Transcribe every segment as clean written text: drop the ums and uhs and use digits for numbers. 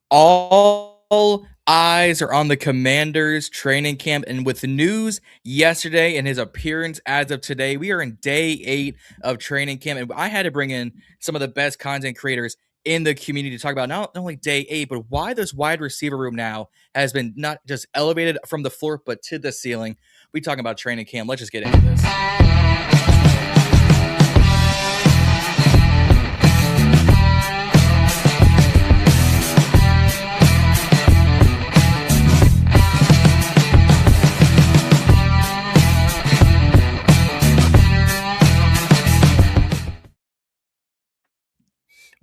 All eyes are on the Commanders training camp, and with the news yesterday and his appearance as of today, we are in day 8 of training camp, and I had to bring in some of the best content creators in the community to talk about not only day 8, but why this wide receiver room now has been not just elevated from the floor, but to the ceiling. We talking about training camp. Let's just get into this.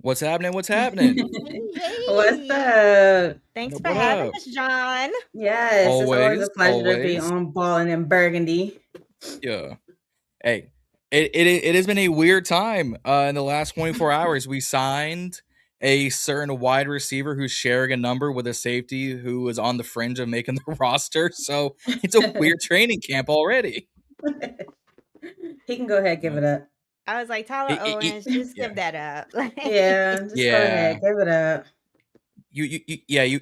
What's happening? What's happening? What's up? Thanks for What having up? us, John. Yes, it's always a pleasure to be Always. on Ballin In Burgundy. Yeah. Hey, it has been a weird time. In the last 24 hours, we signed a certain wide receiver who's sharing a number with a safety who was on the fringe of making the roster. So it's a weird training camp already. He can go ahead, give it up. I was like, Tyler Owens, just Yeah. give that up. Yeah, just go ahead, give it up.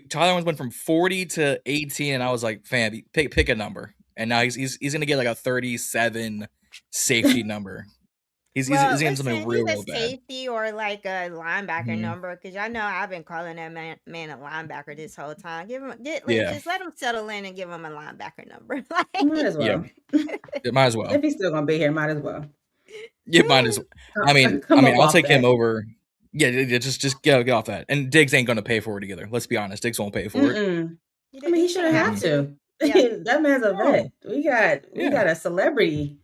Tyler Owens went from 40 to 18, and I was like, fam, pick a number. And now he's gonna get like a 37 safety number. He's getting something real he's a bad. safety or like a linebacker number, because y'all know I've been calling that man a linebacker this whole time. Just let him settle in and give him a linebacker number. Might as well. It might as well. If he's still gonna be here, might as well. You might as well. I mean, I'll take him over. Yeah, just get off that. And Diggs ain't gonna pay for it either. Let's be honest, Diggs won't pay for it. I mean, he shouldn't have to. Yeah. That man's a vet. We got a celebrity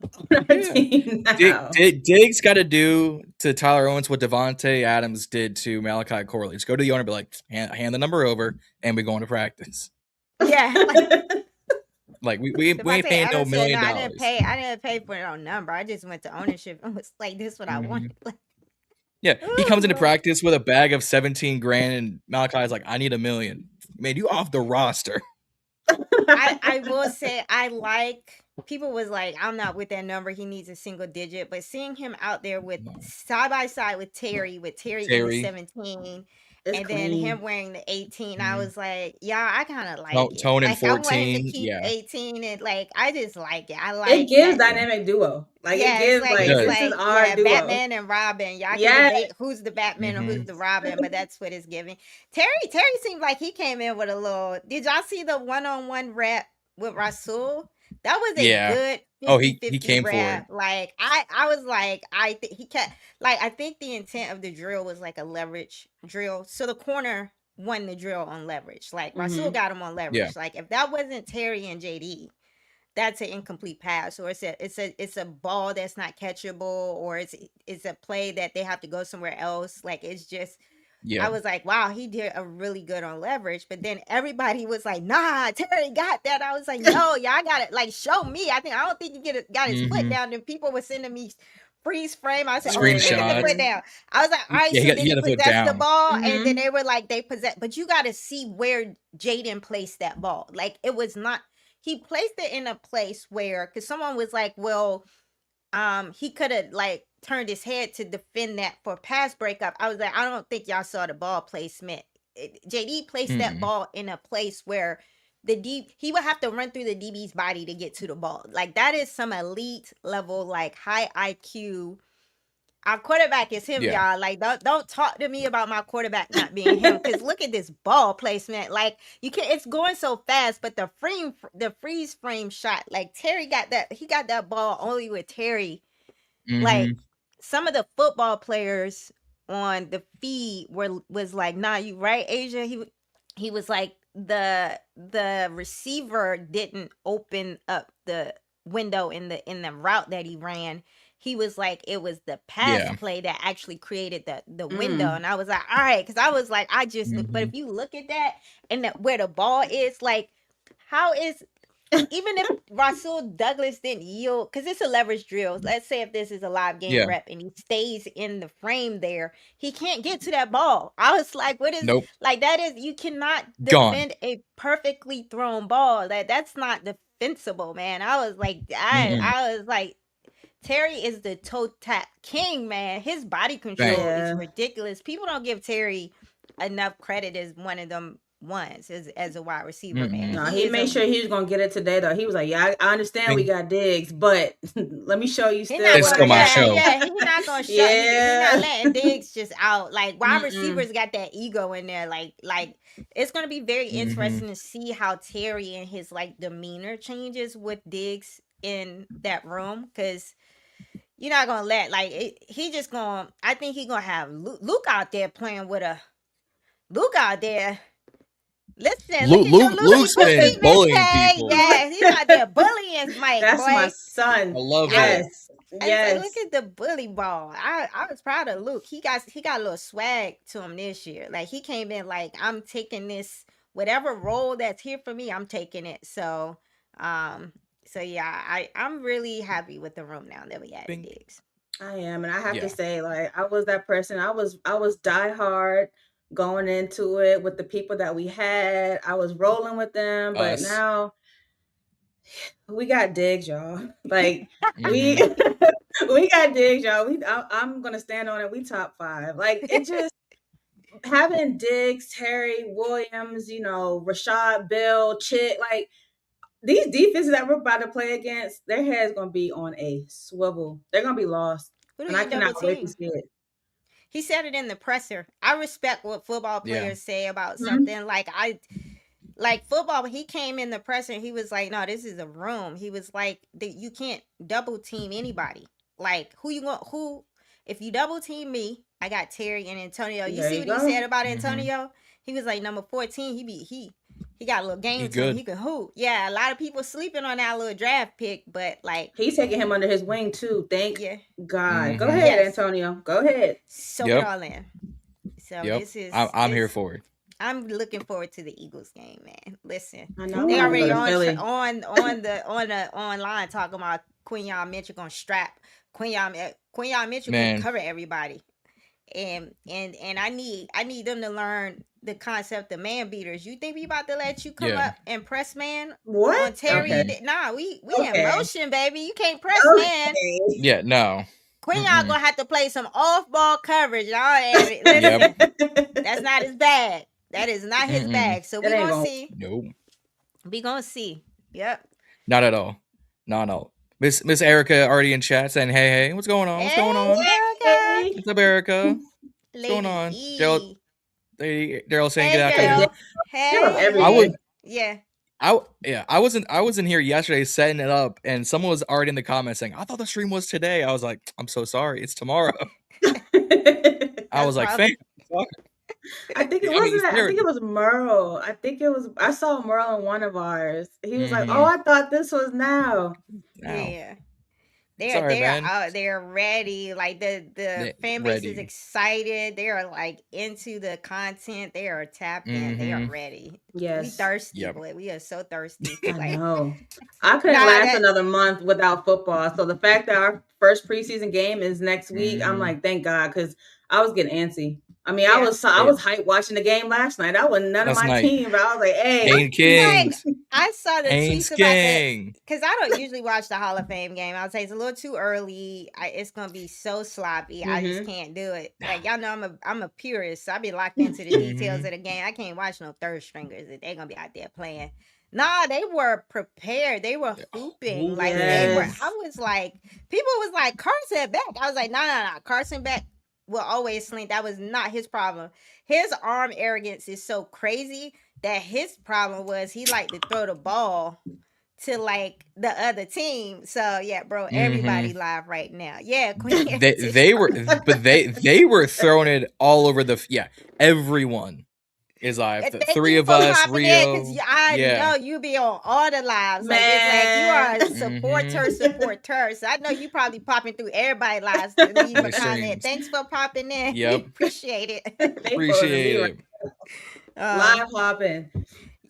on our team now. Diggs got to do to Tyler Owens what Devontae Adams did to Malachi Corley. Just go to the owner and be like, hand the number over, and we go into practice. Yeah. Like we ain't paying no $1 million. I didn't pay for no number. I just went to ownership and was like, this is what I wanted. Yeah, he comes into practice with a bag of 17 grand, and Malachi's like, I need $1 million. Man, you off the roster. I will say people was like, I'm not with that number. He needs a single digit. But seeing him out there with side by side with Terry in the 17, and then him wearing the 18, I was like, yeah, I kind of like it. Tone in like, 14. I want him to keep 18, and like I just like it. I like it gives dynamic duo. Like it gives this is our duo. Batman and Robin. Y'all can debate who's the Batman or who's the Robin, but that's what it's giving. Terry seemed like he came in with a little. Did y'all see the one-on-one rap with Rasul? That was a good 50-50 he came rap. for it. Like I was like, I think the intent of the drill was like a leverage drill. So the corner won the drill on leverage. Like Rasul got him on leverage. Yeah. Like if that wasn't Terry and JD, that's an incomplete pass, or it's a ball that's not catchable, or it's a play that they have to go somewhere else. Like it's just. Yeah. I was like, wow, he did a really good on leverage. But then everybody was like, nah, Terry got that. I was like, no, y'all got it. Like, show me. I don't think he got his foot down. And people were sending me freeze frame. I said, screenshot. Oh, the foot down. I was like, all right, so then he possessed the ball. And then they were like, they possessed. But you got to see where Jayden placed that ball. Like, it was not, he placed it in a place where, because someone was like, well, he could have like turned his head to defend that for pass breakup. I was like, I don't think y'all saw the ball placement. JD placed that ball in a place where he would have to run through the DB's body to get to the ball. Like that is some elite level, like high IQ. Our quarterback is him, y'all. Like don't talk to me about my quarterback not being him, because look at this ball placement. Like you can't. It's going so fast, but the freeze frame shot. Like Terry got that. He got that ball only with Terry. Like some of the football players on the feed was like, nah, you right, Asia. He was like the receiver didn't open up the window in the route that he ran. He was like, it was the pass play that actually created the window. And I was like, all right, because I was like, but if you look at that and where the ball is, like, how is, even if Rasul Douglas didn't yield, because it's a leverage drill. Let's say if this is a live game rep and he stays in the frame there, he can't get to that ball. I was like, what is, like, that is, you cannot defend a perfectly thrown ball. That's not defensible, man. I was like, I was like, Terry is the toe tap king, man. His body control is ridiculous. People don't give Terry enough credit as one of them ones as a wide receiver, man. No, he made sure he was gonna get it today though. He was like, "Yeah, I understand we got Diggs, but let me show you still." It's still my show. Yeah, he's not gonna show. He's not letting Diggs just out. Like wide receivers got that ego in there. Like it's gonna be very interesting to see how Terry and his like demeanor changes with Diggs in that room, because you're not gonna let he just gonna. I think he gonna have Luke out there playing with a Luke out there. Listen, Luke's been bullying people. Yeah, he's out there bullying Mike. That's my son. I love it. Yes. Look at the bully ball. I was proud of Luke. He got a little swag to him this year. Like he came in like, I'm taking this, whatever role that's here for me, I'm taking it. So yeah, I'm really happy with the room now that we had Diggs. I am, and I have to say, like, I was that person. I was diehard going into it with the people that we had. I was rolling with them, but now we got Diggs, y'all. Like we got Diggs, y'all. I'm gonna stand on it. We top 5. Like it just having Diggs, Terry, Williams, Rashad, Bill, Chit, like these defenses that we're about to play against, their head's gonna be on a swivel. They're gonna be lost, and I cannot wait to see it. He said it in the presser. I respect what football players say about something. Like football, when he came in the presser, he was like, no, this is a room. He was like, you can't double team anybody. Like, if you double team me, I got Terry and Antonio. You see what he said about Antonio? He was like, number 14, he got a little game to him. He could hoop. Yeah, a lot of people sleeping on that little draft pick, but like he's taking him under his wing too. Thank God. Go ahead, Antonio. Go ahead. Soak it all in. So this is. I'm here for it. I'm looking forward to the Eagles game, man. Listen, I know they already on online talking about Quinn Mitchell gonna strap Quinn Mitchell can cover everybody. And I need them to learn the concept of man beaters. You think we about to let you come up and press man? What? On Terry? Okay. Nah, we in motion, baby. You can't press man. Yeah, no. Quinn gonna have to play some off ball coverage, y'all. Listen, that's not his bag. That is not his bag. So we gonna see. Nope. We gonna see. Yep. Not at all. No. Miss Erica already in chat saying, hey, what's going on? What's going on? Erica. What's up, Erica? What's going on? Daryl saying good afternoon. I wasn't here yesterday setting it up, and someone was already in the comments saying, I thought the stream was today. I was like, I'm so sorry, it's tomorrow. I was like, fam. I think it wasn't that. I think it was Merle. I saw Merle in one of ours. He was like, oh, I thought this was now. Yeah. They're ready. Like the fan base is excited. They are like into the content. They are tapped in. They are ready. Yes. We thirsty, boy. We are so thirsty. I know. I couldn't last another month without football. So the fact that our first preseason game is next week, I'm like, thank God, because I was getting antsy. I mean, I was hyped watching the game last night. I wasn't none of my team, but I was like, hey. Kings. I saw the tweets about that because I don't usually watch the Hall of Fame game. I would say it's a little too early. It's gonna be so sloppy. I just can't do it. Like y'all know, I'm a purist, so I be locked into the details of the game. I can't watch no third stringers if they're gonna be out there playing. Nah, they were prepared. They were hooping. Like they were. I was like, people was like, Carson Beck. I was like, no. Carson Beck will always slink. That was not his problem. His arm arrogance is so crazy that his problem was he liked to throw the ball to like the other team. So yeah, bro, everybody live right now. Yeah, Quinn. they were throwing it all over everyone is live. The three of us, Rio. I know you be on all the lives. Like, it's like you are a supporter. So I know you probably popping through everybody's lives to leave a comment. Thanks for popping in. Yep. Appreciate it. Appreciate it. Live hopping.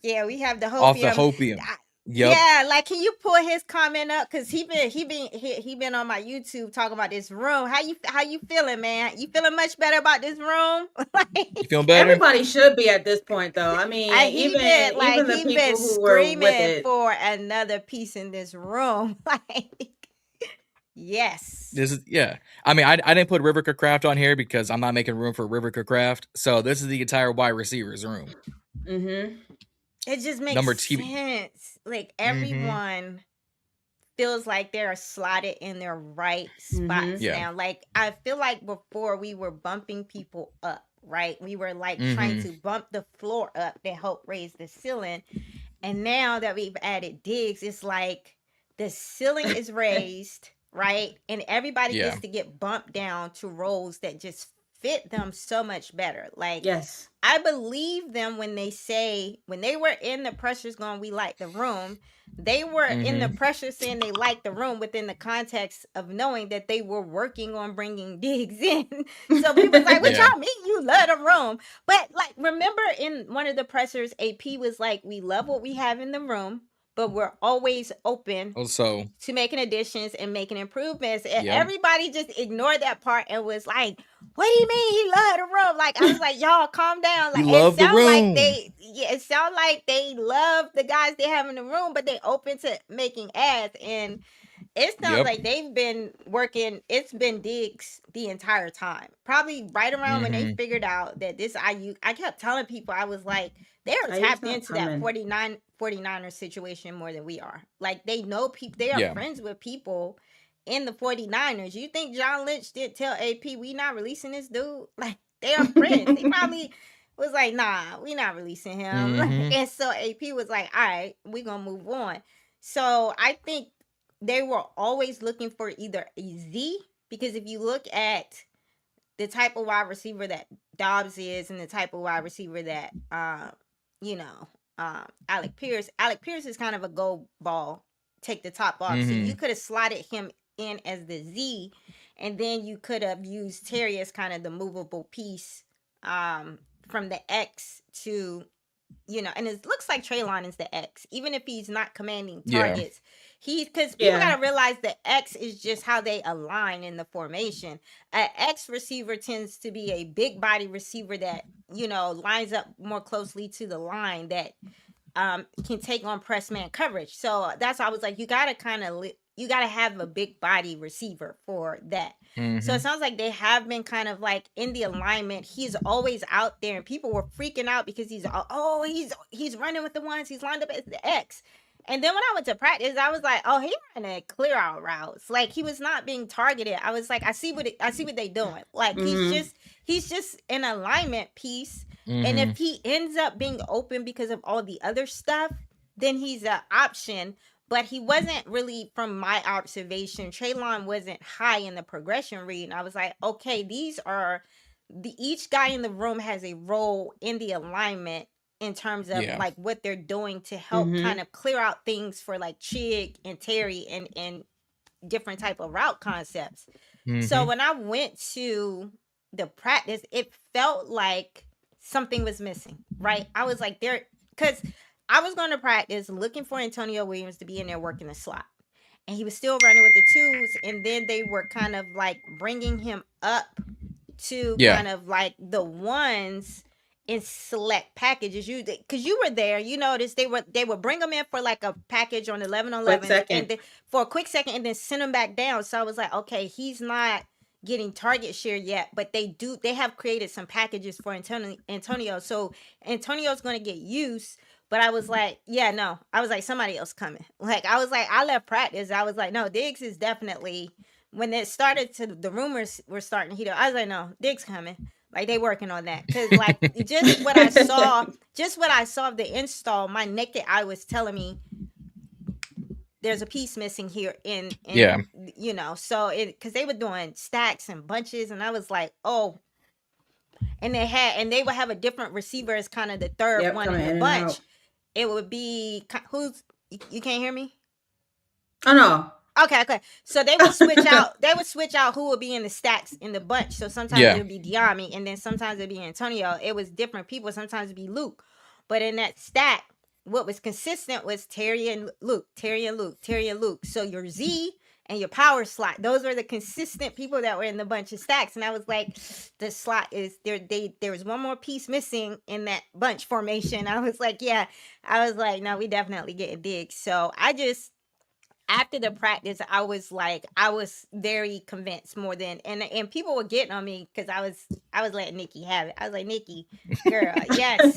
Yeah, we have the Hopium. Off the Hopium. Yep. Yeah, like can you pull his comment up? Cause he been on my YouTube talking about this room. How you feeling, man? You feeling much better about this room? You feeling better? Everybody should be at this point, though. I mean, even the people who were with it for another piece in this room. Like Yes. This is I mean, I didn't put River Craft on here because I'm not making room for River Craft. So this is the entire wide receivers room. It just makes sense. Like everyone feels like they're slotted in their right spots now. Like I feel like before we were bumping people up, right? We were like trying to bump the floor up to help raise the ceiling. And now that we've added Diggs, it's like the ceiling is raised, right? And everybody gets to get bumped down to roles that just fit them so much better. Like, yes, I believe them when they say, when they were in the pressures going, we like the room, they were in the pressure saying they like the room within the context of knowing that they were working on bringing Diggs in. So people was like, what y'all mean you love the room? But like, remember in one of the pressers, AP was like, we love what we have in the room, but we're always open to making additions and making improvements. And everybody just ignored that part and was like, what do you mean he loved the room? Like, I was like, y'all calm down. Like, it sounds like it sounds like they love the guys they have in the room, but they open to making ads. And it sounds like they've been working, it's been Diggs the entire time. Probably right around when they figured out that this I kept telling people, I was like, they're tapped into that 49er situation more than we are. Like, they know people, they are friends with people in the 49ers. You think John Lynch did tell AP, we not releasing this dude? Like, they are friends. They probably was like, nah, we not releasing him. And so AP was like, all right, we gonna move on. So I think they were always looking for either a Z, because if you look at the type of wide receiver that Dobbs is and the type of wide receiver that Alec Pierce is kind of a go ball, take the top off. So you could have slotted him in as the Z, and then you could have used Terry as kind of the movable piece from the X to, and it looks like Treylon is the X, even if he's not commanding targets. Because people got to realize the X is just how they align in the formation. An X receiver tends to be a big body receiver that, lines up more closely to the line that can take on press man coverage. So that's why I was like, you got to have a big body receiver for that. So it sounds like they have been kind of like in the alignment. He's always out there, and people were freaking out because he's running with the ones. He's lined up as the X. And then when I went to practice, I was like, oh, he ran a clear out routes. Like, he was not being targeted. I was like, I see what they doing. Like, he's just an alignment piece. And if he ends up being open because of all the other stuff, then he's an option. But he wasn't really, from my observation, Treylon wasn't high in the progression read. And I was like, okay, each guy in the room has a role in the alignment in terms of like what they're doing to help kind of clear out things for like Chig and Terry and different type of route concepts. So when I went to the practice, it felt like something was missing, right? I was like, because I was going to practice looking for Antonio Williams to be in there working the slot. And he was still running with the twos. And then they were kind of like bringing him up to kind of like the ones in select packages. Because you were there, you noticed they would bring them in for like a package on 11-11 and then for a quick second and then send them back down. So I was like, okay, he's not getting target share yet, but they have created some packages for Antonio. So Antonio's going to get used. But I was like, I was like, somebody else coming. Like, I was like, I left practice. I was like, no, Diggs is definitely, when it started the rumors were starting to heat up, I was like, no, Diggs coming. Like, they working on that. Because, like, just what I saw of the install, my naked eye was telling me there's a piece missing here so because they were doing stacks and bunches, and I was like, oh. And they would have a different receiver as kind of the third one in the bunch. It would be you can't hear me? Oh no. Okay. So they would switch out. They would switch out who would be in the stacks in the bunch. So sometimes it would be Diami, and then sometimes it'd be Antonio. It was different people. Sometimes it'd be Luke. But in that stack, what was consistent was Terry and Luke. So your Z and your power slot, those were the consistent people that were in the bunch of stacks. And I was like, the slot is there. There was one more piece missing in that bunch formation. I was like, no, we definitely getting Diggs. So after the practice, I was very convinced more than, and people were getting on me because I was letting Nikki have it. I was like, Nikki, girl, yes,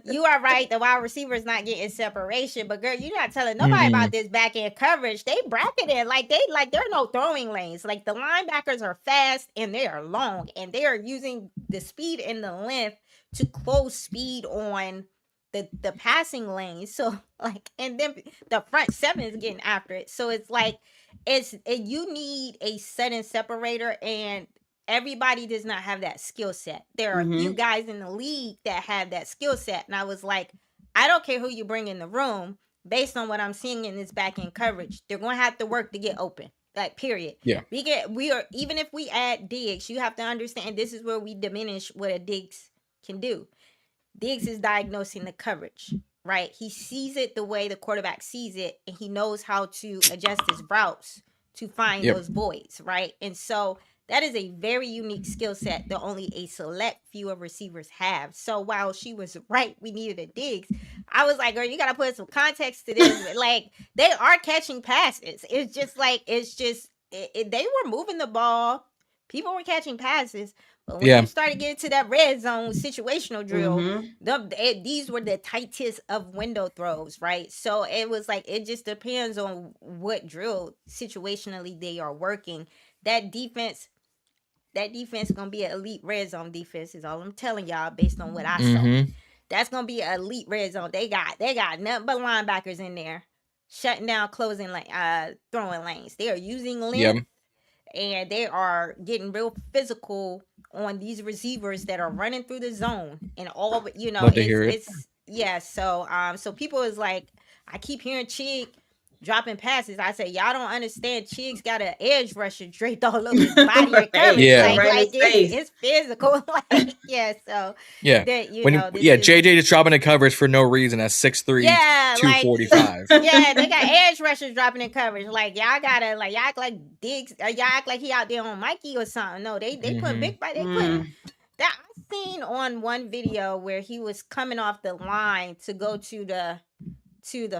you are right. The wide receiver is not getting separation, but girl, you're not telling nobody about this back end coverage. They bracketed there are no throwing lanes. Like, the linebackers are fast and they are long, and they are using the speed and the length to close speed on the passing lane. So, like, and then the front seven is getting after it. So it's like you need a sudden separator, and everybody does not have that skill set. There are a few guys in the league that have that skill set, and I was like, I don't care who you bring in the room. Based on what I'm seeing in this back end coverage, they're going to have to work to get open. Like, period. Yeah. We are, even if we add Diggs, you have to understand this is where we diminish what a Diggs can do. Diggs is diagnosing the coverage, right? He sees it the way the quarterback sees it, and he knows how to adjust his routes to find those voids, right? And so that is a very unique skill set that only a select few of receivers have. So while she was right, we needed a Diggs, I was like, girl, you got to put some context to this. Like, they are catching passes. It's just like, they were moving the ball. People were catching passes. But when you started getting to that red zone situational drill, these were the tightest of window throws, right? So it was like, it just depends on what drill situationally they are working. That defense gonna be an elite red zone defense, is all I'm telling y'all, based on what I saw. That's gonna be an elite red zone. They got nothing but linebackers in there, shutting down, closing throwing lanes. They are using length, and they are getting real physical on these receivers that are running through the zone, and all, you know, so people is like, I keep hearing Chig dropping passes. I say, y'all don't understand. Chig's got an edge rusher draped all over his body and coverage. It's physical. Like, JJ just dropping in coverage for no reason at 6'3", 245. They got edge rushers dropping in coverage. Like, y'all gotta, like, y'all act like Diggs, y'all act like he out there on Mikey or something. No, they put big bite. They put that. I seen on one video where he was coming off the line to go to the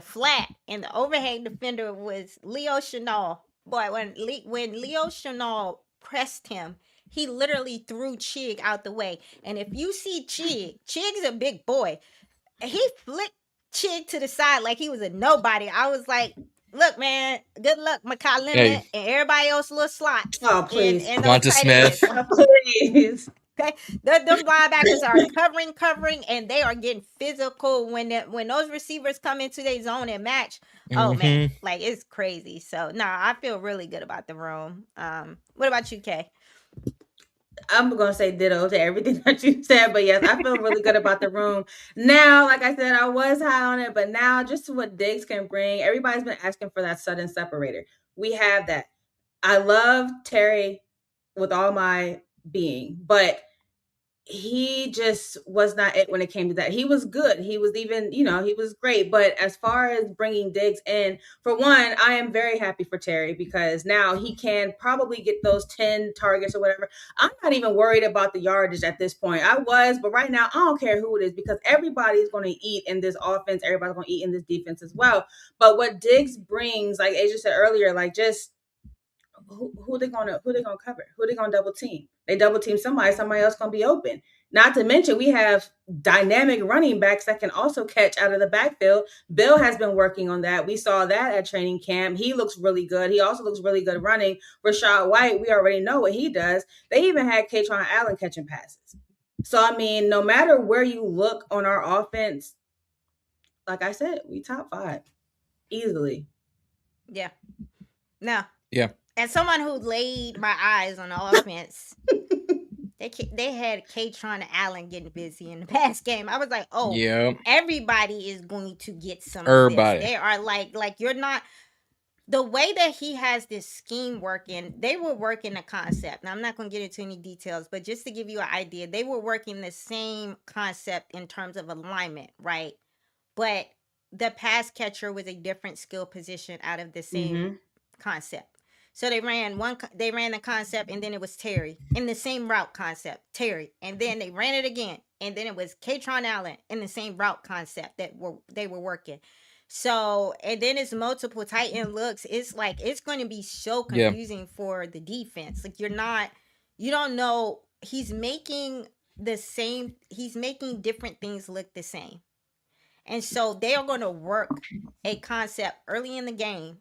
flat, and the overhang defender was Leo Chenal. Boy, when Leo Chenal pressed him, he literally threw Chig out the way. And if you see Chig's a big boy. He flicked Chig to the side like he was a nobody. I was like, look, man, good luck, Makai Leonard, and everybody else, little slots. Oh, please. And Devonta Smith. Please. Okay, them linebackers are covering, and they are getting physical when those receivers come into their zone and match. Oh man, like, it's crazy. So I feel really good about the room. What about you, Kay? I'm gonna say ditto to everything that you said, but yes, I feel really good about the room. Now, like I said, I was high on it, but now just to what Diggs can bring, everybody's been asking for that sudden separator. We have that. I love Terry with all my being, but he just was not it when it came to that. He was good. He was even, he was great. But as far as bringing Diggs in, for one, I am very happy for Terry, because now he can probably get those 10 targets or whatever. I'm not even worried about the yardage at this point. I was, but right now I don't care who it is, because everybody's going to eat in this offense. Everybody's going to eat in this defense as well. But what Diggs brings, like Asia said earlier, like, just who they gonna cover? Who they gonna double team? They double team somebody else gonna be open. Not to mention, we have dynamic running backs that can also catch out of the backfield. Bill has been working on that. We saw that at training camp. He looks really good. He also looks really good running. Rashad White, we already know what he does. They even had Kaytron Allen catching passes. So, I mean, no matter where you look on our offense, like I said, we top 5 easily. Yeah. No. Yeah. As someone who laid my eyes on the offense, they had Kaytron Allen getting busy in the pass game. I was like, oh, everybody is going to get some of this. They are like you're not. The way that he has this scheme working, they were working the concept. Now, I'm not going to get into any details, but just to give you an idea, they were working the same concept in terms of alignment, right? But the pass catcher was a different skill position out of the same concept. So they ran the concept, and then it was Terry in the same route concept, Terry, and then they ran it again, and then it was Kaytron Allen in the same route concept that they were working. So, and then it's multiple tight end looks. It's like, it's going to be so confusing for the defense. Like, you don't know. He's making different things look the same. And so they are going to work a concept early in the game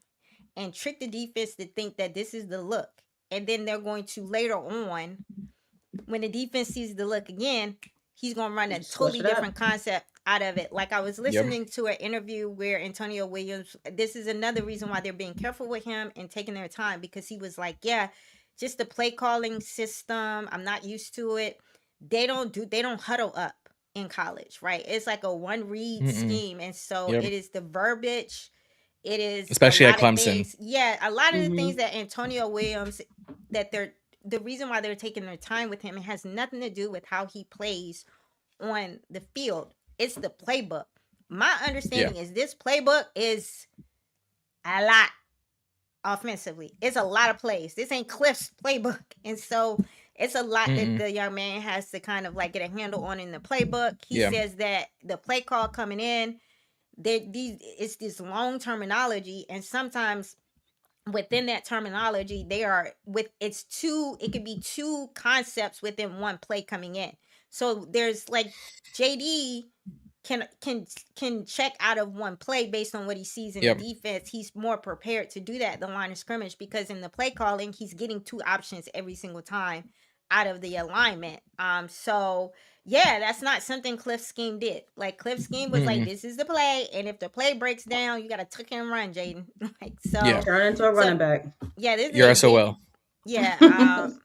and trick the defense to think that this is the look. And then they're going to later on, when the defense sees the look again, he's going to run a totally different concept out of it. Like, I was listening to an interview where Antonio Williams, this is another reason why they're being careful with him and taking their time, because he was like, yeah, just the play calling system, I'm not used to it. They don't huddle up in college, right? It's like a one read scheme. And so it is the verbiage. It is especially at Clemson. A lot of the things that Antonio Williams, the reason why they're taking their time with him, it has nothing to do with how he plays on the field. It's the playbook. My understanding is this playbook is a lot offensively. It's a lot of plays. This ain't Cliff's playbook. And so it's a lot that the young man has to kind of like get a handle on in the playbook. He says that the play call coming in, it's this long terminology, and sometimes within that terminology, it could be two concepts within one play coming in. So there's like JD can check out of one play based on what he sees in the defense. He's more prepared to do that at the line of scrimmage, because in the play calling, he's getting two options every single time out of the alignment. So yeah, that's not something Cliff's scheme did. Like, Cliff's scheme was like, this is the play, and if the play breaks down, you got to tuck and run, Jayden. Like, so turn into a running back. Yeah, this is you're SOL. This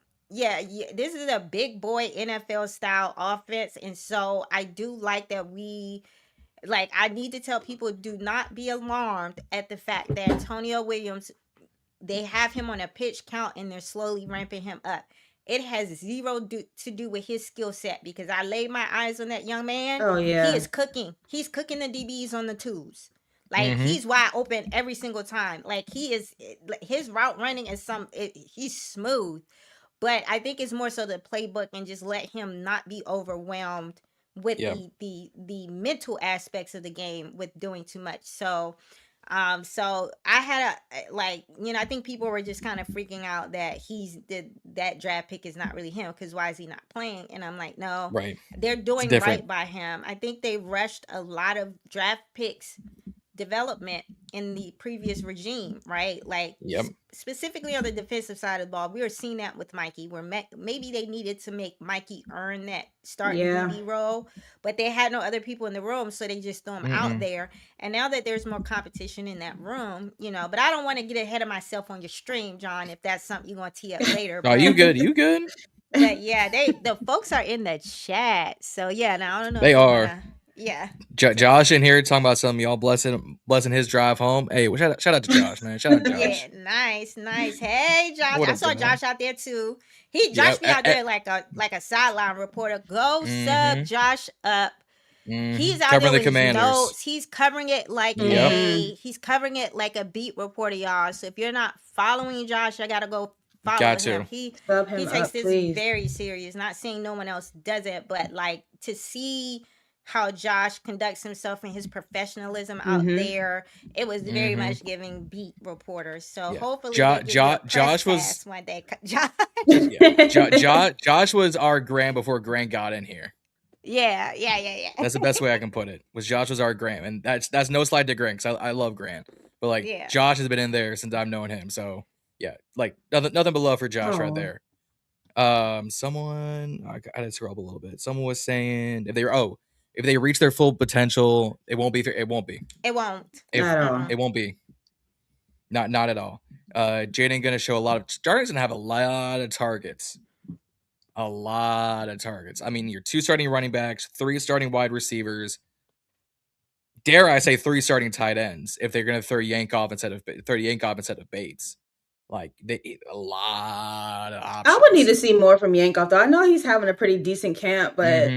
is a big boy NFL style offense, and so I do like that I need to tell people, do not be alarmed at the fact that Antonio Williams, they have him on a pitch count and they're slowly ramping him up. It has zero to do with his skill set, because I laid my eyes on that young man. Oh, yeah. He is cooking. He's cooking the DBs on the twos. Like, he's wide open every single time. Like, his route running is he's smooth. But I think it's more so the playbook, and just let him not be overwhelmed with the mental aspects of the game with doing too much. So I had I think people were just kind of freaking out that that draft pick is not really him, because why is he not playing? And I'm like, no, they're doing right by him. I think they rushed a lot of draft picks development in the previous regime, right? Like, specifically on the defensive side of the ball, we were seeing that with Mikey, where maybe they needed to make Mikey earn that starting DB role, but they had no other people in the room, so they just threw him out there. And now that there's more competition in that room, but I don't want to get ahead of myself on your stream, John, if that's something you're going to tee up later. Oh, you good? But yeah, the folks are in the chat, so yeah. Now I don't know. They are. Yeah. Josh in here talking about something, y'all blessing his drive home. Hey, shout out to Josh, man. Shout out to Josh. Yeah, nice. Hey, Josh. I saw Josh out there too. Josh be out there like a sideline reporter. Go sub Josh up. He's out covering there with the his notes. He's covering it like a beat reporter, y'all. So if you're not following Josh, I gotta go follow him. He takes this very serious. Not saying no one else does it, but like, to see how Josh conducts himself and his professionalism out there, it was very much giving beat reporters. So hopefully Josh was one day. Josh was our Grant before Grant got in here. Yeah. That's the best way I can put it. Josh was our Grant, and that's no slight to Grant, because I love Grant, but Josh has been in there since I've known him. So yeah, like nothing but love for Josh right there. Someone, I had to scroll up a little bit. Someone was saying if they reach their full potential, it won't be. It won't be. It won't. It won't be. Not at all. Jayden gonna show a lot of starters and have a lot of targets. A lot of targets. I mean, your 2 starting running backs, 3 starting wide receivers. Dare I say 3 starting tight ends if they're gonna throw Yankoff instead of Bates. Like, a lot of options. I would need to see more from Yankoff, though. I know he's having a pretty decent camp, but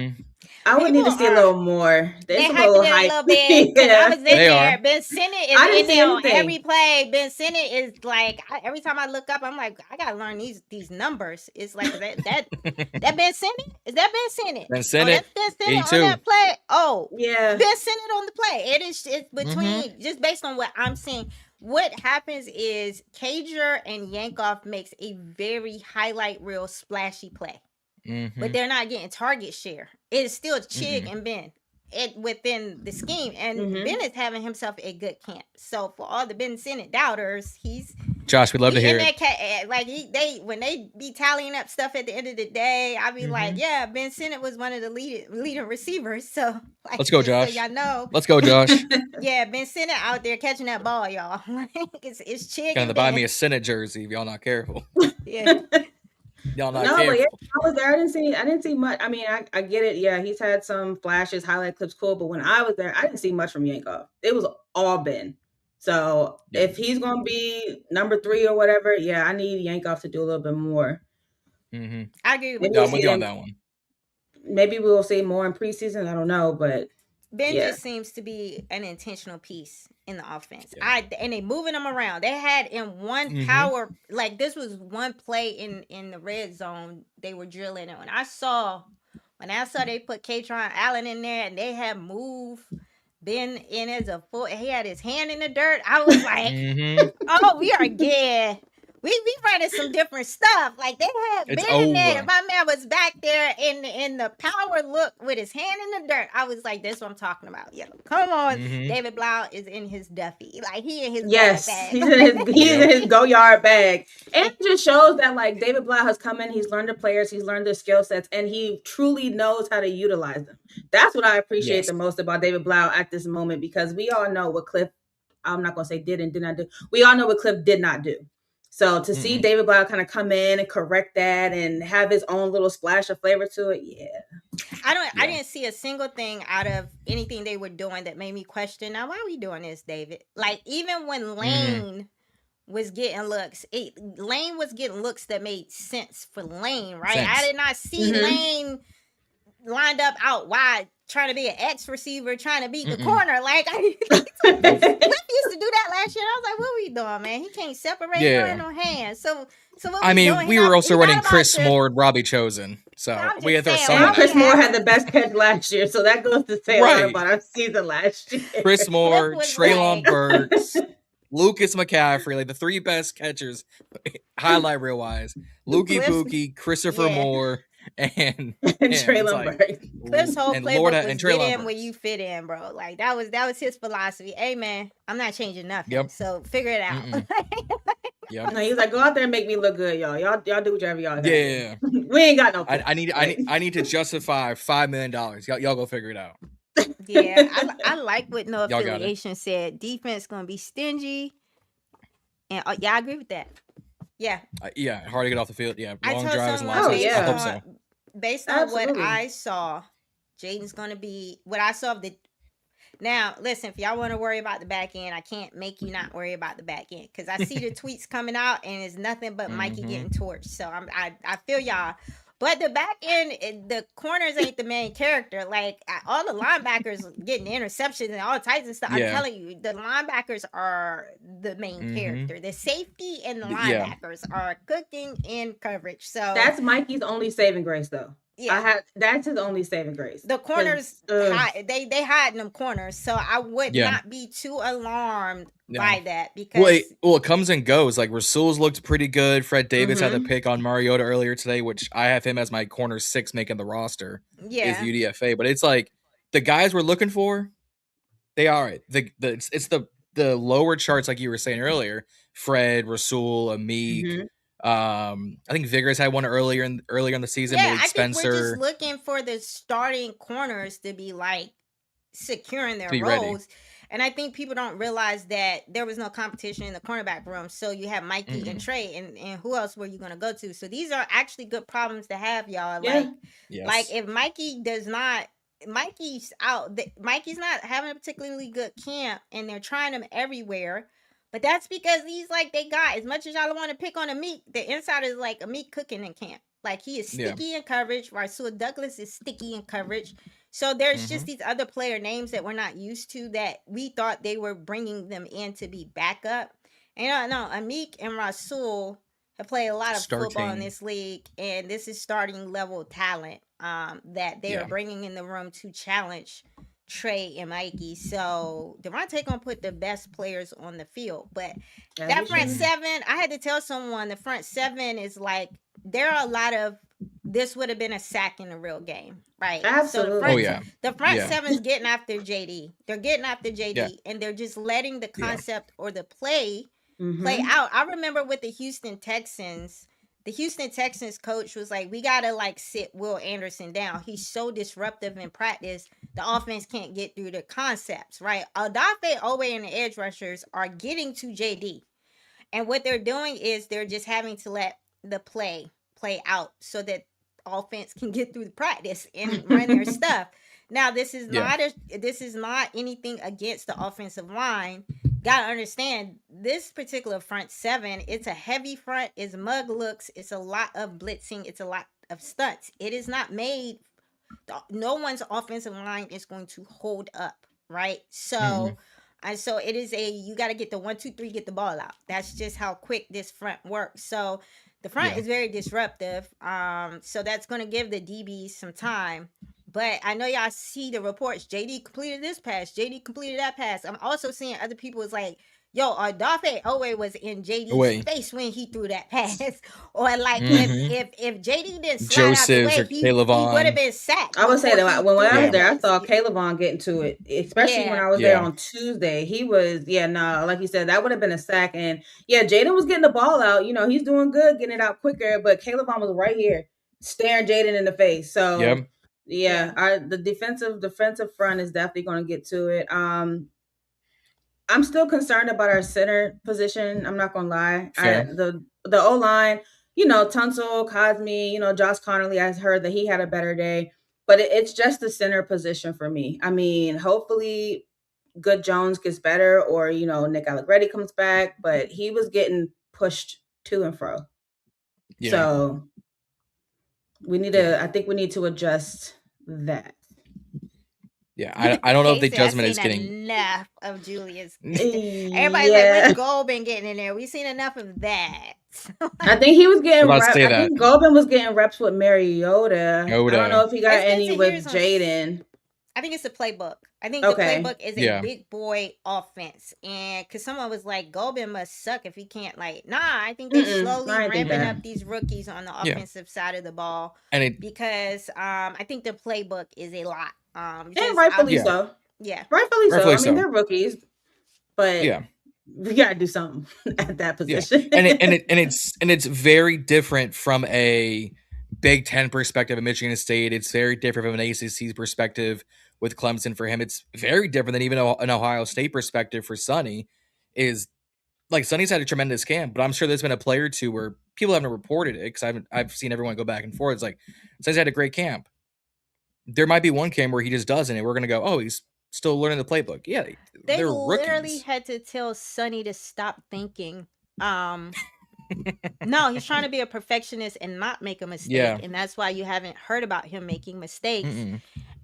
I would need to see a little more. They're hyping it a little bit. I was in there. Ben Sinnott is in there on every play. Ben Sinnott is like, every time I look up, I'm like, I gotta learn these numbers. It's like that Ben Sinnott? Is that Ben Sinnott? Ben Sinnott. That's Ben Sinnott on that play. oh, yeah, Ben Sinnott on the play. It's between just based on what I'm seeing. What happens is Cager and Yankoff makes a very highlight reel splashy play, but they're not getting target share. It is still Chig and Ben within the scheme, and Ben is having himself a good camp. So for all the Ben Sinnott doubters, Josh, we'd love to hear it. Like when they be tallying up stuff at the end of the day, I be like, yeah, Ben Sinnott was one of the leading receivers. So like, let's go, Josh. So y'all know. Let's go, Josh. Yeah, Ben Sinnott out there catching that ball, y'all. it's Chig. Gonna buy me a Sinnott jersey if y'all not careful. Yeah. Y'all not careful. But yeah, I was there. I didn't see much. I mean, I get it. Yeah, he's had some flashes, highlight clips, cool. But when I was there, I didn't see much from Yankoff. It was all Ben. So if he's gonna be number 3 or whatever, yeah, I need Yankoff to do a little bit more. I agree with you. I'm with you on that one. Maybe we'll see more in preseason. I don't know, but Ben just seems to be an intentional piece in the offense. And they moving them around. They had in one power, like this was one play in the red zone. They were drilling it. When I saw they put Katron Allen in there and they had moved Ben in as a full, he had his hand in the dirt. I was like, oh, we are good. We running some different stuff. Like they had Ben in there. My man was back there in the power look with his hand in the dirt. I was like, "This is what I'm talking about." Yeah, come on. David Blough is in his Duffy. Like he in his bag. He's in his go yard bag. And it just shows that like David Blough has come in. He's learned the players. He's learned their skill sets, and he truly knows how to utilize them. That's what I appreciate the most about David Blough at this moment, because we all know what Cliff. I'm not gonna say did and did not do. We all know what Cliff did not do. So to see David Blough kind of come in and correct that and have his own little splash of flavor to it, I didn't see a single thing out of anything they were doing that made me question, now why are we doing this, David? Like even when Lane was getting looks, Lane was getting looks that made sense for Lane, right? I did not see Lane lined up out wide trying to be an X receiver, trying to beat the corner. Like Cliff used to do that last year. I was like, what are we doing, man? He can't separate no hands. So what I mean, we were also running Chris Moore, Robbie Chosen. So we had to throw some. Chris Moore had the best catch last year, so that goes to say a lot about our season last year. Chris Moore, Treylon Burks, Lucas McCaffrey, like the 3 best catchers, highlight reel wise. Lukey Pookie, Christopher Moore, and Treylon Burks. Cliff's whole playbook was get in where you fit in, bro. Like that was his philosophy. Hey man, I'm not changing nothing. So figure it out. No, he's like, go out there and make me look good, y'all. Y'all do whatever y'all got. Yeah. We ain't got no. I need to justify $5 million. Y'all go figure it out. Yeah, I like what No Affiliation said. Defense gonna be stingy, and I agree with that. Yeah. Hard to get off the field. Yeah, long drives and long I hope so. Based on what I saw, Jayden's going to be what I saw of the. Now, listen, if y'all want to worry about the back end, I can't make you not worry about the back end, because I see the tweets coming out and it's nothing but Mikey getting torched. So I feel y'all. But the back end, the corners ain't the main character. Like all the linebackers getting interceptions and all types of stuff. I'm telling you, the linebackers are the main character. The safety and the linebackers are cooking in coverage. So that's Mikey's only saving grace, though. Yeah, that's his only saving grace. The corners, they hide in them corners, so I would not be too alarmed by that, because it comes and goes. Like Rasul's looked pretty good. Fred Davis had the pick on Mariota earlier today, which I have him as my corner 6 making the roster. Is UDFA, but it's like the guys we're looking for, they are it's the lower charts, like you were saying earlier. Fred, Rasul, Amik. I think Vigors had one earlier in the season. Yeah, I think we're just looking for the starting corners to be like securing their roles. Ready. And I think people don't realize that there was no competition in the cornerback room. So you have Mikey and Trey, and who else were you going to go to? So these are actually good problems to have, y'all. Like if Mikey's out, Mikey's not having a particularly good camp, and they're trying him everywhere. But that's because he's like, they got, as much as y'all want to pick on Amik, the inside is like Amik cooking in camp. Like he is sticky in coverage. Rasul Douglas is sticky in coverage. So there's just these other player names that we're not used to, that we thought they were bringing them in to be backup. And no, Amik and Rasul have played a lot of football in this league, and this is starting level talent that they are bringing in the room to challenge Trey and Mikey. So Devontae gonna put the best players on the field. But that front seven, I had to tell someone the front seven is like, there are a lot of, this would have been a sack in the real game, right? Absolutely. So the front seven's getting after JD. They're getting after JD, and they're just letting the concept or the play out. I remember with the Houston Texans coach was like, we gotta like sit Will Anderson down. He's so disruptive in practice. The offense can't get through the concepts, right? Odafe, Owe, and the edge rushers are getting to JD. And what they're doing is they're just having to let the play out so that offense can get through the practice and run their stuff. Now, this is not anything against the offensive line. Gotta understand, this particular front seven, it's a heavy front, it's mug looks, it's a lot of blitzing, it's a lot of stunts. It is not made, no one's offensive line is going to hold up, right? So and so it is you got to get the 1, 2, 3, get the ball out. That's just how quick this front works. So the front is very disruptive. So that's going to give the DBs some time. But I know y'all see the reports. JD completed this pass. JD completed that pass. I'm also seeing other people is like, yo, Odafe Owe was in JD's face when he threw that pass. Or like if JD didn't slide Joseph's out the way, he would have been sacked. I would say that when I was there, I saw Caleb getting to it, especially when I was there on Tuesday. He was, like you said, that would have been a sack. And Jayden was getting the ball out. You know, he's doing good, getting it out quicker. But Caleb was right here, staring Jayden in the face. So the defensive front is definitely going to get to it. I'm still concerned about our center position. I'm not gonna lie. The O-line, Tunsil, Cosme, Josh Connerly, I heard that he had a better day. But it's just the center position for me. I mean, hopefully Good Jones gets better or, Nick Allegretti comes back. But he was getting pushed to and fro. Yeah. So I think we need to adjust that. Yeah, I don't know if the adjustment is getting enough of Julius. Everybody's like, where's Golden getting in there? We've seen enough of that. I think he was getting reps. I think Golden was getting reps with Mariota. I don't know if he got any with Jayden. I think it's the playbook. I think the playbook is a big boy offense. And because someone was like, Golden must suck if he can't I think they're slowly ramping up these rookies on the offensive side of the ball. Because I think the playbook is a lot. And rightfully so. Yeah. Rightfully so. I mean, they're rookies. But we gotta do something at that position. And it's very different from a Big Ten perspective at Michigan State. It's very different from an ACC perspective with Clemson for him. It's very different than even an Ohio State perspective for Sonny. Is like Sonny's had a tremendous camp, but I'm sure there's been a play or two where people haven't reported it because I've seen everyone go back and forth. It's like Sonny's had a great camp. There might be one camp where he just doesn't, and we're gonna go, oh, he's still learning the playbook. Yeah, they literally rookies. Had to tell Sonny to stop thinking. No, he's trying to be a perfectionist and not make a mistake, and that's why you haven't heard about him making mistakes.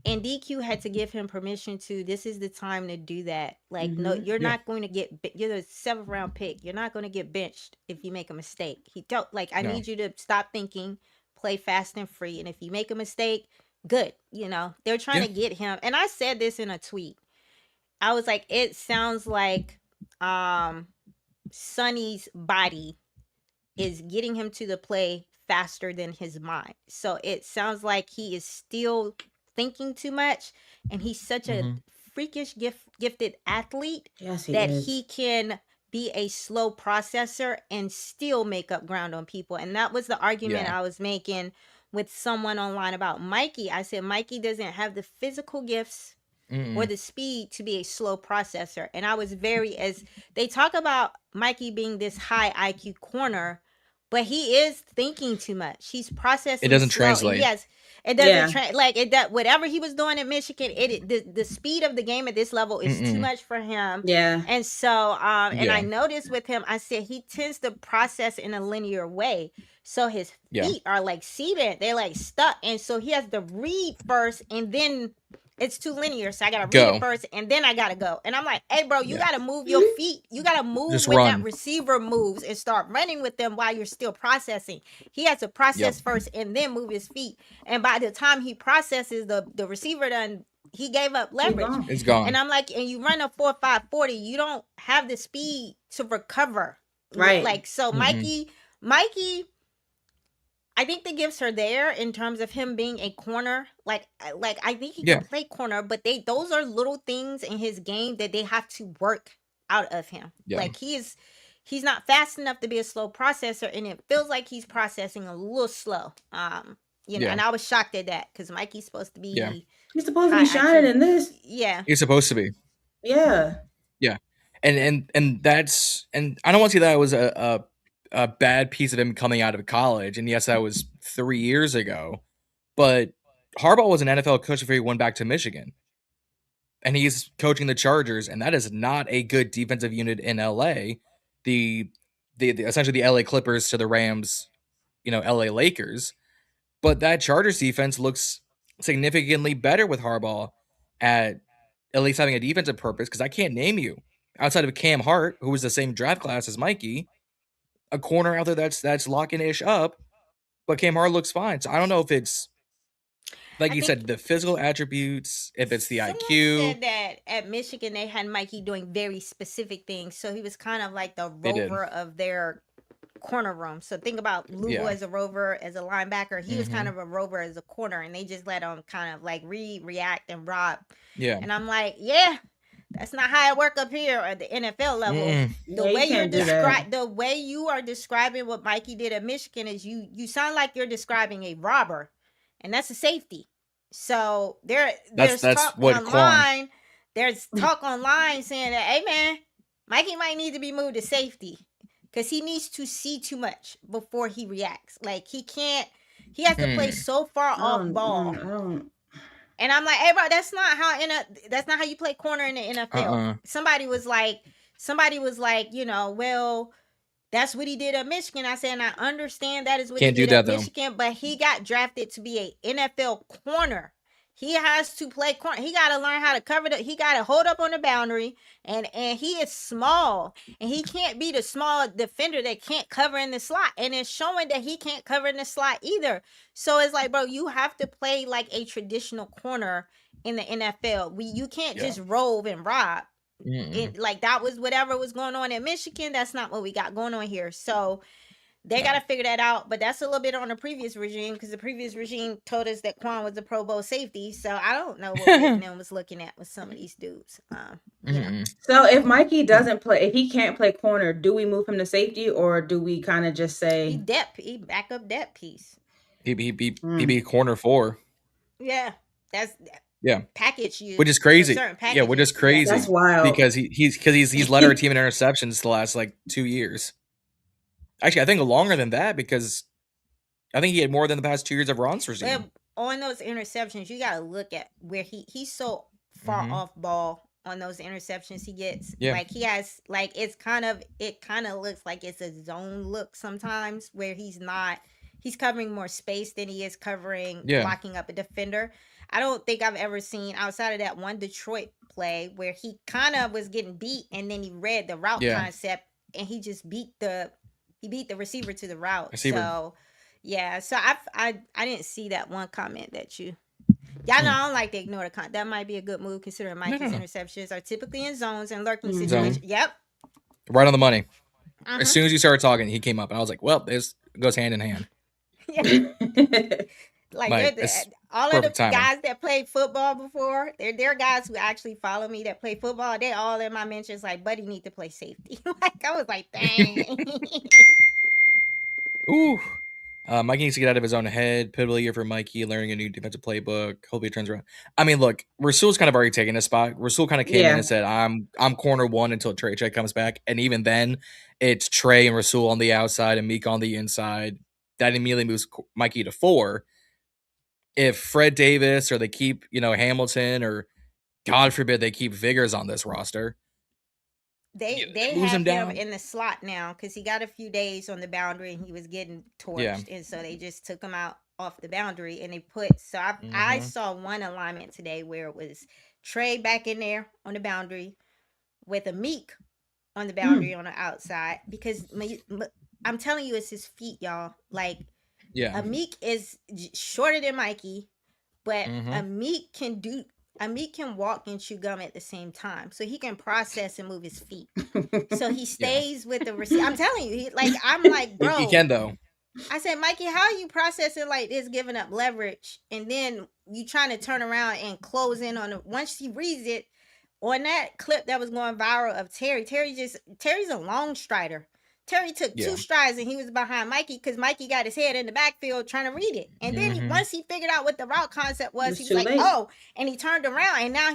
And DQ had to give him permission to. This is the time to do that. Like, no, you're not going to get. You're the 7th round pick. You're not going to get benched if you make a mistake. He don't I need you to stop thinking, play fast and free, and if you make a mistake. Good, they're trying to get him. And I said this in a tweet. I was like, it sounds like Sonny's body is getting him to the play faster than his mind. So it sounds like he is still thinking too much, and he's such a freakish gifted athlete he can be a slow processor and still make up ground on people. And that was the argument I was making with someone online about Mikey. I said Mikey doesn't have the physical gifts or the speed to be a slow processor. And I was as they talk about Mikey being this high IQ corner, but he is thinking too much. He's processing. It doesn't translate. Yes, it doesn't whatever he was doing in Michigan, the speed of the game at this level is too much for him. Yeah. And so and I noticed with him, I said he tends to process in a linear way. So his feet are like seated. They're like stuck. And so he has to read first and then it's too linear. So I got to read it first and then I got to go. And I'm like, hey, bro, you got to move your feet. You got to move just when that receiver moves and start running with them while you're still processing. He has to process first and then move his feet. And by the time he processes, the receiver done he gave up leverage. It's gone. And I'm like, and you run a 4.5 40, you don't have the speed to recover. Right. Like, so Mikey, I think the gifts are there in terms of him being a corner. Like I think he can play corner, but those are little things in his game that they have to work out of him. Like he's not fast enough to be a slow processor, and it feels like he's processing a little slow. You know, and I was shocked at that because Mikey's supposed to be he's supposed to be shining in this. Yeah. He's supposed to be. Yeah. Yeah. And that's, and I don't want to say that it was a bad piece of him coming out of college. And yes, that was 3 years ago. But Harbaugh was an NFL coach before he went back to Michigan. And he's coaching the Chargers, and that is not a good defensive unit in LA. The essentially the LA Clippers to the Rams, LA Lakers. But that Chargers defense looks significantly better with Harbaugh at least having a defensive purpose, because I can't name you, outside of Cam Hart, who was the same draft class as Mikey, a corner out there that's locking-ish up, but Cam Hart looks fine. So I don't know if it's, like you said, the physical attributes, if it's the IQ. Said that at Michigan they had Mikey doing very specific things, so he was kind of like the rover of their corner room. So think about Lugo as a rover, as a linebacker. He was kind of a rover as a corner, and they just let him kind of like react and rob. Yeah. And I'm like, that's not how it work up here at the NFL level. The way you are describing what Mikey did at Michigan is you sound like you're describing a robber, and that's a safety. So there's talk online. There's talk online saying that, hey man, Mikey might need to be moved to safety, because he needs to see too much before he reacts. Like he has to play so far off ball. And I'm like, hey bro, that's not how you play corner in the NFL. Somebody was like, well, that's what he did at Michigan. I said, and I understand that is what he did at Michigan, but he got drafted to be a NFL corner. He has to play corner. He got to learn how to cover he got to hold up on the boundary, and he is small, and he can't be the small defender that can't cover in the slot, and it's showing that he can't cover in the slot either. So it's like, bro, you have to play like a traditional corner in the NFL. You can't just rove and rob. Like that was whatever was going on at Michigan. That's not what we got going on here. So they got to figure that out, but that's a little bit on the previous regime, because the previous regime told us that Quinn was a Pro Bowl safety. So I don't know what Whitman was looking at with some of these dudes. So if Mikey doesn't play, if he can't play corner, do we move him to safety, or do we kind of just say he backup depth piece? He be corner 4. Yeah, that's package use, which is crazy. Which is crazy. That's wild, because he's led our team in interceptions the last like 2 years. Actually, I think longer than that, because I think he had more than the past 2 years of Ron's regime. On those interceptions, you got to look at where he's so far off ball on those interceptions he gets. Like he has, like it kind of looks like it's a zone look sometimes, where he's covering more space than he is covering blocking up a defender. I don't think I've ever seen, outside of that one Detroit play where he kind of was getting beat, and then he read the route concept, and he just beat the receiver to the route. So so I didn't see that one comment that y'all know I don't like to ignore the comment. That might be a good move, considering Mikey's interceptions are typically in zones and lurking situations. Yep. Right on the money. As soon as you started talking, he came up, and I was like, well, this goes hand in hand. Like all of the guys that played football before, they're guys who actually follow me that play football. They all in my mentions like, buddy, need to play safety. Like I was like, dang. Ooh. Mikey needs to get out of his own head. Pivotal year for Mikey, learning a new defensive playbook. Hopefully it turns around. I mean, look, Rasul's kind of already taken his spot. Rasul kind of came in and said, I'm corner 1 until Trey comes back. And even then, it's Trey and Rasul on the outside and Meek on the inside. That immediately moves Mikey to 4. If Fred Davis, or they keep, Hamilton, or God forbid they keep Viggers on this roster, they have him down in the slot now, because he got a few days on the boundary and he was getting torched, and so they just took him out off the boundary, and they put. So I saw one alignment today where it was Trey back in there on the boundary with a Meek on the boundary on the outside, because I'm telling you, it's his feet, y'all. Like. A Meek is shorter than Mikey, but a Meek can do Amit can walk and chew gum at the same time, so he can process and move his feet. So he stays with the receiver. I'm telling you, I'm like, bro. He can though. I said, Mikey, how are you processing like this, giving up leverage, and then you trying to turn around and close in on it? Once he reads it, on that clip that was going viral of Terry's a long strider. Terry took 2 strides and he was behind Mikey because Mikey got his head in the backfield trying to read it. And then once he figured out what the route concept was, he was like, late. Oh, and he turned around. And now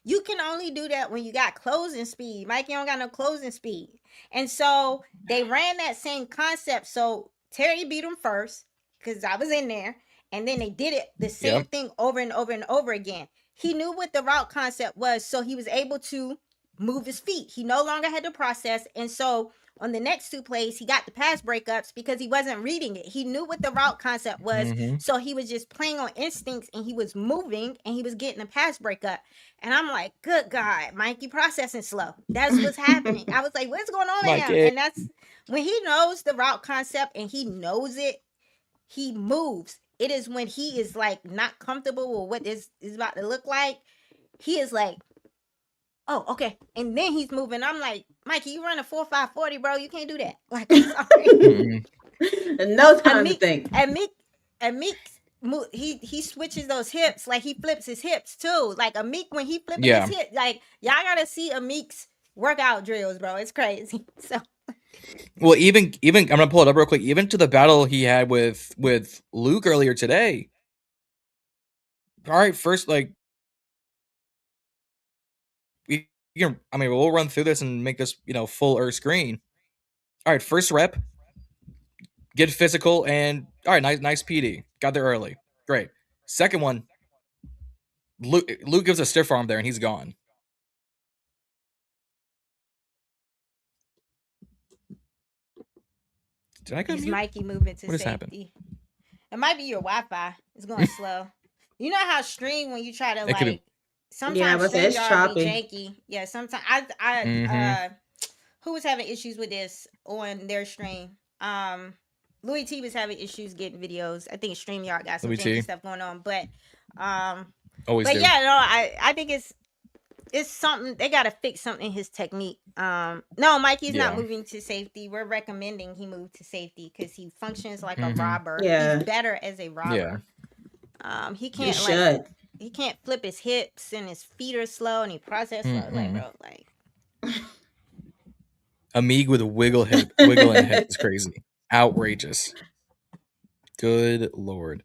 you can only do that when you got closing speed. Mikey don't got no closing speed. And so they ran that same concept. So Terry beat him first because I was in there. And then they did it the same thing over and over and over again. He knew what the route concept was, so he was able to move his feet. He no longer had to process. And so on the next 2 plays, he got the pass breakups because he wasn't reading it. He knew what the route concept was, so he was just playing on instincts, and he was moving, and he was getting the pass breakup. And I'm like, good God, Mikey, processing slow. That's what's happening. I was like, what's going on with him? And that's when he knows the route concept and he knows it, he moves. It is when he is like not comfortable with what this is about to look like. He is like, oh, okay. And then he's moving. I'm like, Mikey, you run a 4.5 40, bro. You can't do that. Like, I'm sorry. No time to think. And Meek, he switches those hips. Like, he flips his hips too. Like, a Meek, when he flips his hips, like, y'all gotta see a Meek's workout drills, bro. It's crazy. So. Well, even I'm gonna pull it up real quick. Even to the battle he had with Luke earlier today. All right, first, like, we'll run through this and make this full Earth screen. All right, first rep, get physical, and all right, nice PD. Got there early, great. Second one, Luke gives a stiff arm there, and he's gone. Did I go mute? Mikey moving to safety. It might be your Wi-Fi. It's going slow. You know how stream when you try to like sometimes it's choppy. Janky. Yeah, sometimes I who was having issues with this on their stream? Louis T was having issues getting videos. I think StreamYard got some janky stuff going on, but always. But yeah, no, I think it's something they got to fix something in his technique. No, Mikey's not moving to safety. We're recommending he move to safety because he functions like a robber. He's better as a robber. He can't he can't flip his hips and his feet are slow and he processes slow. Like, bro, like Amig with a wiggle in the hip is crazy. Outrageous. Good Lord.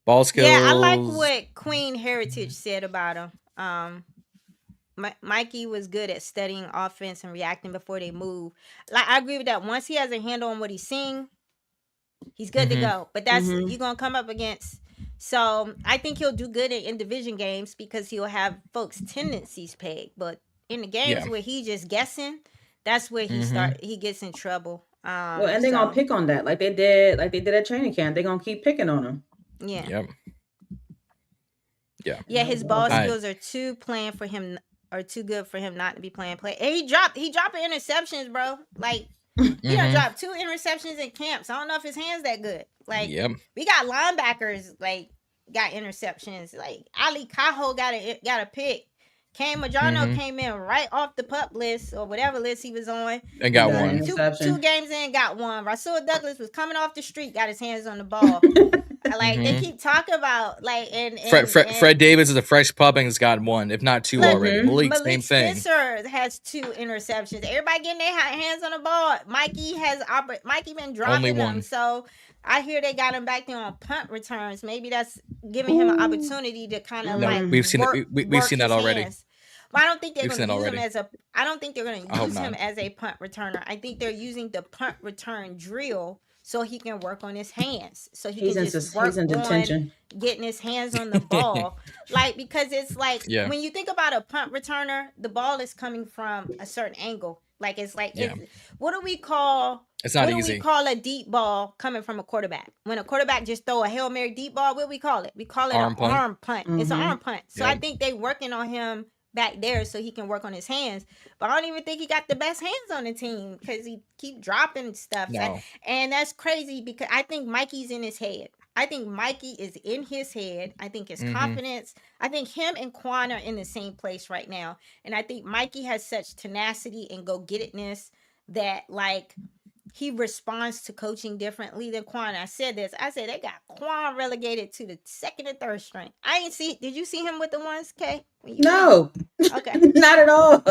Ball skills. Yeah, I like what Queen Heritage said about him. Mikey was good at studying offense and reacting before they move. Like, I agree with that. Once he has a handle on what he's seeing, he's good to go. But that's you're gonna come up against. So I think he'll do good in division games because he'll have folks' tendencies pegged. But in the games where he just guessing, that's where he gets in trouble. Well, and they're gonna pick on that, like they did at training camp. They're gonna keep picking on him. Yeah. Yep. Yeah. Yeah, his ball skills are too good for him not to be playing play. And he dropping interceptions, bro. Like he done dropped 2 interceptions in camps. I don't know if his hand's that good. Like we got linebackers like got interceptions. Like Ali Cajo got a pick. Cam Majano came in right off the PUP list or whatever list he was on and got one. 2 games in, got one. Rasul Douglas was coming off the street, got his hands on the ball. Like they keep talking about like and Fred Davis is a fresh pup and has got 1, if not 2 already. Malik same thing. Spencer has 2 interceptions. Everybody getting their hands on the ball. Mikey been dropping them. So I hear they got him back there on punt returns. Maybe that's giving him an opportunity to kind of like we've seen that already. Hands. But I don't think they're going to use him as I don't think they're going to use him as a punt returner. I think they're using the punt return drill so he can work on his hands. So he can just work on getting his hands on the ball. Like, because it's like when you think about a punt returner, the ball is coming from a certain angle. Like it's like what do we call? It's not easy. We call a deep ball coming from a quarterback? When a quarterback just throw a Hail Mary deep ball, what do we call it? We call it an arm punt. It's an arm punt. So I think they working on him back there so he can work on his hands. But I don't even think he got the best hands on the team because he keep dropping stuff. No. And that's crazy because I think Mikey's in his head. I think Mikey is in his head. I think his confidence. I think him and Quan are in the same place right now. And I think Mikey has such tenacity and go-get-itness that, like, he responds to coaching differently than Quan. I said this. I said they got Quan relegated to the second and third string. I ain't see. Did you see him with the ones, Kay? No. Okay. Not at all.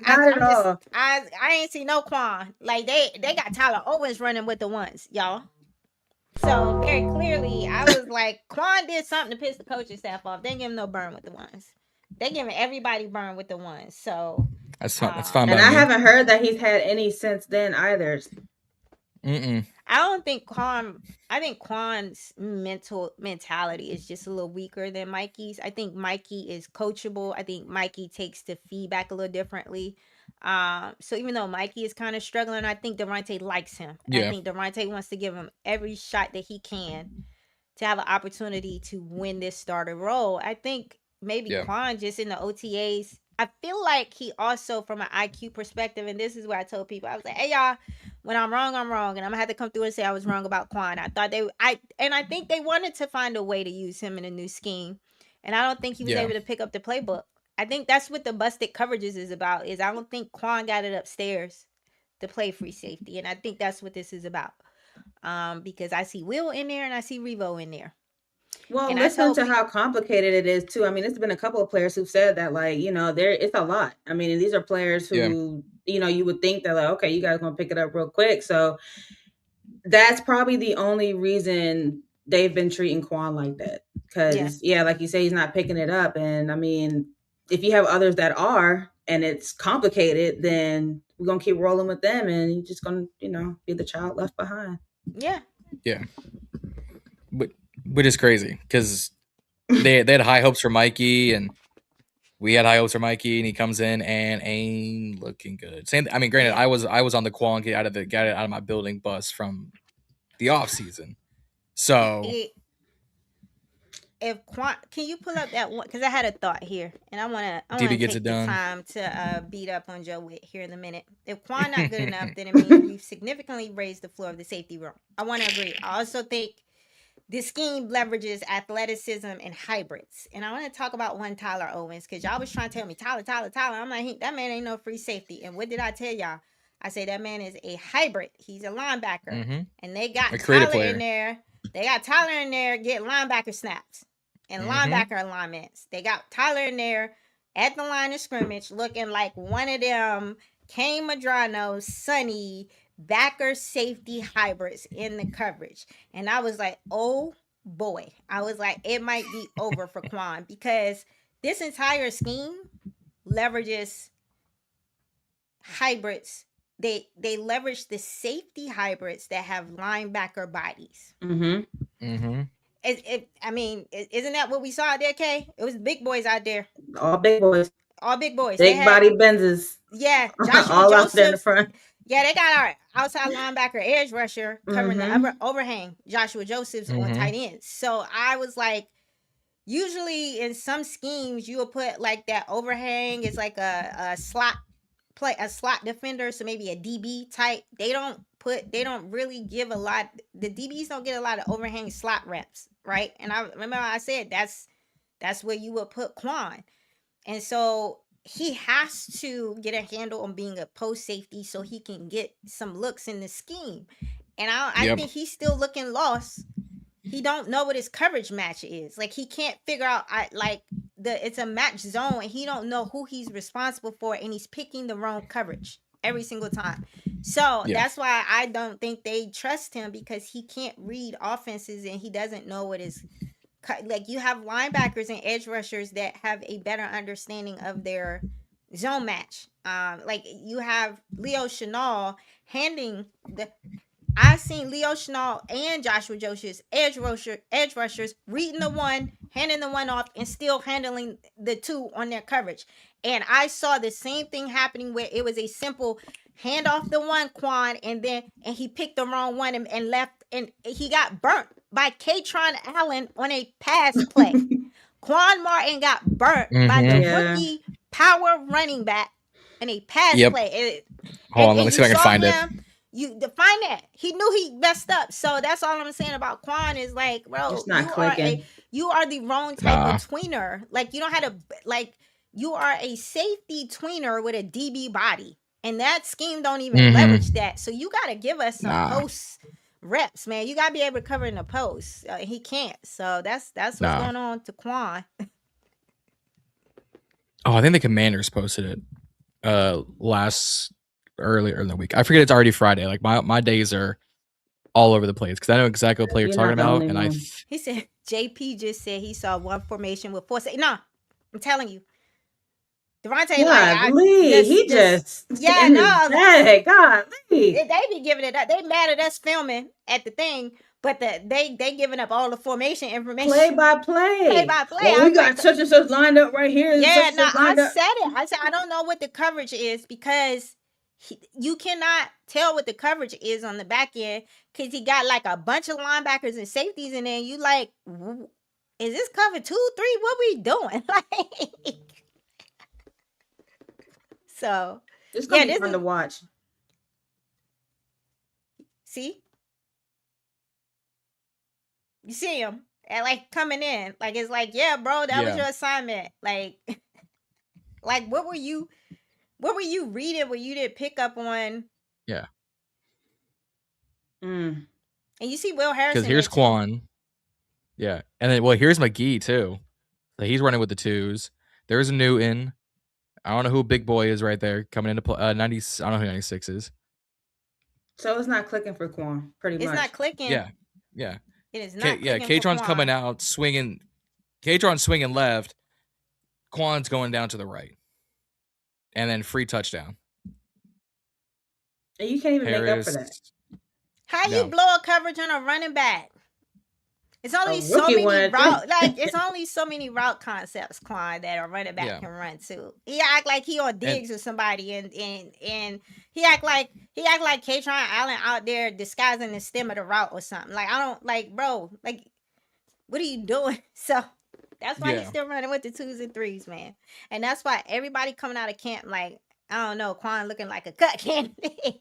Not at all. I ain't see no Quan. Like they got Tyler Owens running with the ones, y'all. So very clearly, I was like, Quan did something to piss the coaching staff off. They give him no burn with the ones. They giving everybody burn with the ones. So that's fine. And I haven't heard that he's had any since then either. I don't think Quan. I think Quan's mentality is just a little weaker than Mikey's. I think Mikey is coachable. I think Mikey takes the feedback a little differently. So even though Mikey is kind of struggling, I think Durante likes him. Yeah. I think Durante wants to give him every shot that he can to have an opportunity to win this starter role. I think maybe Quan just in the OTAs. I feel like he also, from an IQ perspective, and this is where I told people, I was like, hey y'all, when I'm wrong, I'm wrong. And I'm gonna have to come through and say I was wrong about Quan. I think they wanted to find a way to use him in a new scheme. And I don't think he was able to pick up the playbook. I think that's what the busted coverages is about, is I don't think Quan got it upstairs to play free safety. And I think that's what this is about. Because I see Will in there and I see Revo in there. Well, and listen to how complicated it is too. I mean, it's been a couple of players who've said that, like, you know, it's a lot. I mean, and these are players who, you know, you would think that, like, okay, you guys gonna pick it up real quick. So that's probably the only reason they've been treating Quan like that. Because like you say, he's not picking it up. And I mean, if you have others that are, and it's complicated, then we're gonna keep rolling with them, and you're just gonna, you know, be the child left behind. Yeah. Which is crazy, because they had high hopes for Mikey, and we had high hopes for Mikey, and he comes in and ain't looking good. Same. I mean, granted, I was on the Quan get out of my building bus from the off season. So if Quan, can you pull up that one? Because I had a thought here, and I want to take the time to beat up on Joe Witt here in a minute. If Quan not good enough, then it means we've significantly raised the floor of the safety room. I want to agree. I also think this scheme leverages athleticism and hybrids. And I want to talk about one Tyler Owens, because y'all was trying to tell me, Tyler. I'm like, that man ain't no free safety. And what did I tell y'all? I say that man is a hybrid. He's a linebacker. And they got Tyler in there. They got Tyler in there getting linebacker snaps and linebacker alignments. They got Tyler in there at the line of scrimmage looking like one of them Kane Madrano, Sonny, backer safety hybrids in the coverage. And I was like, oh boy. I was like, it might be over for Quan, because this entire scheme leverages hybrids. They leverage the safety hybrids that have linebacker bodies. I mean, isn't that what we saw out there, Kay? It was big boys out there. All big boys. Big body Benzes. Yeah. All out there in the front. Yeah, they got our outside linebacker edge rusher covering the overhang, Joshua Josephs on tight ends. So I was like, usually in some schemes, you will put like that overhang is like a slot defender, so maybe a DB type. They don't really give a lot. The DBs don't get a lot of overhang slot reps, right? And I remember I said that's where you would put Quan. And so he has to get a handle on being a post safety so he can get some looks in the scheme. And I think he's still looking lost. He don't know what his coverage match is. Like, he can't figure out it's a match zone, and he don't know who he's responsible for, and he's picking the wrong coverage every single time. So that's why I don't think they trust him, because he can't read offenses and he doesn't know what his, like, you have linebackers and edge rushers that have a better understanding of their zone match. Like, you have Leo Chenal handing I've seen Leo Chenal and Joshua Joseph's edge rushers reading the one, handing the one off, and still handling the two on their coverage. And I saw the same thing happening where it was a simple hand off the one, Quan, and he picked the wrong one and left, and he got burnt by Katron Allen on a pass play. Quan Martin got burnt by the rookie power running back in a pass play. Hold on, let me see if I can find it. You define that. He knew he messed up. So that's all I'm saying about Quan is like, bro, you are the wrong type of tweener. Like, you don't have to, like, you are a safety tweener with a DB body. And that scheme don't even leverage that. So you got to give us some post reps, man. You got to be able to cover in the post. He can't. So that's what's going on to Quan. Oh, I think the Commanders posted it earlier in the week. I forget it's already Friday. Like my days are all over the place because I know exactly what player you're talking about. And he said JP just said he saw one formation with 4 No, I'm telling you. Devontae, he just God, they be giving it up. They mad at us filming at the thing, but they giving up all the formation information. Play by play. Well, we got such and such lined up right here. Yeah, I said it. I said I don't know what the coverage is because you cannot tell what the coverage is on the back end because he got like a bunch of linebackers and safeties, and then you like, is this cover 2, 3? What we doing? Like. So it's gonna be fun to watch. See, you see him and like coming in, like it's like, yeah, bro, that was your assignment. Like what were you reading when you didn't pick up on? Yeah. And you see Will Harrison. Because here's Quan. Yeah, and then here's McGee too. So he's running with the 2s. There's Newton. I don't know who Big Boy is right there coming into play. 90. I don't know who 96 is. So it's not clicking for Quan, pretty much. It's not clicking. Yeah. It is not. Katron's coming out swinging. Katron's swinging left. Quan's going down to the right, and then free touchdown. And you can't even make up for that. How you blow a coverage on a running back? It's only so many route, like it's only so many route concepts, Quan, that a running back can run too. He act like he on digs with somebody, and he act like Katron Allen out there disguising the stem of the route or something. Like I don't like, bro. Like, what are you doing? So that's why he's still running with the 2s and 3s, man. And that's why everybody coming out of camp like, I don't know, Quan looking like a cut candidate.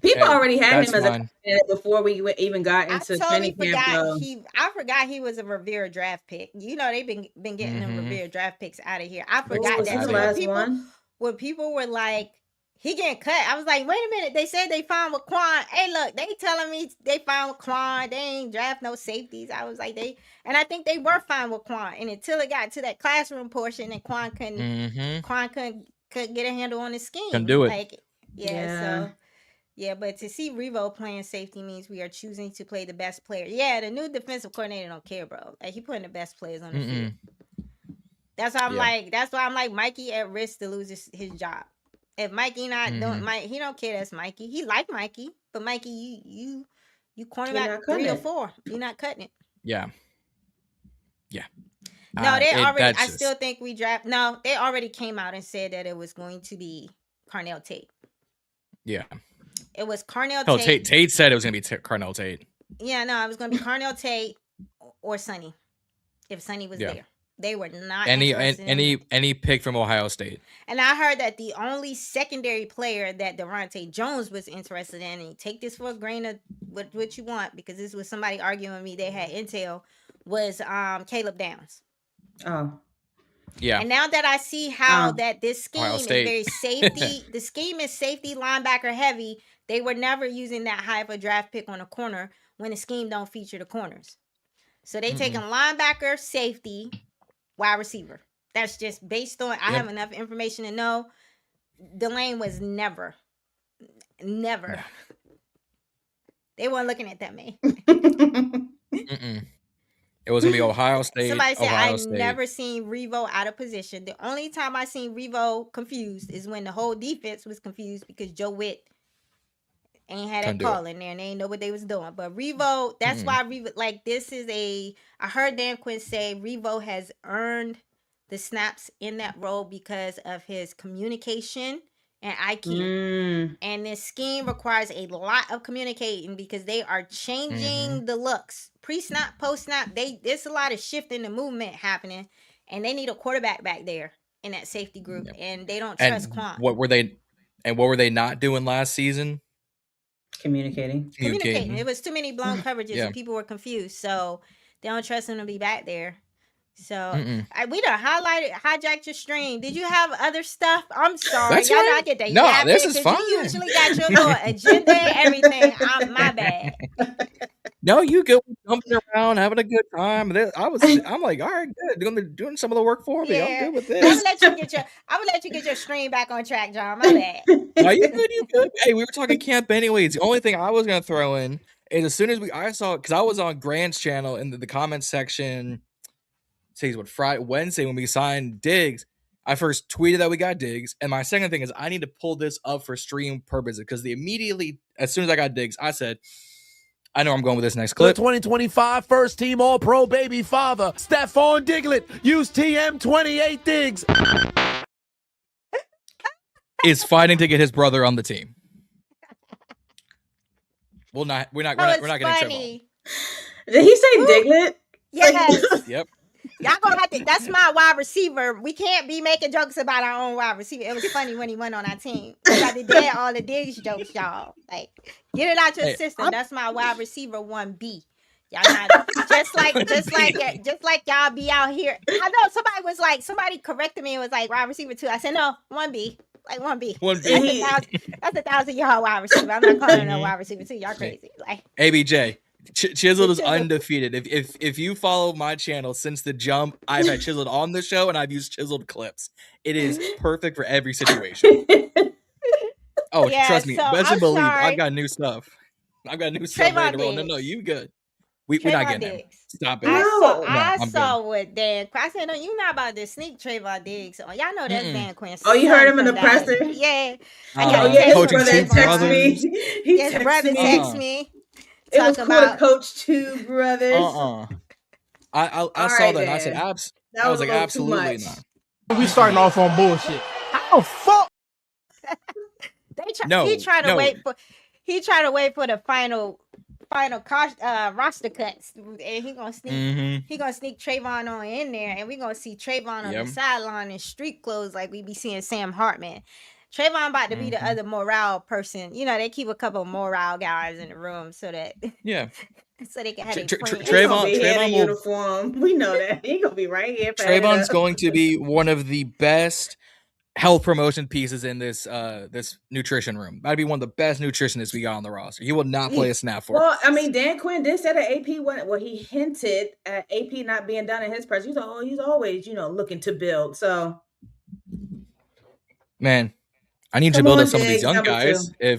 People already had him as a candidate before we even got into training camp. I forgot he was a Revere draft pick. You know, they've been getting them Revere draft picks out of here. I forgot that. When people were like, he getting cut, I was like, wait a minute. They said they fine with Quan. Hey, look, they telling me they fine with Quan. They ain't draft no safeties. I was like, and I think they were fine with Quan. And until it got to that classroom portion, and Quan couldn't get a handle on his scheme. Can do it. Like, but to see Revo playing safety means we are choosing to play the best player. Yeah, the new defensive coordinator don't care, bro. Like, he putting the best players on the field. That's why I'm like Mikey at risk to lose his job. If Mikey not doing he don't care that's Mikey. He like Mikey, but Mikey, you cornerback 3 or 4. You're not cutting it. Yeah. No, they already. I still think we draft. No, they already came out and said that it was going to be Carnell Tate. Yeah, it was Carnell Tate. Tate said it was going to be Carnell Tate. Yeah, no, it was going to be Carnell Tate or Sonny. If Sonny was there, they were not any pick from Ohio State. And I heard that the only secondary player that Devontae Jones was interested in, and take this for a grain of what you want, because this was somebody arguing with me. They had intel. Was Caleb Downs. Oh. Yeah. And now that I see how that this scheme is very safety, the scheme is safety linebacker heavy. They were never using that high of a draft pick on a corner when the scheme don't feature the corners. So they taking linebacker, safety, wide receiver. That's just based on I have enough information to know Delane was never. They weren't looking at that man. It was going to be Ohio State. Somebody said, I've never seen Revo out of position. The only time I seen Revo confused is when the whole defense was confused because Joe Witt ain't had that call in there and they ain't know what they was doing. But Revo, that's why Revo, like this is I heard Dan Quinn say Revo has earned the snaps in that role because of his communication and IQ. And this scheme requires a lot of communicating because they are changing the looks. Pre-snap, post-snap, there's a lot of shift in the movement happening, and they need a quarterback back there in that safety group, and they don't trust Quan. What were they not doing last season? Communicating. It was too many blown coverages and people were confused. So they don't trust him to be back there. So we done hijacked your stream. Did you have other stuff? I'm sorry. That's y'all right. know I get the No, yapping, this is fine. You usually got your little agenda and everything. My bad. No, you good. Jumping around, having a good time. I'm like, all right, good. Doing some of the work for me. I'm good with this. I'm gonna let you get your stream back on track, John. My bad. No, you good. You good. Hey, we were talking camp anyways. The only thing I was gonna throw in is as soon as I saw, because I was on Grant's channel in the comments section. Says what Wednesday when we signed Diggs. I first tweeted that we got Diggs, and my second thing is I need to pull this up for stream purposes because immediately as soon as I got Diggs, I said, I know I'm going with this next clip. The 2025 first team All-Pro baby father, Stefon Diglett, use TM28 Diggs. Is fighting to get his brother on the team. We're not getting Trevon. Did he say Diglett? Yes. Yep. Y'all gonna have to. That's my wide receiver. We can't be making jokes about our own wide receiver. It was funny when he went on our team. We got to dead all the Diggs jokes, y'all. Like, get it out your system. That's my wide receiver 1B. Y'all not just like y'all be out here. I know somebody corrected me and was like wide receiver 2. I said no, 1B. Like 1B. 1B. That's 1,000-yard wide receiver. I'm not calling no wide receiver 2. Y'all crazy. Like ABJ. Chiseled is undefeated. If you follow my channel since the jump, I've had Chiseled on the show and I've used Chiseled clips. It is perfect for every situation. Oh, trust me, best believe I've got new stuff. I've got new stuff ready to roll. No, you good. We're not getting him. Stop it. I saw what Dan. I said, no, you not about to sneak Trayvon Diggs. Oh, y'all know that's Dan Quinn. Oh, you heard him in the presser? Yeah. His brother texted me. His brother texted me. It was cool to coach two brothers. I saw that and I said, I was like, absolutely not. We starting off on bullshit. How the fuck? He tried to wait for the final roster cuts, and he gonna sneak Trayvon on in there, and we gonna see Trayvon on the sideline in street clothes like we be seeing Sam Hartman. Trayvon about to be the other morale person. You know, they keep a couple of morale guys in the room so that so they can have Trayvon uniform. We know that he gonna be right here. Trayvon's going to be one of the best health promotion pieces in this this nutrition room. That'd be one of the best nutritionists we got on the roster. He will not play a snap for us. I mean, Dan Quinn did say that AP he hinted at AP not being done in his press. He's always, looking to build. So, man, I need you to build up some of these young guys. I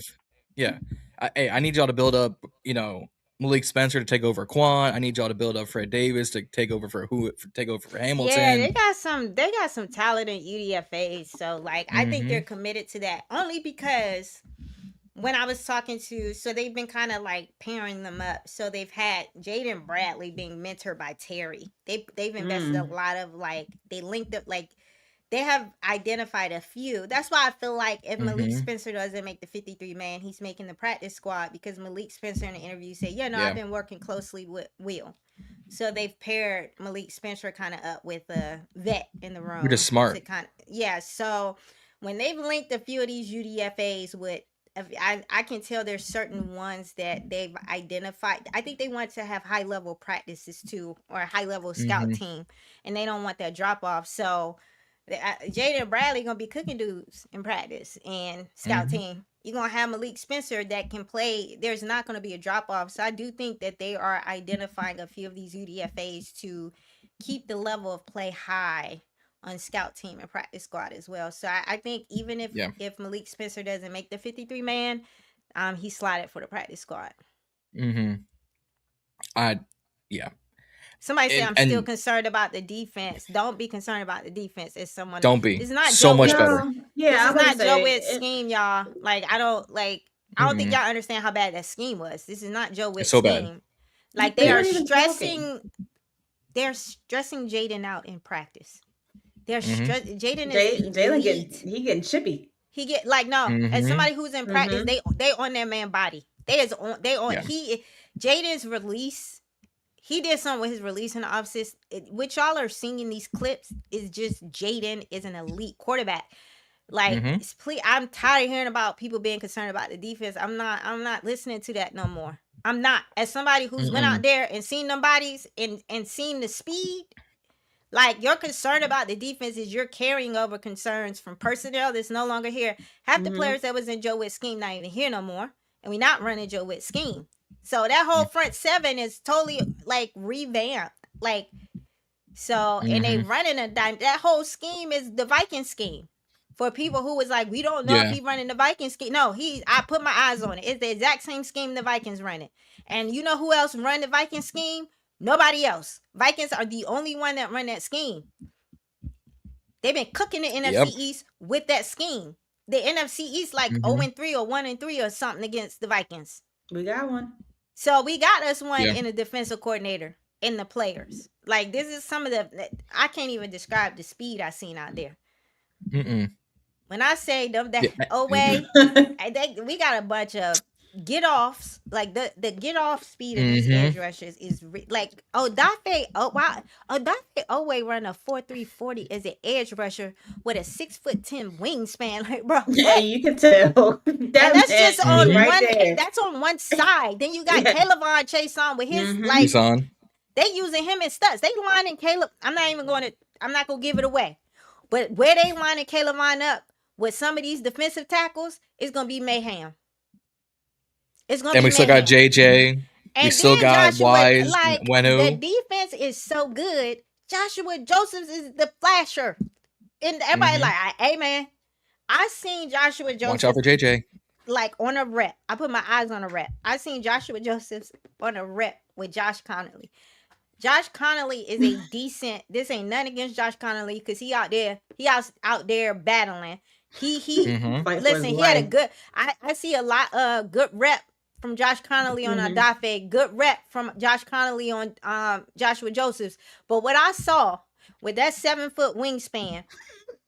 need y'all to build up, Malik Spencer to take over Quan. I need y'all to build up Fred Davis to take over for Hamilton. Yeah, they got some talent in UDFAs. So I think they're committed to that only because when I was talking so they've been kind of pairing them up. So they've had Jayden Bradley being mentored by Terry. They've invested a lot of they linked up they have identified a few. That's why I feel like if Malik Spencer doesn't make the 53-man, he's making the practice squad because Malik Spencer in the interview said, I've been working closely with Will. So they've paired Malik Spencer kind of up with a vet in the room. You're just smart. So when they've linked a few of these UDFAs with, I can tell there's certain ones that they've identified. I think they want to have high-level practices too, or a high-level scout team, and they don't want that drop-off. So Jayden Bradley gonna be cooking dudes in practice and scout team. You're gonna have Malik Spencer that can play. There's not gonna be a drop off. So I do think that they are identifying a few of these UDFAs to keep the level of play high on scout team and practice squad as well. So I think even if Malik Spencer doesn't make the 53-man, he's slotted for the practice squad. Somebody say I'm still concerned about the defense. Don't be concerned about the defense. It's someone. Don't be. It's not so much better. Yeah, it's not Joe Witt's scheme, y'all. I don't think y'all understand how bad that scheme was. This is not Joe Witt's scheme. Bad. They are stressing. They're stressing Jayden out in practice. They're Jayden getting chippy. He get as somebody who's in practice, they on their man body. Jayden's release. He did something with his release in the offseason. What y'all are seeing in these clips is just Jayden is an elite quarterback. Like, please, I'm tired of hearing about people being concerned about the defense. I'm not listening to that no more. I'm not. As somebody who's went out there and seen them bodies and seen the speed, like, your concern about the defense is you're carrying over concerns from personnel that's no longer here. Half the players that was in Joe Witt's scheme not even here no more, and we not running Joe Witt's scheme. So that whole front seven is totally like revamped. Like, so and they running that whole scheme is the Viking scheme. For people who was like, we don't know if he's running the Viking scheme. No, I put my eyes on it. It's the exact same scheme the Vikings running. And you know who else run the Viking scheme? Nobody else. Vikings are the only one that run that scheme. They've been cooking the NFC East with that scheme. The NFC East like 0-3 or 1-3 or something against the Vikings. We got one. So we got us one in a defensive coordinator in the players. Like, this is some of the, I can't even describe the speed I seen out there. When I say them that we got a bunch of get offs. Like the get off speed of these edge rushers is like Odafe run a 4.340 as an edge rusher with a 6'10" wingspan. Like, bro, yeah, you can tell. That's just on one. That's on one side. Then you got Caleb Chase on with his like. They using him in studs. They lining Caleb. I'm not gonna give it away. But where they lining Caleb up with some of these defensive tackles, it's gonna be mayhem. It's gonna. And we still got JJ. And we still got Joshua, Wise. Like, the defense is so good. Joshua Josephs is the flasher, and everybody like, hey man, I seen Joshua Josephs. Watch out for JJ. Like on a rep. I put my eyes on a rep. I seen Joshua Josephs on a rep with Josh Connolly. Josh Connolly is a decent. This ain't nothing against Josh Connolly because he out there battling. He listen. He had a good. I see a lot of good rep from Josh Connolly on Odafe. Good rep from Josh Connolly on Joshua Josephs. But what I saw with that 7-foot wingspan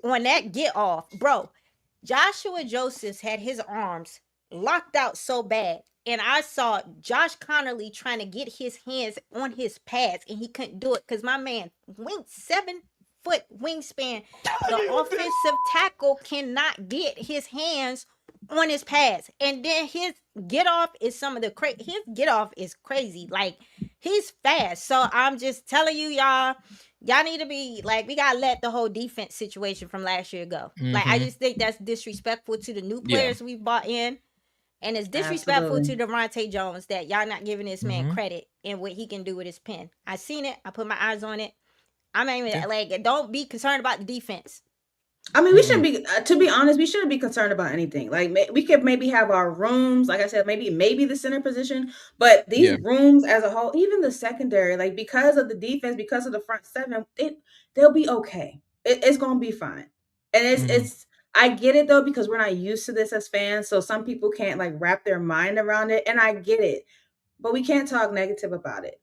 on that get off, bro, Joshua Josephs had his arms locked out so bad. And I saw Josh Connolly trying to get his hands on his pads, and he couldn't do it because my man, 7-foot wingspan, the offensive tackle cannot get his hands on his pads. And then his get off is his get off is crazy. Like, he's fast. So I'm just telling you, y'all need to be like, we gotta let the whole defense situation from last year go. Like, I just think that's disrespectful to the new players we've bought in. And it's disrespectful to Devontae Jones that y'all not giving this man credit and what he can do with his pen. I seen it. I put my eyes on it. I'm not even like, don't be concerned about the defense. I mean, we shouldn't be, to be honest, we shouldn't be concerned about anything. Like, we could maybe have our rooms, like I said, maybe the center position, but these rooms as a whole, even the secondary, like, because of the defense, because of the front seven, they'll be okay. It's going to be fine. And it's, I get it though, because we're not used to this as fans. So some people can't like wrap their mind around it. And I get it, but we can't talk negative about it.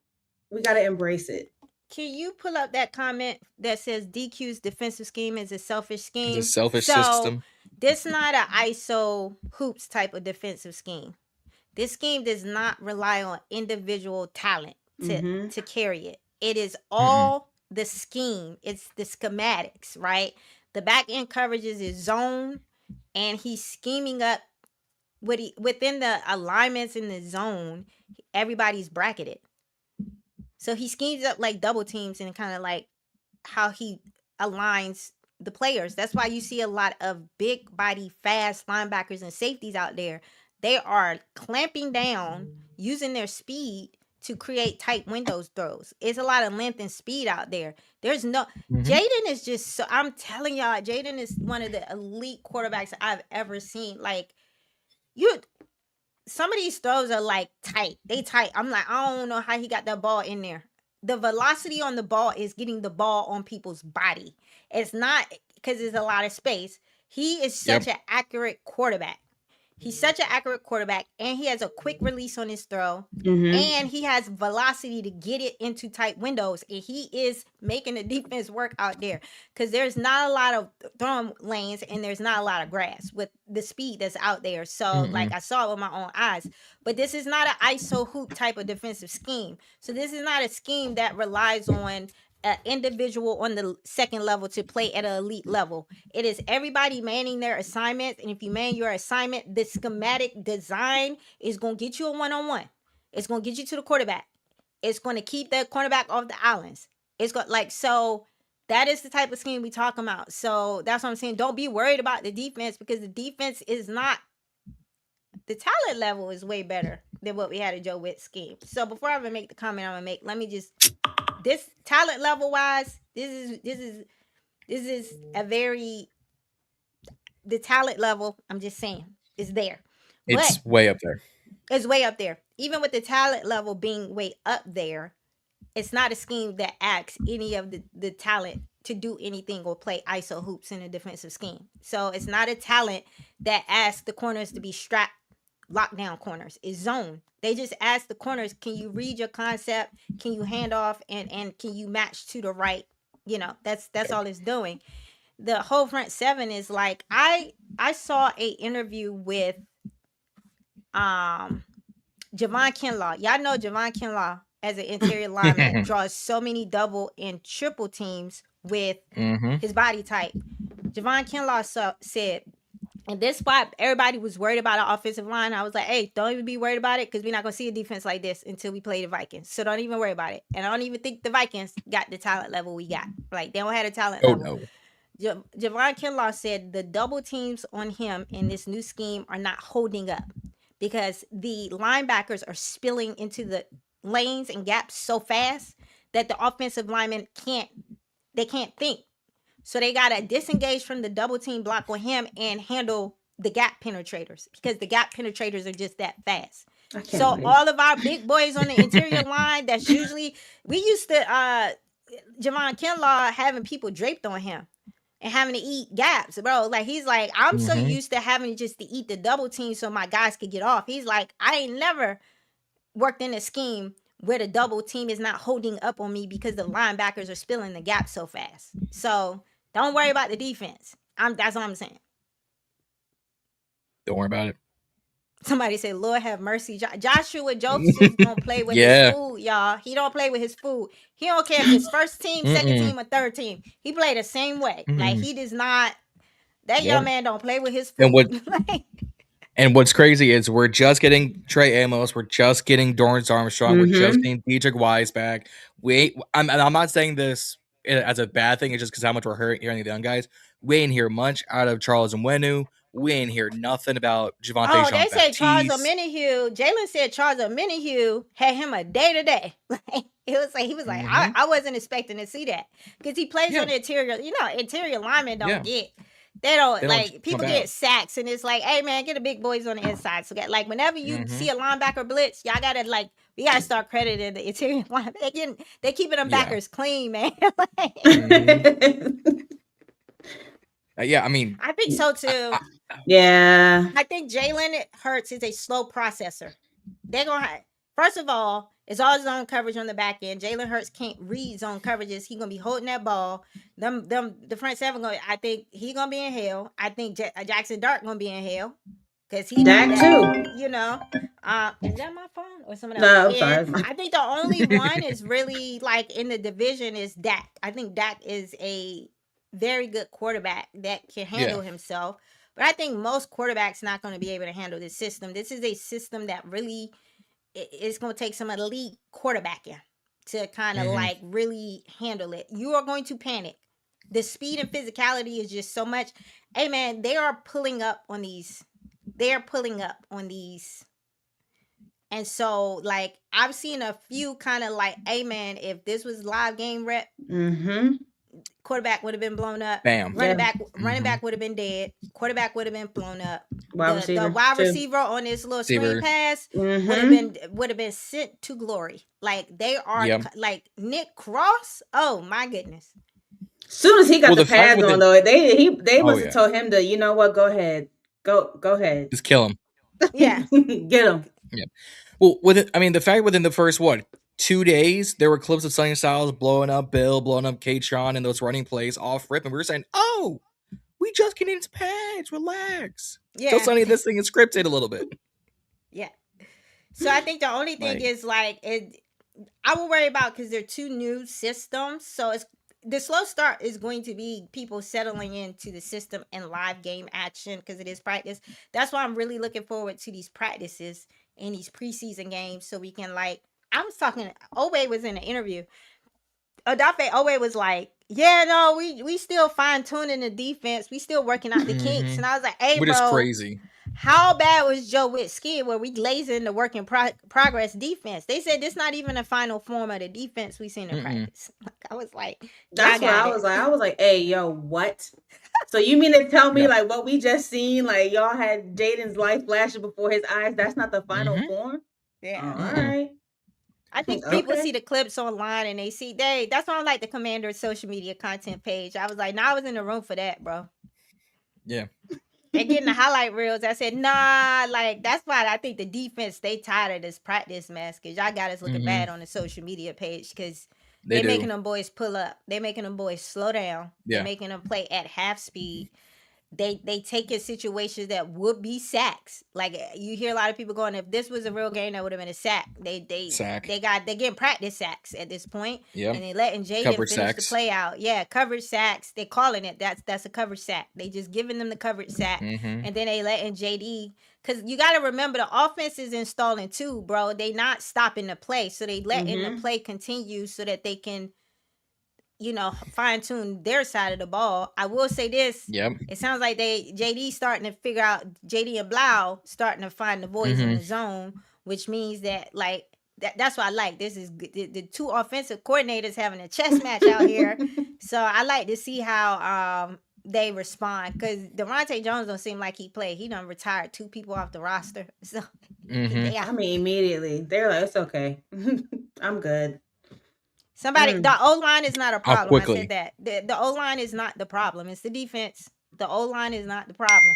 We got to embrace it. Can you pull up that comment that says DQ's defensive scheme is a selfish scheme? It's a selfish system. This not an ISO hoops type of defensive scheme. This scheme does not rely on individual talent to carry it. It is all the scheme. It's the schematics, right? The back end coverages is zone, and he's scheming up within the alignments in the zone. Everybody's bracketed. So he schemes up like double teams and kind of like how he aligns the players. That's why you see a lot of big body, fast linebackers and safeties out there. They are clamping down, using their speed to create tight windows throws. It's a lot of length and speed out there. There's no Jayden is just so, I'm telling y'all, Jayden is one of the elite quarterbacks I've ever seen. Like, some of these throws are like tight. They tight. I'm like, I don't know how he got that ball in there. The velocity on the ball is getting the ball on people's body. It's not because there's a lot of space. He is such an accurate quarterback. He's such an accurate quarterback, and he has a quick release on his throw, and he has velocity to get it into tight windows, and he is making the defense work out there because there's not a lot of throwing lanes, and there's not a lot of grass with the speed that's out there. So, like, I saw it with my own eyes. But this is not an ISO hoop type of defensive scheme. So this is not a scheme that relies on an individual on the second level to play at an elite level. It is everybody manning their assignments. And if you man your assignment, the schematic design is going to get you a one-on-one. It's going to get you to the quarterback. It's going to keep the cornerback off the islands. It's going so that is the type of scheme we talk about. So that's what I'm saying. Don't be worried about the defense, because the defense is not, the talent level is way better than what we had at Joe Witt's scheme. So before I even make the comment I'm going to make, let me just, this talent level wise, this is a very, the talent level, I'm just saying, is there. It's way up there. It's way up there. Even with the talent level being way up there, it's not a scheme that asks any of the talent to do anything or play ISO hoops in a defensive scheme. So it's not a talent that asks the corners to be strapped lockdown corners. It's zone. They just ask the corners, can you read your concept? Can you hand off and can you match to the right? You know, that's all it's doing. The whole front seven is like, I saw a interview with Javon Kinlaw. Y'all know Javon Kinlaw as an interior lineman draws so many double and triple teams with his body type. Javon Kinlaw said, in this spot, everybody was worried about our offensive line. I was like, hey, don't even be worried about it, because we're not going to see a defense like this until we play the Vikings. So don't even worry about it. And I don't even think the Vikings got the talent level we got. Like, they don't have a talent level. No. Javon Kinlaw said the double teams on him in this new scheme are not holding up, because the linebackers are spilling into the lanes and gaps so fast that the offensive linemen can't think. So they got to disengage from the double team block on him and handle the gap penetrators, because the gap penetrators are just that fast. So all of our big boys on the interior line, that's usually, we used to, Javon Kinlaw having people draped on him and having to eat gaps, bro. Like, he's like, I'm so used to having just to eat the double team so my guys could get off. He's like, I ain't never worked in a scheme where the double team is not holding up on me because the linebackers are spilling the gap so fast. So don't worry about the defense. That's all I'm saying. Don't worry about it. Somebody said, Lord have mercy. Joshua Joseph's don't play with his food, y'all. He don't play with his food. He don't care if it's first team, second team, or third team. He play the same way. Like, he does not, that young man don't play with his food. And what's crazy is we're just getting Trey AMOS. We're just getting Dorrance Armstrong. We're just getting Dietrich Wise back. I'm not saying this as a bad thing. It's just because how much we're hearing the young guys. We ain't hear much out of Charles Nwenu. We ain't hear nothing about Javonte Jean-Baptiste. They said Charles Omenihu. Jalen said Charles Omenihu had him a day-to-day. He was like, I wasn't expecting to see that, because he plays on the interior. You know, interior linemen don't get. They don't people get sacks, and it's like, hey man, get the big boys on the inside. So like, whenever you see a linebacker blitz, y'all gotta we gotta start crediting the interior line. They keeping them backers clean, man. I mean, I think so too. I think Jalen Hurts is a slow processor. They're gonna first of all, it's all zone coverage on the back end. Jalen Hurts can't read zone coverages. He's gonna be holding that ball. The front seven I think he's gonna be in hell. I think Jackson Dart gonna be in hell, because he that too. You know, is that my phone or someone else? No, sorry. I think the only one is really like in the division is Dak. I think Dak is a very good quarterback that can handle himself. But I think most quarterbacks not going to be able to handle this system. This is a system that really it's going to take some elite quarterbacking to kind of like really handle it. You are going to panic. The speed and physicality is just so much. Hey man, they are pulling up on these. And so like I've seen a few kind of like, hey man, if this was live game rep, quarterback would have been blown up. Bam. Running back would have been dead. Quarterback would have been blown up. The wide receiver on this little screen pass would have been sent to glory. Like they are like Nick Cross. Oh my goodness. Soon as he got the pads on though, they must have told him to, you know what, go ahead. Go ahead. Just kill him. Yeah. Get him. Yeah. Well, the fact within the first 2 days, there were clips of Sonny Styles blowing up Bill, blowing up K-Tron, and those running plays off rip, and we were saying, oh, we just get into pads, relax. Yeah. So Sonny, this thing is scripted a little bit. Yeah. So I think the only thing is I will worry about because they're two new systems. So the slow start is going to be people settling into the system and live game action because it is practice. That's why I'm really looking forward to these practices and these preseason games so we can I was talking, Owe was in an interview. Odafe Owe was like, yeah, no, we still fine tuning the defense. We still working out the kinks. And I was like, hey, which bro, is crazy. How bad was Joe Witt's skin where we glazing the work in progress defense? They said this not even a final form of the defense we seen in practice. I was like, that's what I was like. I was like, hey, yo, what? So you mean to tell me like what we just seen? Like y'all had Jayden's life flashing before his eyes. That's not the final form. Yeah. All right. I think people see the clips online and they see that's why I like the Commander's social media content page. I was like, I was in the room for that, bro. Yeah. And getting the highlight reels, I said, nah, like that's why I think the defense stay tired of this practice mess because y'all got us looking bad on the social media page because they're making them boys pull up. They're making them boys slow down. They're making them play at half speed. They take in situations that would be sacks. Like you hear a lot of people going, if this was a real game, that would have been a sack. They're getting practice sacks at this point. And they letting Jayden finish the play out. Yeah, coverage sacks. They're calling it. That's a coverage sack. They just giving them the coverage sack. And then they letting JD, because you got to remember the offense is installing too, bro. They not stopping the play. So they letting the play continue so that they can fine tune their side of the ball. I will say this. It sounds like JD starting to figure out, JD and Blough starting to find the voice in the zone, which means that that's what I like. This is the two offensive coordinators having a chess match out here. So I like to see how they respond because Devontae Jones don't seem like he played. He done retired 2 people off the roster. So I mean, immediately they're like, it's okay. I'm good. The O-line is not a problem. I said that. The O-line is not the problem. It's the defense. The O-line is not the problem.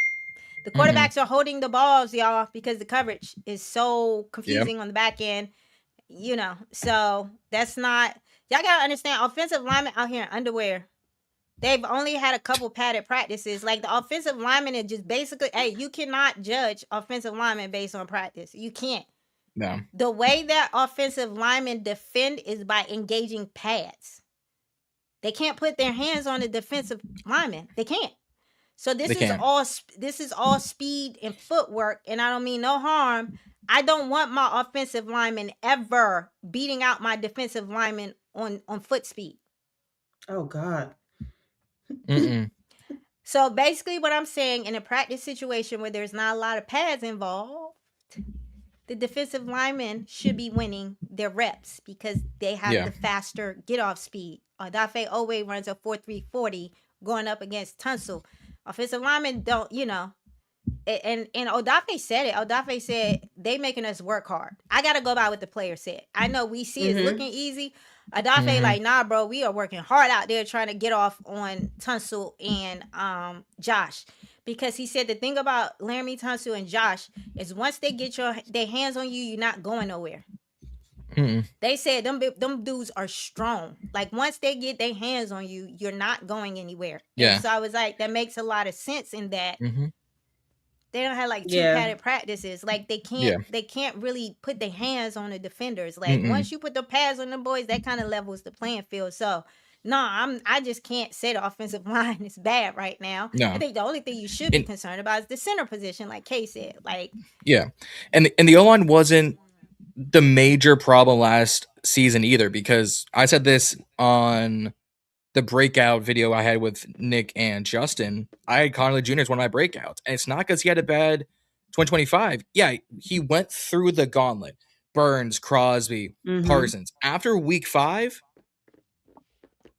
The quarterbacks are holding the balls, y'all, because the coverage is so confusing on the back end. So that's not... Y'all got to understand, offensive linemen out here in underwear, they've only had a couple padded practices. Like, the offensive linemen are just basically... Hey, you cannot judge offensive linemen based on practice. You can't. No. The way that offensive linemen defend is by engaging pads. They can't put their hands on the defensive lineman. They can't. So this is all speed and footwork, and I don't mean no harm. I don't want my offensive lineman ever beating out my defensive lineman on foot speed. Oh God. So basically what I'm saying, in a practice situation where there's not a lot of pads involved, the defensive linemen should be winning their reps because they have the faster get-off speed. Odafe Owe runs a 4.340 going up against Tunsil. Offensive linemen don't, and Odafe said it. Odafe said, they making us work hard. I got to go by what the player said. I know we see it's looking easy. Odafe like, nah, bro, we are working hard out there trying to get off on Tunsil and Josh. Because he said the thing about Laramie Tunsil and Josh is once they get their hands on you, you're not going nowhere. They said them dudes are strong. Like once they get their hands on you, you're not going anywhere. Yeah. And so I was like, that makes a lot of sense in that they don't have like 2 padded practices. Like they can't really put their hands on the defenders. Like once you put the pads on the boys, that kind of levels the playing field. So no, I just can't say the offensive line is bad right now. No. I think the only thing you should be concerned about is the center position, like Kay said. Like and the O-line wasn't the major problem last season either, because I said this on the breakout video I had with Nick and Justin. I had Connolly Jr. as one of my breakouts, and it's not because he had a bad 2025. Yeah, he went through the gauntlet. Burns, Crosby, Parsons. After week 5,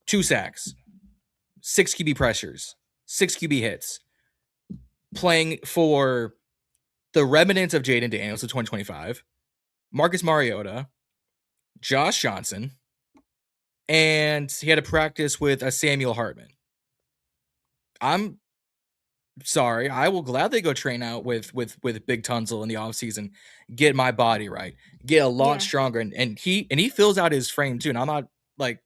2 sacks, 6 QB pressures, 6 QB hits, playing for the remnants of Jayden Daniels of 2025, Marcus Mariota, Josh Johnson, and he had a practice with a Samuel Hartman. I'm sorry, I will gladly go train out with Big Tunsil in the offseason, get my body right, get a lot stronger, and he fills out his frame too. And I'm not like,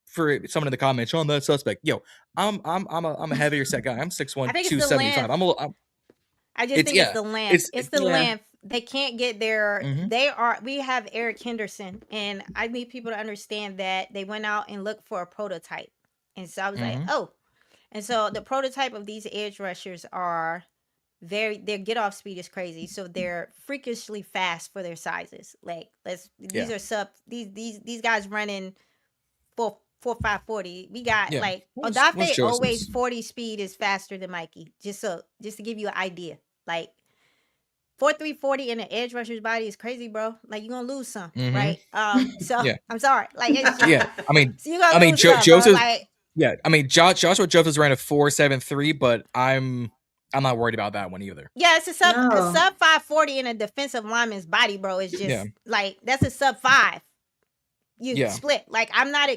for someone in the comments, I'm that suspect. Yo, I'm a heavier set guy. I'm 6'1", 275. I just think it's the length. It's the length. They can't get there. We have Eric Henderson, and I need people to understand that they went out and looked for a prototype. And so I was like, oh. And so the prototype of these edge rushers are their get off speed is crazy. So they're freakishly fast for their sizes. Like these are these guys running 4.5 40. We got like Odafe always 40 speed is faster than Mikey. Just to give you an idea. Like 4.3 40 in an edge rusher's body is crazy, bro. Like you're gonna lose some, right? So I'm sorry. Like it's just, I mean, Joseph. Like, I mean, Joshua Joseph's ran a 4.73, but I'm not worried about that one either. Yeah, it's a sub 540 in a defensive lineman's body, bro. It's just like that's a sub 5. You split. Like I'm not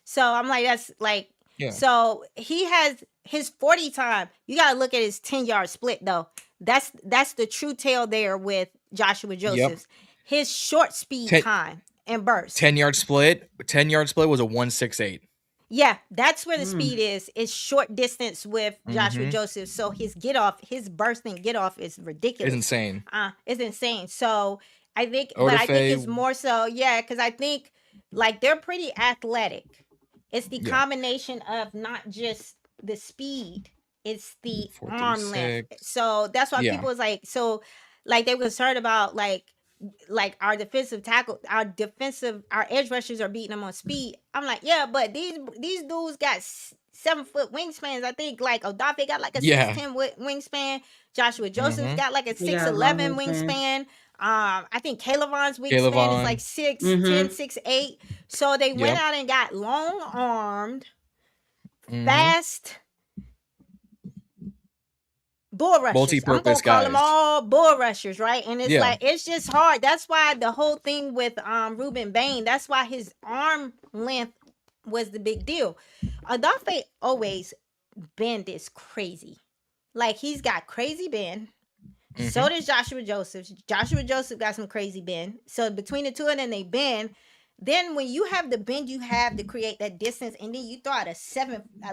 so I'm like that's like so he has his 40 time. You gotta look at his 10-yard split though. That's the true tale there with Joshua Joseph's. His short speed time and burst. 10-yard split. 10-yard split was a 1.68. Yeah, that's where the speed is. It's short distance with Joshua Joseph. So his his bursting get off is ridiculous. It's insane. It's insane. So I think, but I think it's more so, because I think like they're pretty athletic. It's the combination of not just the speed, it's the arm length. So that's why people was like, so like they were concerned about like our defensive tackle, our edge rushers are beating them on speed. I'm like, but these dudes got 7-foot wingspans. I think like Odafe got like a 6'10" wingspan. Joshua Joseph's got like a 6'11" wingspan. I think Kalavon's wingspan is like 6'10", 6'8". So they went out and got long armed, fast bull rushers. Multi-purpose I'm gonna call them all bull rushers, right? And it's like it's just hard. That's why the whole thing with Ruben Bain, that's why his arm length was the big deal. Odafe always bend is crazy. Like he's got crazy bend. So does Joshua Joseph. Joshua Joseph got some crazy bend. So between the two of them, they bend. Then when you have the bend you have to create that distance, and then you throw out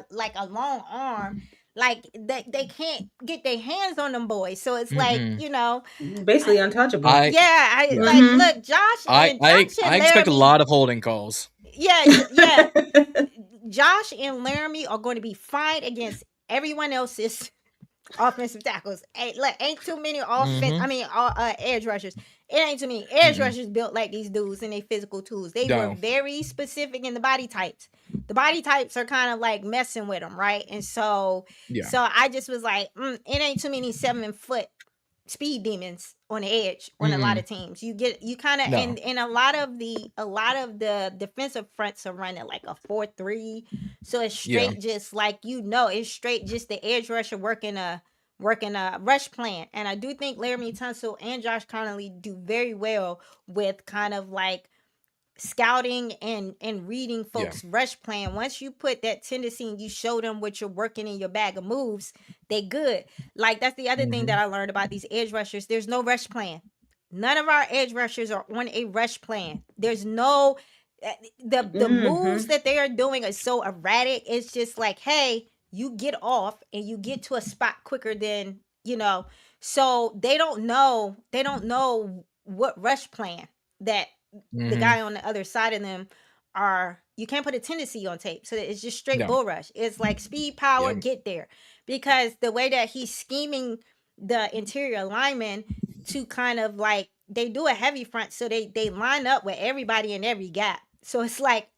like a long arm, like they can't get their hands on them boys. So it's like, basically untouchable. Like look, Josh. I expect a lot of holding calls. Yeah. Josh and Laramie are going to be fine against everyone else's offensive tackles. Ain't too many edge rushers. It ain't too many edge rushers built like these dudes and they physical tools. They were very specific in the body types. The body types are kind of like messing with them, right? And so I just was like, it ain't too many 7-foot speed demons on the edge on a lot of teams. You kind of and a lot of the defensive fronts are running like a 4-3. So it's straight just like it's straight just the edge rusher working a rush plan. And I do think Laramie Tunsil and Josh Connolly do very well with kind of like scouting and reading folks' rush plan. Once you put that tendency and you show them what you're working in your bag of moves, they good. Like that's the other thing that I learned about these edge rushers. There's no rush plan. None of our edge rushers are on a rush plan. There's no the moves that they are doing are so erratic. It's just like, hey, you get off and you get to a spot quicker than so they don't know what rush plan that the guy on the other side of them you can't put a tendency on tape. So it's just straight bull rush. It's like speed, power, get there. Because the way that he's scheming the interior linemen to kind of like, they do a heavy front. So they line up with everybody in every gap. So it's like,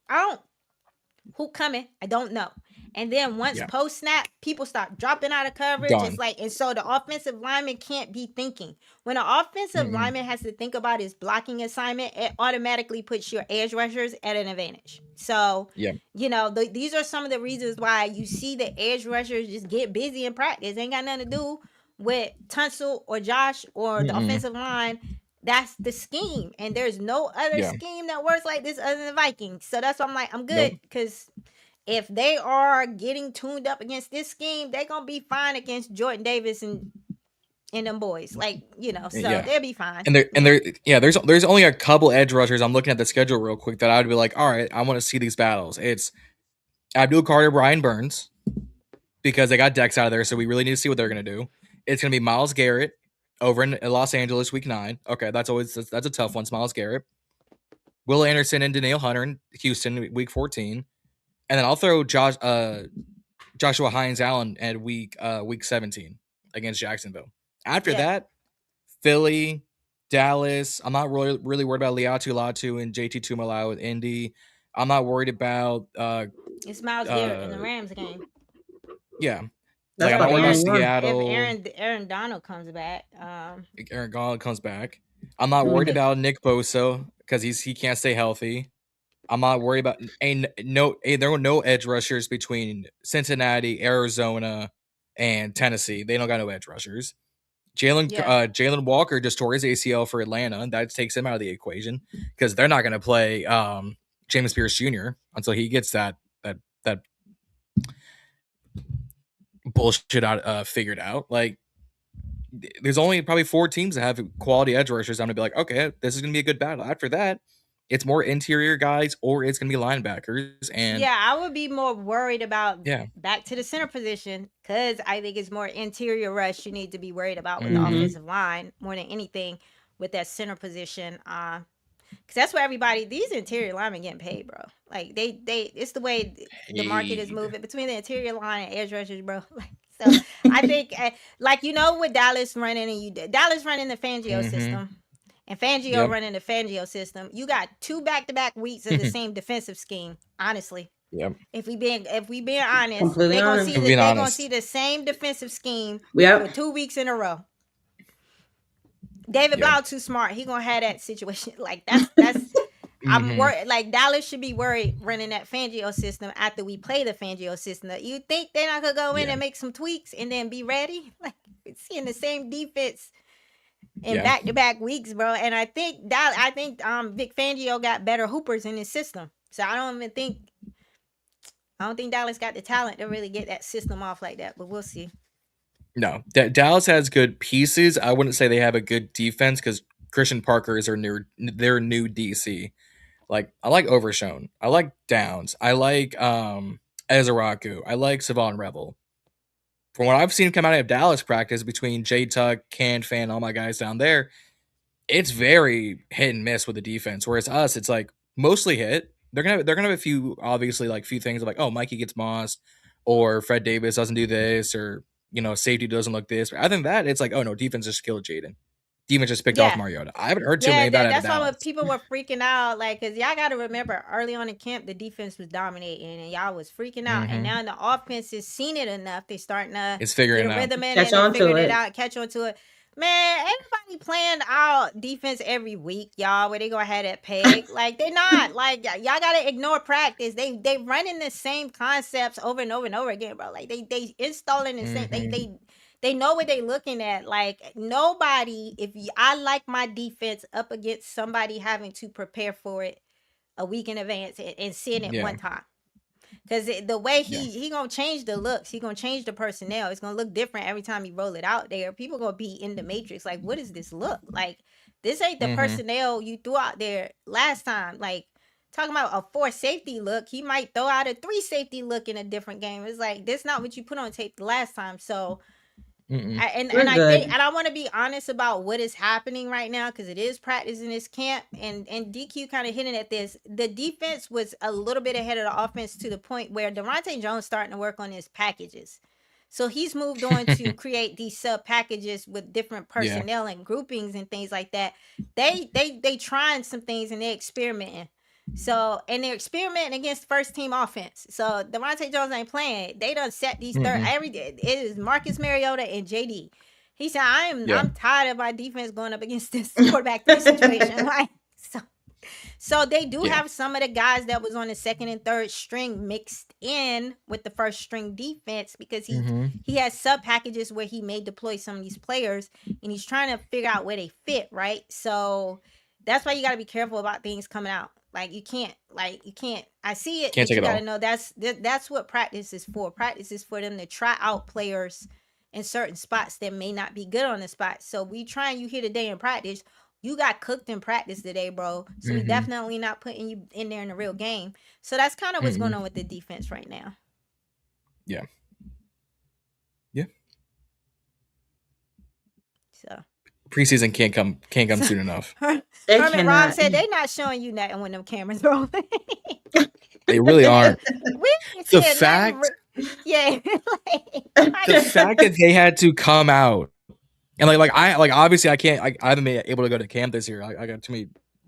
who coming? I don't know. And then once post snap, people start dropping out of coverage. It's like, and so the offensive lineman can't be thinking. When an offensive lineman has to think about his blocking assignment, it automatically puts your edge rushers at an advantage. So, these are some of the reasons why you see the edge rushers just get busy in practice. It ain't got nothing to do with Tunsil or Josh or the offensive line. That's the scheme. And there's no other scheme that works like this other than the Vikings. So that's why I'm like, I'm good. Because if they are getting tuned up against this scheme, they're going to be fine against Jordan Davis and them boys. Like, so they'll be fine. There's only a couple edge rushers. I'm looking at the schedule real quick that I would be like, all right, I want to see these battles. It's Abdul Carter, Brian Burns, because they got Dex out of there, so we really need to see what they're going to do. It's going to be Myles Garrett over in Los Angeles week 9. Okay, that's a tough one. It's Myles Garrett. Will Anderson and Danielle Hunter in Houston week 14. And then I'll throw Joshua Hines-Allen at week 17 against Jacksonville. After that, Philly, Dallas. I'm not really worried about Liatu Latu and JT Tuimoloau with Indy. I'm not worried about it's Myles Garrett in the Rams game. Yeah. That's I'm not worried about Seattle. If Aaron Donald comes back. Aaron Donald comes back. I'm not worried about Nick Bosa because he can't stay healthy. I'm not worried about there were no edge rushers between Cincinnati, Arizona, and Tennessee. They don't got no edge rushers. Jalen Walker just tore his ACL for Atlanta, and that takes him out of the equation because they're not going to play James Pierce Jr. until he gets that bullshit figured out. Like, there's only probably 4 teams that have quality edge rushers. I'm gonna be like, okay, this is gonna be a good battle. After that, it's more interior guys or it's gonna be linebackers. And I would be more worried about back to the center position because I think it's more interior rush you need to be worried about with the offensive line more than anything with that center position. Because that's where these interior linemen getting paid, bro. Like it's the way the market is moving between the interior line and edge rushers, bro. Like, so I think, with Dallas running Dallas running the Fangio system, and Fangio running the Fangio system. You got 2 back-to-back weeks of the same defensive scheme. Honestly, if we being honest, they're gonna see the same defensive scheme for 2 weeks in a row. David Blough too smart. He gonna have that situation. Like that's I'm worried. Like Dallas should be worried running that Fangio system after we play the Fangio system. You think they're not gonna go in and make some tweaks and then be ready? Like seeing the same defense in back-to-back weeks, bro. And I think Vic Fangio got better hoopers in his system. So I don't think Dallas got the talent to really get that system off like that. But we'll see. No, Dallas has good pieces. I wouldn't say they have a good defense because Christian Parker is their new DC. Like, I like Overshown. I like Downs. I like Ezeraku. I like Savon Rebel. From what I've seen come out of Dallas practice between J Tuck, Can Fan, all my guys down there, it's very hit and miss with the defense. Whereas us, it's like mostly hit. They're gonna have a few, obviously, like few things like, oh, Mikey gets mossed, or Fred Davis doesn't do this, or safety doesn't look this. But other than that, it's like, oh no, defense just killed Jayden. Demon just picked off Mariota. I haven't heard too many about it. That's why people were freaking out, like, because y'all got to remember, early on in camp, the defense was dominating, and y'all was freaking out. And now the offense has seen it enough. They starting to figure get a rhythm in it and figure it out, catch on to it. Man, everybody playing out defense every week, y'all, where they go ahead at peg. Like, they're not. Like, y'all got to ignore practice. They running the same concepts over and over and over again, bro. Like, they installing the same. They know what they're looking at. Like, nobody, I like my defense up against somebody having to prepare for it a week in advance and seeing it one time. Because the way he going to change the looks, he going to change the personnel. It's going to look different every time you roll it out there. People going to be in the matrix. Like, what does this look? Like, this ain't the personnel you threw out there last time. Like, talking about a 4 safety look, he might throw out a 3 safety look in a different game. It's like, that's not what you put on tape the last time. So, I want to be honest about what is happening right now because it is practice in this camp, and DQ kind of hinting at this. The defense was a little bit ahead of the offense to the point where Devontae Jones starting to work on his packages. So he's moved on to create these sub packages with different personnel and groupings and things like that. They trying some things and they experimenting. So, and they're experimenting against first team offense. So Devontae Jones ain't playing. They done set these it is Marcus Mariota and JD. He said, I'm tired of my defense going up against this quarterback 3 situation. Right? So they do have some of the guys that was on the second and third string mixed in with the first string defense because he has sub packages where he may deploy some of these players and he's trying to figure out where they fit, right? So that's why you got to be careful about things coming out. Like, you can't. I see it. Can't take you it gotta all. know that's what practice is for. Practice is for them to try out players in certain spots that may not be good on the spot. So we trying you here today in practice. You got cooked in practice today, bro. So we definitely not putting you in there in the real game. So that's kind of what's going on with the defense right now. Yeah. So preseason can't come soon enough. Herman Rob said they not showing you nothing when them cameras rolling. They really aren't. The fact that they had to come out and obviously I haven't been able to go to camp this year. I got too many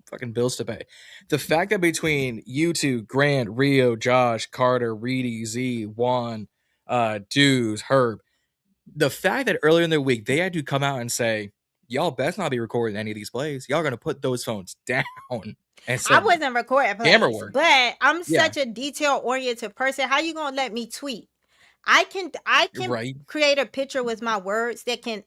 fucking bills to pay. The fact that between you two, Grant, Rio, Josh, Carter, Reedy, Z, Juan, Dews, Herb, the fact that earlier in the week they had to come out and say, y'all best not be recording any of these plays. Y'all gonna put those phones down. And I wasn't recording camera work, but I'm such a detail-oriented person. How you gonna let me tweet? I can create a picture with my words that can,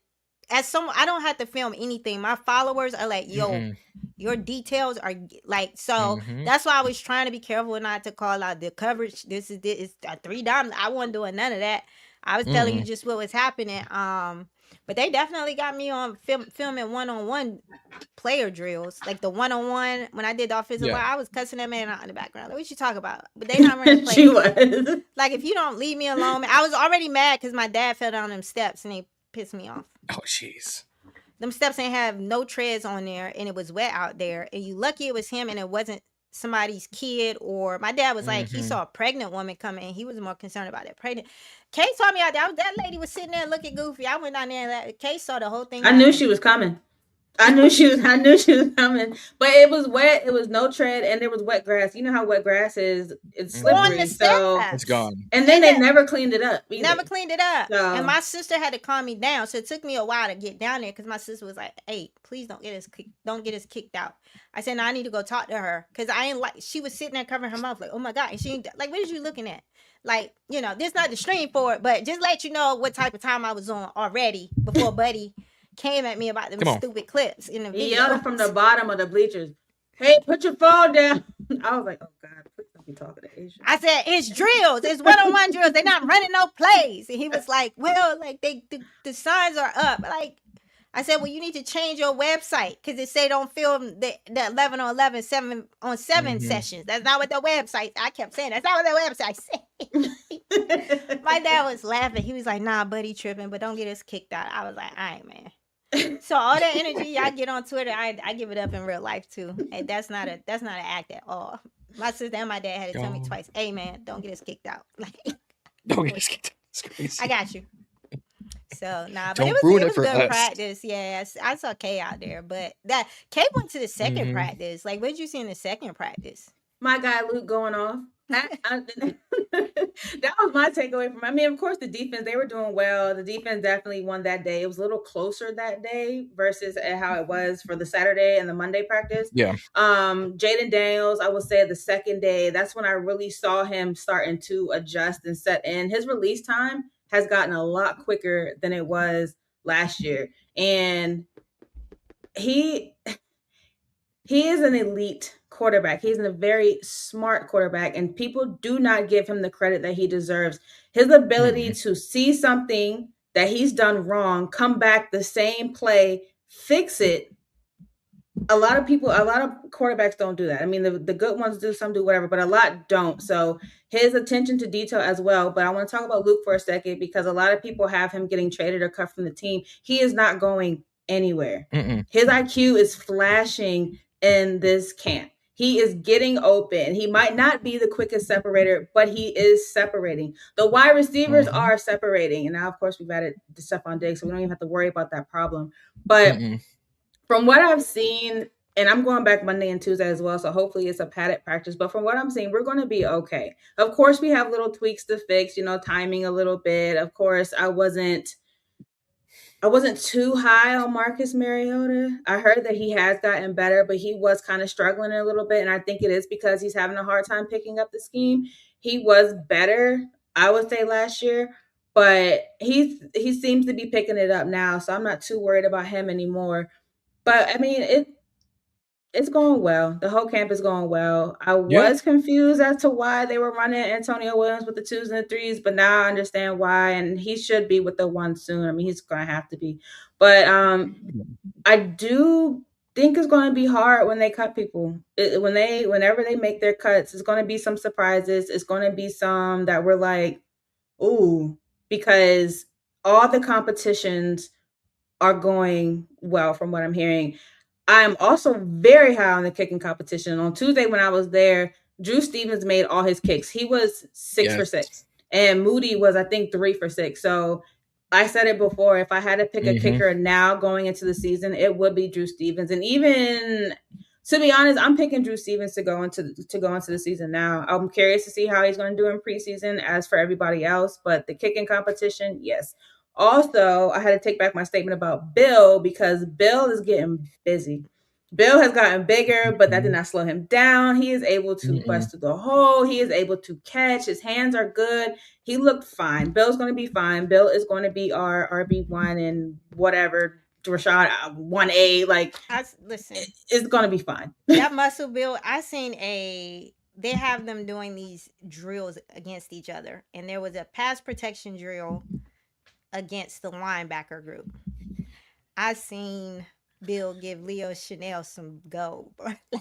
I don't have to film anything. My followers are like, yo, your details are like, so that's why I was trying to be careful not to call out the coverage. This is a $3. I wasn't doing none of that. I was telling you just what was happening. But they definitely got me on filming one-on-one player drills, like the one-on-one when I did the offensive line. I was cussing that man out in the background. Like, what you talk about? But they not running plays. She was like, if you don't leave me alone, I was already mad because my dad fell down them steps and they pissed me off. Oh, jeez. Them steps ain't have no treads on there, and it was wet out there. And you lucky it was him, and it wasn't somebody's kid. Or my dad was like, he saw a pregnant woman coming, and he was more concerned about that pregnant. Kay saw me out there. That lady was sitting there looking goofy. I went down there, and Kay saw the whole thing. I knew she was coming. I knew she was coming, but it was wet. It was no tread, and there was wet grass. You know how wet grass is; it's slippery, so it's gone. And then they never cleaned it up. Either. Never cleaned it up. So. And my sister had to calm me down, so it took me a while to get down there because my sister was like, "Hey, please don't get us kicked out." I said, "No, I need to go talk to her because I ain't like." She was sitting there covering her mouth, like, "Oh my god!" And she like, "What is you looking at?" Like, there's not the stream for it, but just let you know what type of time I was on already before Buddy came at me about them stupid clips in the video. He yelled from the bottom of the bleachers, "Hey, put your phone down." I was like, oh God, please don't be talking to Asia. I said, it's drills. It's one-on-one drills. They're not running no plays. And he was like, well, like the signs are up. Like, I said, well, you need to change your website because it say don't film the 11 on 11, 7 on 7 sessions. That's not what the website. I kept saying that's not what the website said. My dad was laughing. He was like, nah, Buddy tripping, but don't get us kicked out. I was like, all right, man. So all that energy I get on Twitter, I give it up in real life too. And that's not an act at all. My sister and my dad had to tell me twice, hey man, don't get us kicked out. Like, don't get us kicked out. That's crazy. I got you. So but it was good practice. Yes, I saw Kay out there, but that Kay went to the second practice. Like, what did you see in the second practice? My guy Luke going off. That was my takeaway from. I mean, of course, the defense, they were doing well. The defense definitely won that day. It was a little closer that day versus how it was for the Saturday and the Monday practice. Yeah. Jayden Daniels, I would say the second day, that's when I really saw him starting to adjust and set in. His release time has gotten a lot quicker than it was last year. And he is an elite quarterback. He's a very smart quarterback, and people do not give him the credit that he deserves. His ability to see something that he's done wrong, come back the same play, fix it. A lot of quarterbacks don't do that. I mean, the good ones do, some do, whatever, but a lot don't. So his attention to detail as well. But I want to talk about Luke for a second because a lot of people have him getting traded or cut from the team. He is not going anywhere. His IQ is flashing in this camp. He is getting open. He might not be the quickest separator, but he is separating. The wide receivers are separating. And now, of course, we've added the Stefon Diggs, so we don't even have to worry about that problem. But from what I've seen, and I'm going back Monday and Tuesday as well, so hopefully it's a padded practice. But from what I'm seeing, we're going to be okay. Of course, we have little tweaks to fix, timing a little bit. Of course, I wasn't too high on Marcus Mariota. I heard that he has gotten better, but he was kind of struggling a little bit. And I think it is because he's having a hard time picking up the scheme. He was better, I would say, last year, but he seems to be picking it up now. So I'm not too worried about him anymore. But I mean, it's going well. The whole camp is going well. I was confused as to why they were running Antonio Williams with the 2s and the 3s, but now I understand why, and he should be with the 1 soon. I mean, he's going to have to be. But I do think it's going to be hard when they cut people. Whenever they make their cuts, it's going to be some surprises. It's going to be some that we're like, ooh, because all the competitions are going well from what I'm hearing. I'm also very high on the kicking competition. On Tuesday when I was there, Drew Stevens made all his kicks. He was 6 for 6. And Moody was, I think, 3 for 6. So I said it before, if I had to pick a kicker now going into the season, it would be Drew Stevens. And even, to be honest, I'm picking Drew Stevens to go into the season now. I'm curious to see how he's going to do in preseason as for everybody else. But the kicking competition, yes. Also, I had to take back my statement about Bill because Bill is getting busy. Bill has gotten bigger, but that did not slow him down. He is able to bust through the hole. He is able to catch. His hands are good. He looked fine. Bill's going to be fine. Bill is going to be our RB1 and whatever. Rashad 1A. Like, listen, it's going to be fine. That muscle build, they have them doing these drills against each other. And there was a pass protection drill against the linebacker group. I seen Bill give Leo Chanel some gold.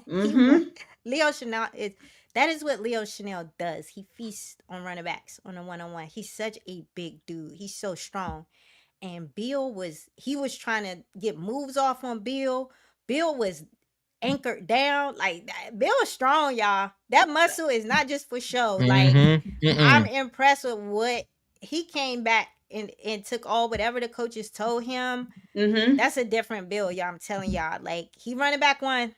Leo Chanel that is what Leo Chanel does. He feasts on running backs on a one-on-one. He's such a big dude. He's so strong. And Bill was trying to get moves off on Bill. Bill was anchored down. Like, Bill is strong, y'all. That muscle is not just for show. Like, I'm impressed with what he came back and took all whatever the coaches told him. That's a different Bill, y'all. I'm telling y'all. Like, he running back one.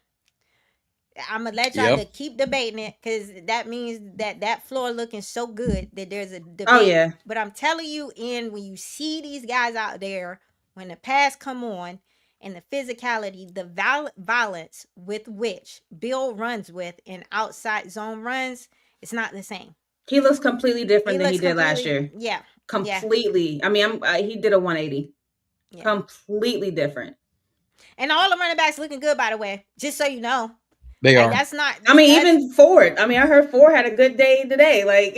I'm gonna let y'all to keep debating it because that means that floor looking so good that there's a debate. Oh yeah. But I'm telling you, when you see these guys out there, when the pass come on and the physicality, the violence with which Bill runs with in outside zone runs, it's not the same. He looks completely different than he did last year. Yeah. Completely. Yeah. I mean, he did a 180. Yeah. Completely different. And all the running backs looking good, by the way, just so you know. They are. That's not. I mean, even Ford. I mean, I heard Ford had a good day today. Like,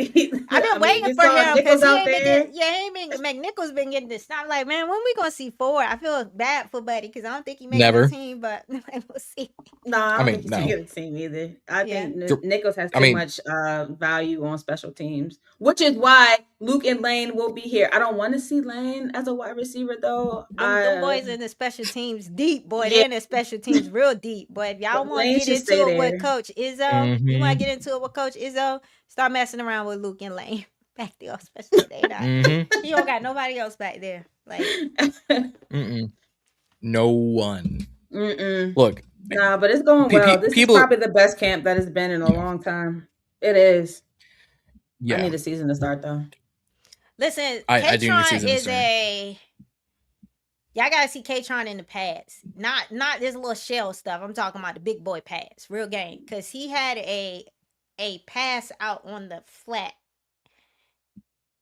I've been waiting for him because he ain't been McNichols been getting this. I'm like, man, when we gonna see Ford? I feel bad for Buddy because I don't think he made the team, but we'll see. No, I don't think he's making the team either. I think Nichols has too much value on special teams, which is why Luke and Lane will be here. I don't want to see Lane as a wide receiver though. Them boys in the special teams deep, boy. They're in the special teams real deep. But if y'all want to get into it with Coach Izzo, you want to get into it with Coach Izzo, start messing around with Luke and Lane back there, especially they He don't got nobody else back there. Like, no one. Look, nah, but it's going well. This is probably the best camp that has been in a long time. It is. Yeah. I need a season to start though. Listen, I do need a season to start. Y'all gotta see K-Tron in the pads. Not this little shell stuff. I'm talking about the big boy pads. Real game. Because he had a pass out on the flat.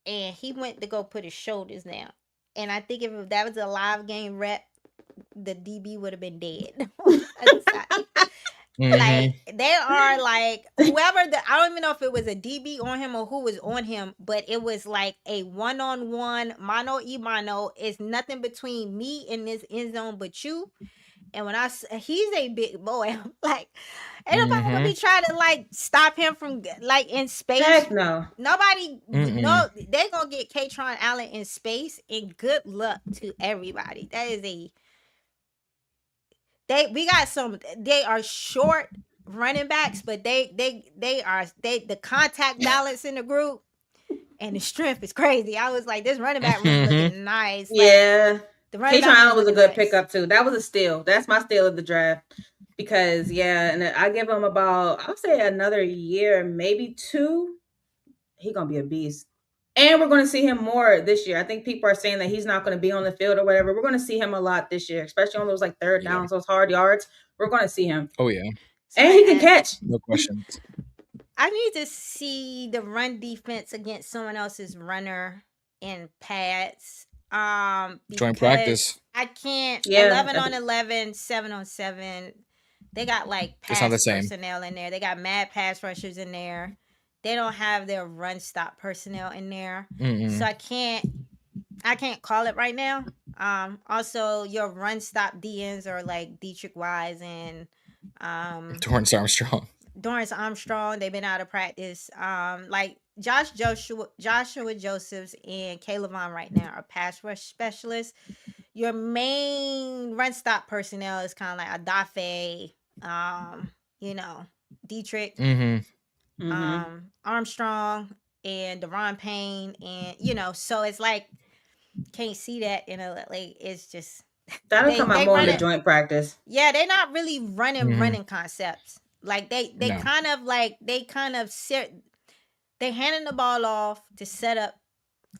And he went to go put his shoulders down. And I think if that was a live game rep, the DB would have been dead. Like, they are like, whoever I don't even know if it was a DB on him or who was on him, but it was like a one-on-one, mano-y-mano. It's nothing between me and this end zone but you. And when he's a big boy, I'm like, ain't nobody gonna be trying to like stop him from like in space. Heck no. Nobody, no, they're gonna get K-Tron Allen in space, and good luck to everybody. That is they are short running backs, but they the contact balance in the group and the strength is crazy. I was like, this running back room looking nice. Yeah. K-Tron Allen was a good pickup too. That was a steal. That's my steal of the draft. Because and I give him about, I'll say another year, maybe 2. He's gonna be a beast. And we're going to see him more this year. I think people are saying that he's not going to be on the field or whatever. We're going to see him a lot this year, especially on those like third downs, those hard yards. We're going to see him. Oh, yeah. And he can catch. No question. I need to see the run defense against someone else's runner in pads. Joint practice. I can't. 11 on 11, 7 on 7. They got like pass personnel in there. They got mad pass rushers in there. They don't have their run stop personnel in there. So I can't call it right now. Also your run stop DNs are like Dietrich Wise and Dorrance Armstrong. They've been out of practice. Like Joshua Josephs and Caleb Vaughn right now are pass rush specialists. your main run stop personnel is kind of like Adafe, Dietrich, Armstrong, and Deron Payne, and so it's like can't see that like it's just that'll come out more in the joint practice. Yeah, they're not really running concepts. Like they kind of they handing the ball off to set up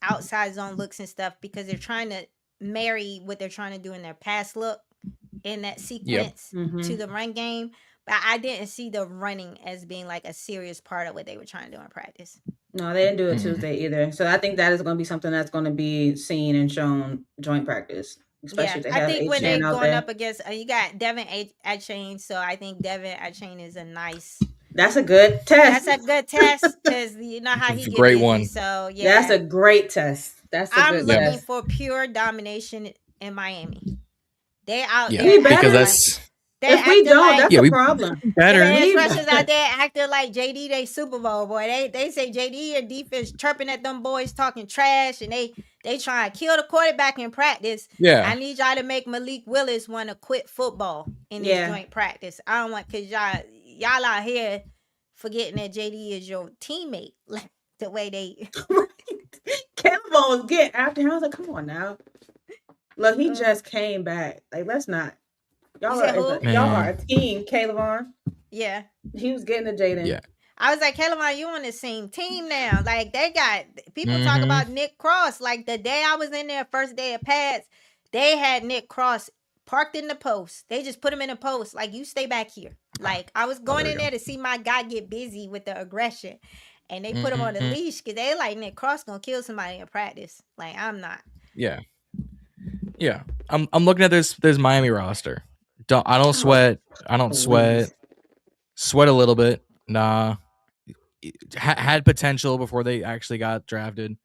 outside zone looks and stuff because they're trying to marry what they're trying to do in their pass look in that sequence to the run game. But I didn't see the running as being like a serious part of what they were trying to do in practice. No, they didn't do it Tuesday either. So I think that is going to be something that's going to be seen and shown joint practice. Especially if they have I think when they're going there. up against, you got Devin Achane. So I think Devin Achane is a nice. That's a good test. That's a good test because you know how he gets great busy. one. So yeah, that's a great test. I'm looking for pure domination in Miami. They out there because that's. If we don't, that's a problem. Better. The rushers out there acting like JD, they Super Bowl boy. They say JD and defense chirping at them boys talking trash, and they try to kill the quarterback in practice. Yeah, I need y'all to make Malik Willis want to quit football in this joint practice. I don't want because y'all out here forgetting that JD is your teammate. Like the way they. Kevin was getting after him. I was like, come on now. Look, he just came back. Like, let's not. Y'all are a team, Caleb. Yeah. He was getting to Jayden. Yeah. I was like, Caleb, you on the same team now. Like, they got people talk about Nick Cross. Like, the day I was in there, first day of pads, they had Nick Cross parked in the post. They just put him in the post. Like, you stay back here. Like, I was going in there to see my guy get busy with the aggression. And they put him on the leash because they like Nick Cross going to kill somebody in practice. Like, I'm not. Yeah. Yeah. I'm looking at this Miami roster. I don't sweat. Sweat a little bit. Nah. Had potential before they actually got drafted.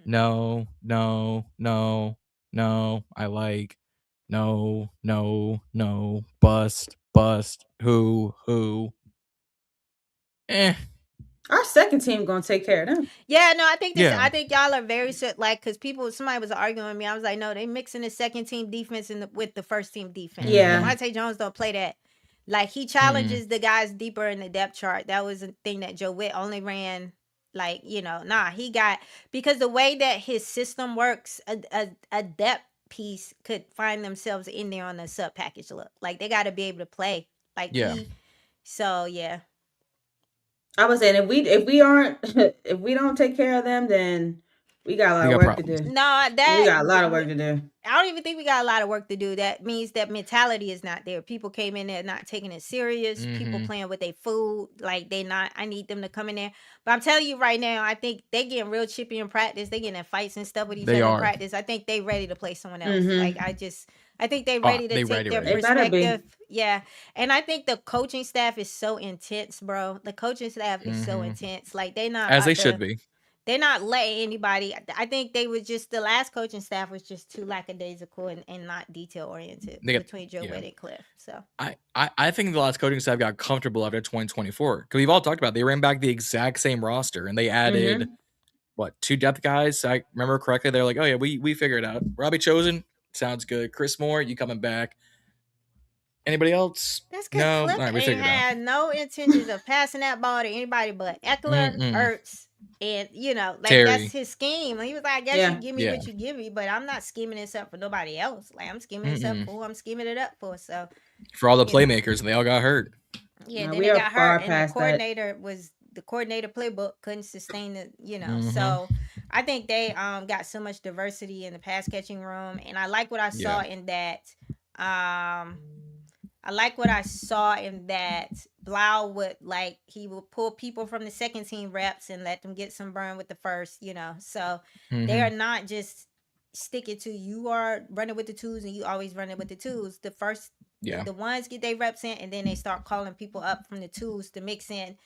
No. I like. No. Bust. Who. Our second team gonna take care of them. Yeah, no, I think I think y'all are very like because somebody was arguing with me. I was like, no, they mixing the second team defense with the first team defense. Yeah, Monte Jones don't play that. Like he challenges the guys deeper in the depth chart. That was a thing that Joe Witt only ran. Like he got because the way that his system works, a depth piece could find themselves in there on the sub package look. Like they got to be able to play. Like so yeah. I was saying if we don't take care of them, then we got a lot of work to do. No, we got a lot of work to do. I don't even think we got a lot of work to do. That means that mentality is not there. People came in there not taking it serious. People playing with their food. Like I need them to come in there. But I'm telling you right now, I think they getting real chippy in practice. They getting in fights and stuff with each other in practice. I think they ready to play someone else. Like I think they ready to take their perspective. Yeah. And I think the coaching staff is so intense, bro. The coaching staff is so intense. Like they not as they should be. They're not letting anybody. I think they was just the last coaching staff was just too lackadaisical and not detail oriented between Joe Witt and Cliff. So I think the last coaching staff got comfortable after 2024 because we've all talked about it. They ran back the exact same roster and they added 2 depth guys. I remember correctly. They're like, oh yeah, we figured it out. Robbie Chosen sounds good. Chris Moore, you coming back? Anybody else? That's good. No, Cliff ain't had no intentions of passing that ball to anybody but Eckler, Ertz. And Terry. That's his scheme. He was like, I guess you give me what you give me, but I'm not scheming this up for nobody else. Like I'm scheming this up for who I'm scheming it up for. So for all the playmakers, and they all got hurt. Yeah, then they got hurt, and the coordinator playbook couldn't sustain the So I think they got so much diversity in the pass catching room, and I like what I saw in that. I like what I saw in that Blough would he would pull people from the second team reps and let them get some burn with the first, So they are not just sticking to you are running with the twos and you always running with the twos. The first, the ones get their reps in and then they start calling people up from the twos to mix in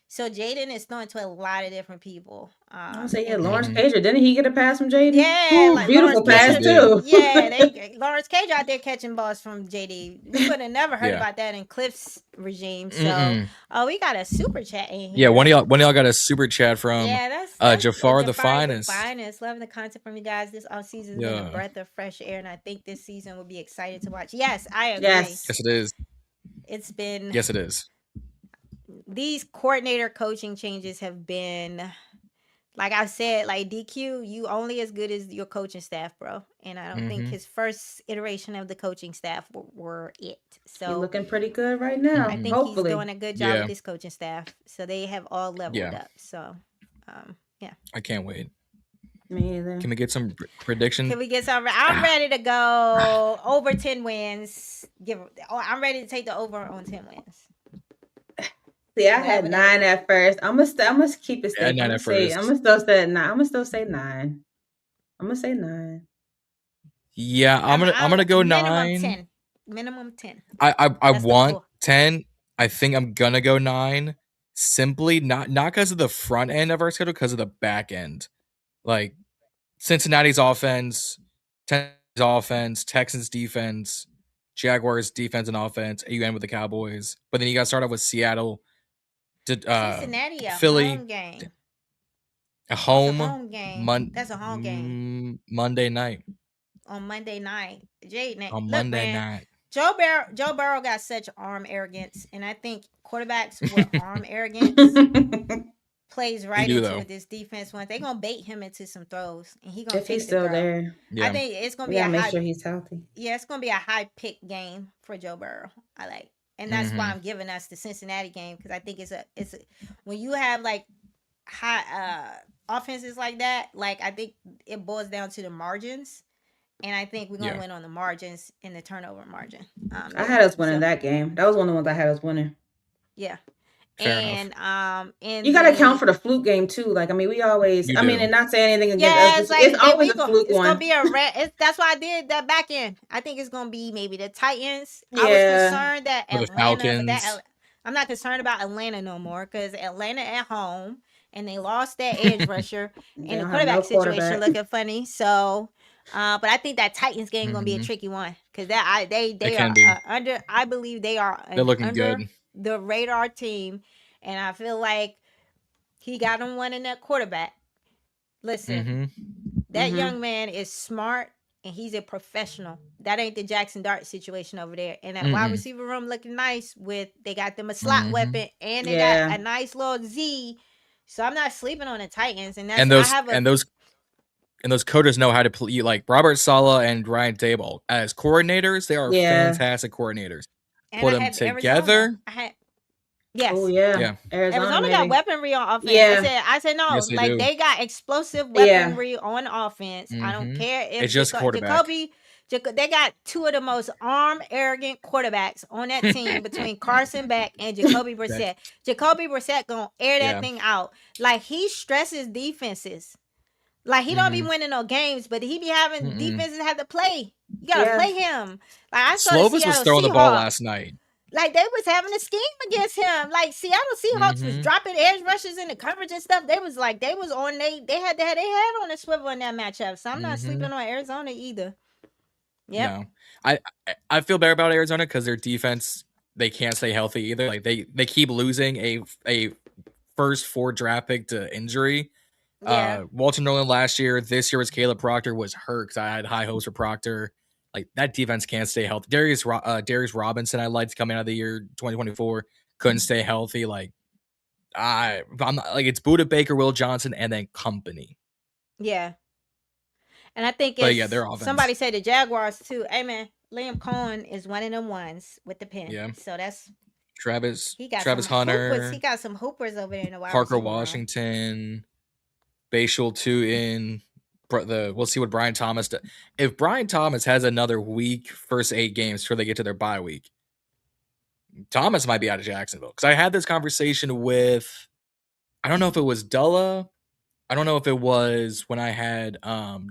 So Jayden is throwing to a lot of different people. I would say, Lawrence Cager. Didn't he get a pass from Jayden? Yeah, like beautiful pass too. Yeah, Lawrence Cager out there catching balls from JD. We would have never heard about that in Cliff's regime. So, we got a super chat in here. Yeah, one of y'all got a super chat from Jafar the Finest. Loving the content from you guys. This offseason has been a breath of fresh air, and I think this season will be exciting to watch. Yes, I agree. Yes, it is. It's been. Yes, it is. These coordinator coaching changes have been, like I said, like DQ, you only as good as your coaching staff, bro. And I don't think his first iteration of the coaching staff were it. So he's looking pretty good right now. I think he's doing a good job with his coaching staff. So they have all leveled up. So, I can't wait. Me either. Can we get some prediction? Can we get some? I'm ready to go over 10 wins. I'm ready to take the over on 10 wins. See, I had 9 at first. I'm gonna keep it safe. 9 at first. I'm gonna still say 9. I'm gonna still say 9. I'm gonna say 9. Yeah, I'm gonna go 9. Minimum 10. I want 10. I think I'm gonna go 9. Simply not because of the front end of our schedule, because of the back end. Like Cincinnati's offense, Tennessee's offense, Texans defense, Jaguars defense and offense. You end with the Cowboys, but then you got to start off with Seattle. Cincinnati, Philly, home game. A home game. That's a home game. Monday night. On Monday night, Jayden. On Monday night. Joe Burrow got such arm arrogance, and I think quarterbacks with arm arrogance plays right into this defense. When they're gonna bait him into some throws, and he's gonna. If he's still there, I think it's gonna be make sure he's healthy. Yeah, it's gonna be a high pick game for Joe Burrow. I like. And that's why I'm giving us the Cincinnati game, because I think it's a when you have like high offenses like that, like I think it boils down to the margins, and I think we're gonna win on the margins and the turnover margin. I had us winning that game. That was one of the ones I had us winning. Yeah. And you gotta account for the fluke game too. Like, I mean, we always, and not saying anything against us. It's always a fluke one. It's gonna be that's why I did that back end. I think it's gonna be maybe the Titans. I was concerned that Atlanta. I'm not concerned about Atlanta no more, because Atlanta at home and they lost that edge rusher and the quarterback situation looking funny. So, but I think that Titans game gonna be a tricky one, because they are under. I believe they are. They're looking good. The radar team, and I feel like he got him one in that quarterback. Listen, that young man is smart, and he's a professional. That ain't the Jackson Dart situation over there. And that wide receiver room looking nice. They got them a slot weapon, and they got a nice little Z. So I'm not sleeping on the Titans. And those coaches know how to play. Like Robert Saleh and Ryan Daboll as coordinators, they are fantastic coordinators. And put them together. Yes. Oh yeah. Arizona got weaponry on offense. Yeah. I said no. Yes, they got explosive weaponry on offense. I don't care if it's just quarterback. They got two of the most arm arrogant quarterbacks on that team between Carson Beck and Jacoby Brissett. Jacoby Brissett gonna air that thing out. Like, he stresses defenses. Like, he don't be winning no games, but he be having defenses have to play. You gotta play him. Like, I saw Slovis was throwing the ball last night. Like, they was having a scheme against him. Like, Seattle Seahawks was dropping edge rushes in the coverage and stuff. They was on they had their head on a swivel in that matchup. So I'm not sleeping on Arizona either. Yeah. No. I feel better about Arizona because their defense, they can't stay healthy either. Like, they keep losing a first 4 draft pick to injury. Walter Nolan last year. This year was Caleb Proctor was hurt, because I had high hopes for Proctor. Like, that defense can't stay healthy. Darius Robinson, I liked coming out of the year 2024, couldn't stay healthy. Like, I'm not, like, it's Budda Baker, Will Johnson, and then company. Yeah, and I think somebody said the Jaguars too. Hey man, Liam Cohen is one of them ones with the pen. Yeah, so that's Travis Hunter. Hoopers. He got some hoopers over there in the Parker Washington, Bashal 2 in. We'll see what Brian Thomas does. If Brian Thomas has another week, first 8 games before they get to their bye week, Thomas might be out of Jacksonville. Because I had this conversation with, I don't know if it was Dulla. I don't know if it was when I had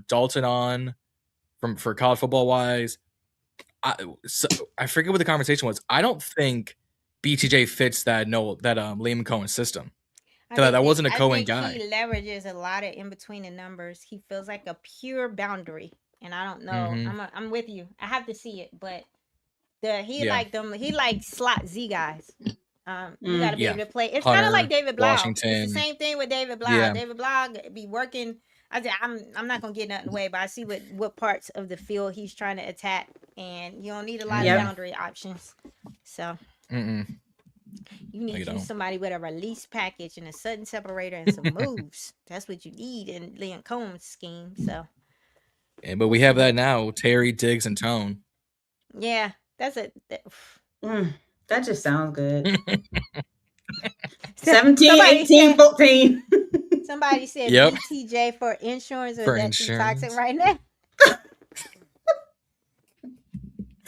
Dalton on for college football wise. I forget what the conversation was. I don't think BTJ fits that Liam Cohen system. That wasn't a Cohen guy. He leverages a lot of in between the numbers. He feels like a pure boundary, and I don't know. I'm with you. I have to see it, but like them. He like slot Z guys. You got to be able to play. It's kind of like David Blough. Washington. It's the same thing with David Blough. Yeah. David Blough be working. I'm not gonna get nothing away, but I see what parts of the field he's trying to attack, and you don't need a lot of boundary options. So you need to use somebody with a release package and a sudden separator and some moves. That's what you need in Liam Cohen's scheme. So, but we have that now. Terry, Diggs, and Tone. Yeah, that's it. That just sounds good. 17, 18, 14. Somebody said BTJ for insurance, or that's too toxic right now.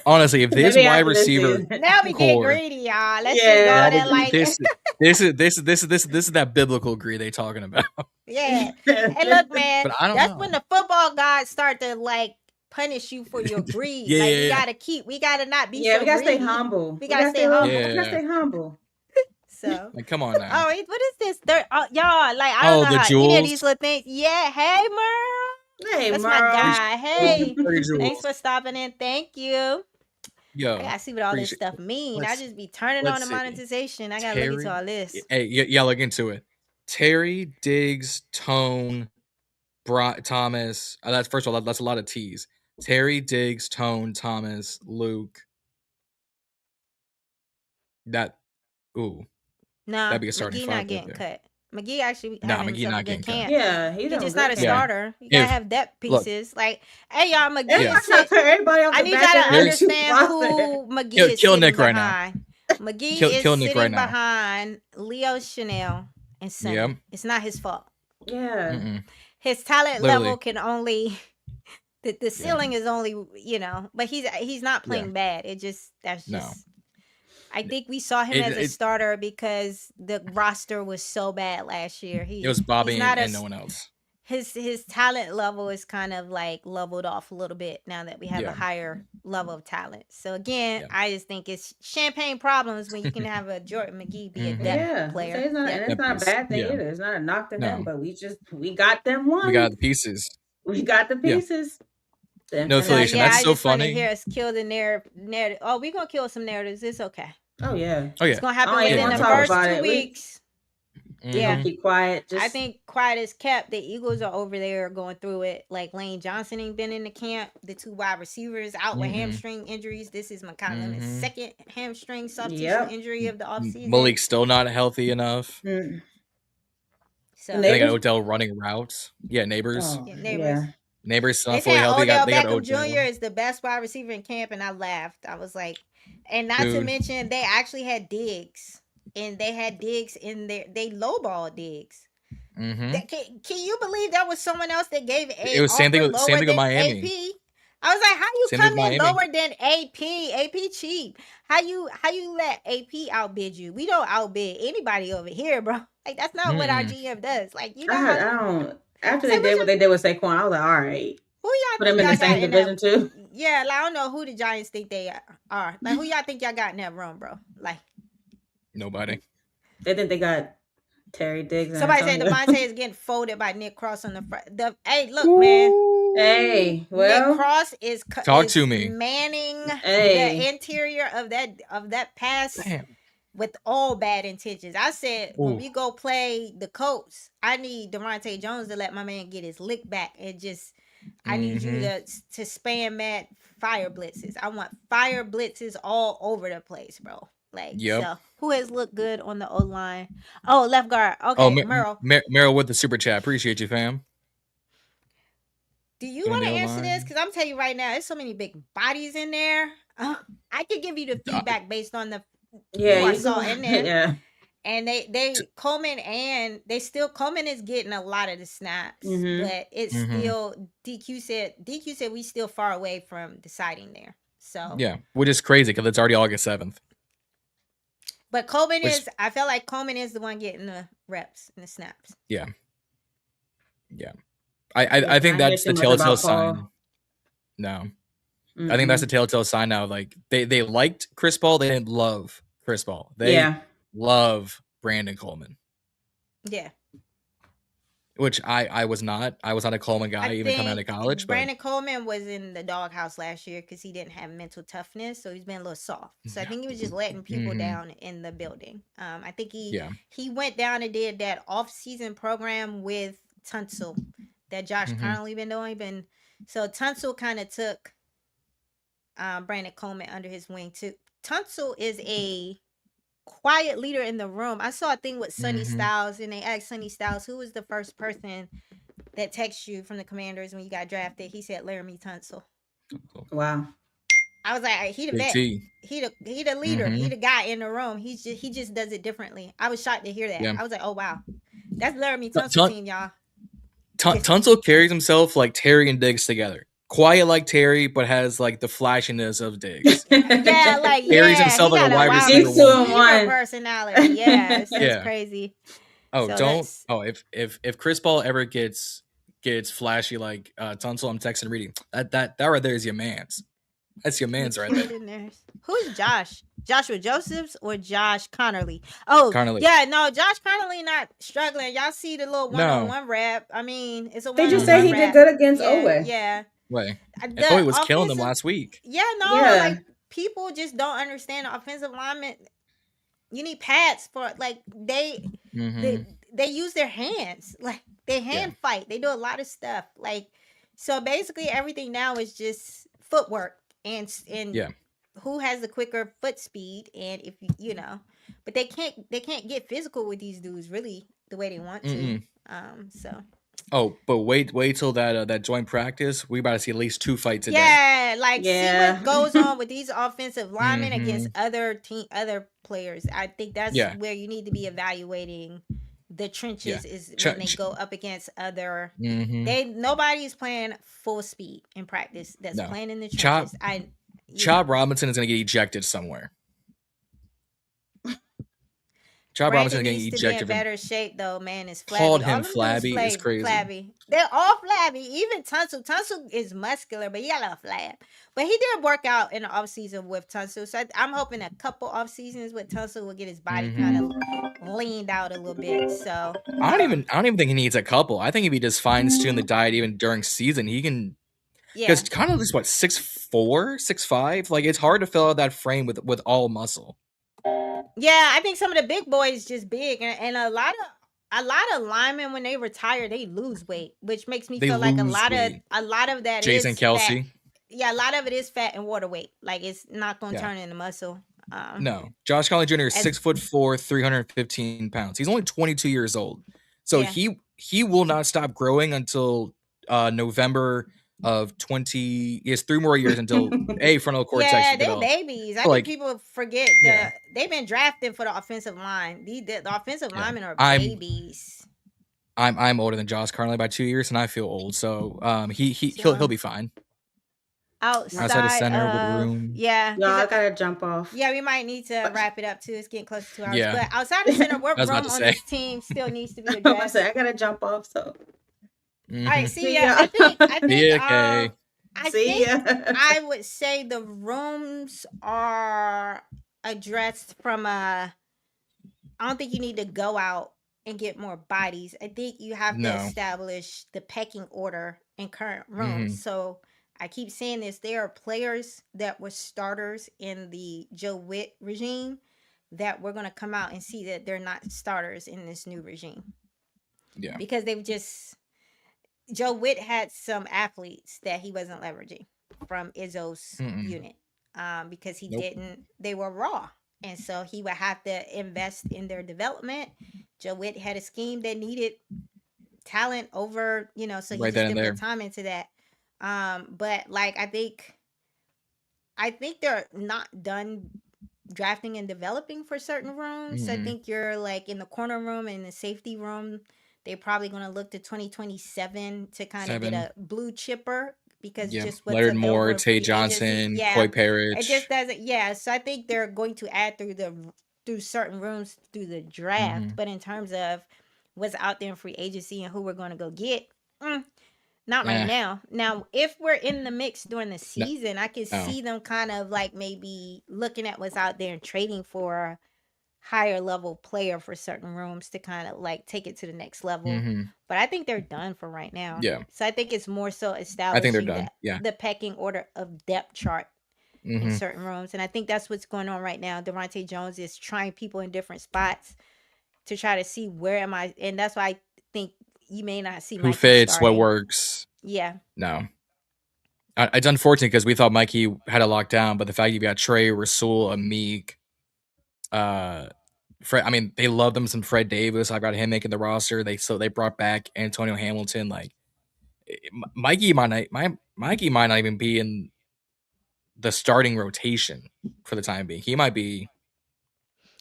Honestly, if this wide receiver now we get greedy, y'all. Let's just go on and like this is that biblical greed they talking about. Yeah. Hey, look, man. That's when the football gods start to like punish you for your greed. We gotta not be so we gotta greedy. stay humble. We gotta stay humble. We gotta stay humble. So like, come on now. Oh, what is this? Y'all, like I don't know how any of these little things. Yeah, hey Merle. Hey, that's Merle. my guy. Hey, thanks for stopping in. Thank you. Yo, I gotta see what all this stuff mean. I just be turning on the monetization. I gotta look into all this. Hey, yeah, look into it. Terry, Diggs, Tone, Thomas. That's first of all, that's a lot of T's. Terry, Diggs, Tone, Thomas, Luke. That'd be a starting McGee five not getting cut. McGee actually McGee not getting cut. Yeah, he's just not a starter. You gotta have depth pieces. Like, hey y'all, McGee. I need y'all to understand who McGee is kill sitting Nick behind. Right now. McGee is sitting behind Leo Chanel and Sonny. Yep. It's not his fault. Yeah. His talent level can only the ceiling is only, but he's not playing bad. That's just I think we saw him as a starter because the roster was so bad last year. It was Bobby and no one else. His talent level is kind of like leveled off a little bit now that we have a higher level of talent. So again, I just think it's champagne problems when you can have a Jordan McGee be a depth player. It's not a bad thing either. It's not a knock to them, but we got them one. We got the pieces. We got the pieces. No affiliation. That's so funny. Hear us kill the narrative. Oh, we're gonna kill some narratives. It's okay. Oh yeah. It's gonna happen within the first 2 weeks. Yeah, keep quiet. I think quiet is kept. The Eagles are over there going through it. Like Lane Johnson ain't been in the camp. The 2 wide receivers out with hamstring injuries. This is McCollum's second hamstring soft tissue injury of the offseason. Malik's still not healthy enough. So they got Odell running routes. Yeah, Neighbors. Neighbors not fully healthy. Odell Beckham Jr. is the best wide receiver in camp, and I laughed. I was like, and not to mention they actually had Diggs. And they had Diggs in there. They lowballed Diggs. Can you believe that was someone else that gave it was same thing with Miami. AP? I was like, how you come in lower than AP? AP cheap. How you let AP outbid you? We don't outbid anybody over here, bro. Like that's not what our GM does. Like you know, I don't. After they did what they did with Saquon, I was like, all right. Who y'all put them in the same division too? Yeah, like I don't know who the Giants think they are. Like who y'all think y'all got in that room, bro? Like. Nobody. They think they got Terry Diggs. Somebody said Devontae is getting folded by Nick Cross on the front. Hey, look, man. Hey, well, Nick Cross is to me. Manning the interior of that pass with all bad intentions. I said when we go play the Colts, I need Devontae Jones to let my man get his lick back and just. I need you to spam mad fire blitzes. I want fire blitzes all over the place, bro. Like, so who has looked good on the O-line? Oh, left guard. Okay, Merle. Merle with the super chat. Appreciate you, fam. Do you want to answer this? Because I'm telling you right now, there's so many big bodies in there. I could give you the feedback based on the I saw in there. Yeah. And they Coleman is getting a lot of the snaps, but it's still DQ said we still far away from deciding there. So which is crazy because it's already August 7th. But I felt like Coleman is the one getting the reps and the snaps. Yeah. I think that's the telltale sign. No. I think that's the telltale sign now. Like they liked Chris Paul, they didn't love Chris Paul. They love Brandon Coleman. Yeah. Which I was not. I was not a Coleman guy even coming out of college. Brandon Coleman was in the doghouse last year because he didn't have mental toughness, so he's been a little soft. So I think he was just letting people down in the building. I think he went down and did that off-season program with Tunsil that Josh Connolly been doing. So Tunsil kind of took Brandon Coleman under his wing too. Tunsil is a quiet leader in the room. I saw a thing with Sonny Styles, and they asked Sonny Styles, who was the first person that texted you from the Commanders when you got drafted? He said Laramie Tunsil. Wow. I was like, he the vet. He the leader. He the guy in the room. He just does it differently. I was shocked to hear that. Yeah. I was like, oh wow, that's Laramie Tunsil team, y'all. Tunsil carries himself like Terry and Diggs together. Quiet like Terry, but has like the flashiness of Diggs. Yeah, like carries himself like a wide receiver personality. Yeah, it's crazy. Oh, so if Chris Paul ever gets flashy like Tunsil, I'm texting reading. That right there is your man's. That's your man's right there. Who's Josh? Joshua Josephs or Josh Connerly? Oh, Connerly. Yeah, no, Josh Connerly not struggling. Y'all see the little one-on-one rap. I mean, it's a They just say he did good against Owe. Yeah. Right. Owe was killing them last week. Yeah, like people just don't understand the offensive lineman. You need pads for like they use their hands. Like they hand fight. They do a lot of stuff. Like so basically everything now is just footwork and who has the quicker foot speed, and if you know, but they can't get physical with these dudes really the way they want to. So oh, but wait till that joint practice. We about to see at least 2 fights a day. Yeah, see what goes on with these offensive linemen against other players. I think that's where you need to be evaluating the trenches is when they go up against other. Nobody's playing full speed in practice. That's playing in the trenches. Chop Robinson is going to get ejected somewhere. Chop Robinson needs getting to ejected. Be in better shape though, man. Is flabby. Called him flabby. It's crazy. Flabby. They're all flabby. Even Tunsil. Tunsil is muscular, but he got a flab. But he did work out in the offseason with Tunsil. So I'm hoping a couple off seasons with Tunsil will get his body kind of leaned out a little bit. So I don't even think he needs a couple. I think if he just fines tune the diet even during season, he can. Because kind of what 6'4", 6'5". Like it's hard to fill out that frame with all muscle. Yeah, I think some of the big boys just big, and a lot of linemen when they retire they lose weight, which makes me feel like a lot of that Jason is Kelce. Fat. Yeah, a lot of it is fat and water weight. Like it's not going to turn into muscle. No, Josh Conley Jr. is 6'4", 315 pounds. He's only 22 years old, so he will not stop growing until November of 20. He has 3 more years until frontal cortex. Yeah, they're babies. I think people forget they've been drafted for the offensive line. The offensive linemen are babies. I'm older than Josh Conley by 2 years, and I feel old. So he'll be fine. Outside of center with room. Yeah. No, I gotta jump off. Yeah, we might need to wrap it up too. It's getting close to 2 hours. Yeah. But outside of center, what room on this team still needs to be addressed? I gotta jump off. So. All right, see ya. I think See ya. I would say the rooms are addressed from I don't think you need to go out and get more bodies. I think you have to establish the pecking order in current rooms. So I keep saying this. There are players that were starters in the Joe Witt regime that we're going to come out and see that they're not starters in this new regime. Yeah. Because they've just... Joe Witt had some athletes that he wasn't leveraging from Izzo's unit because they were raw. And so he would have to invest in their development. Joe Witt had a scheme that needed talent over, so he just didn't put time into that. But like, I think they're not done drafting and developing for certain rooms. I think you're like in the corner room and the safety room. They're probably going to look to 2027 to kind of get a blue chipper because just what's Leonard Moore, Tay Johnson, Coy Parrish. It just doesn't. Yeah, so I think they're going to add through certain rooms through the draft. But in terms of what's out there in free agency and who we're going to go get, not right now. Now, if we're in the mix during the season, I can see them kind of like maybe looking at what's out there and trading for higher level player for certain rooms to kind of like take it to the next level. But I think they're done for right now. Yeah. So I think it's more so I think establishing they're done. the pecking order of depth chart in certain rooms. And I think that's what's going on right now. Devontae Jones is trying people in different spots to try to see where am I. And that's why I think you may not see who fits, starting. What works. Yeah. No. It's unfortunate because we thought Mikey had it locked down, but the fact you've got Trey, Rasul, Amik, Fred. I mean, they love them some Fred Davis. I got him making the roster. They brought back Antonio Hamilton. Like Mikey might not even be in the starting rotation for the time being. He might be.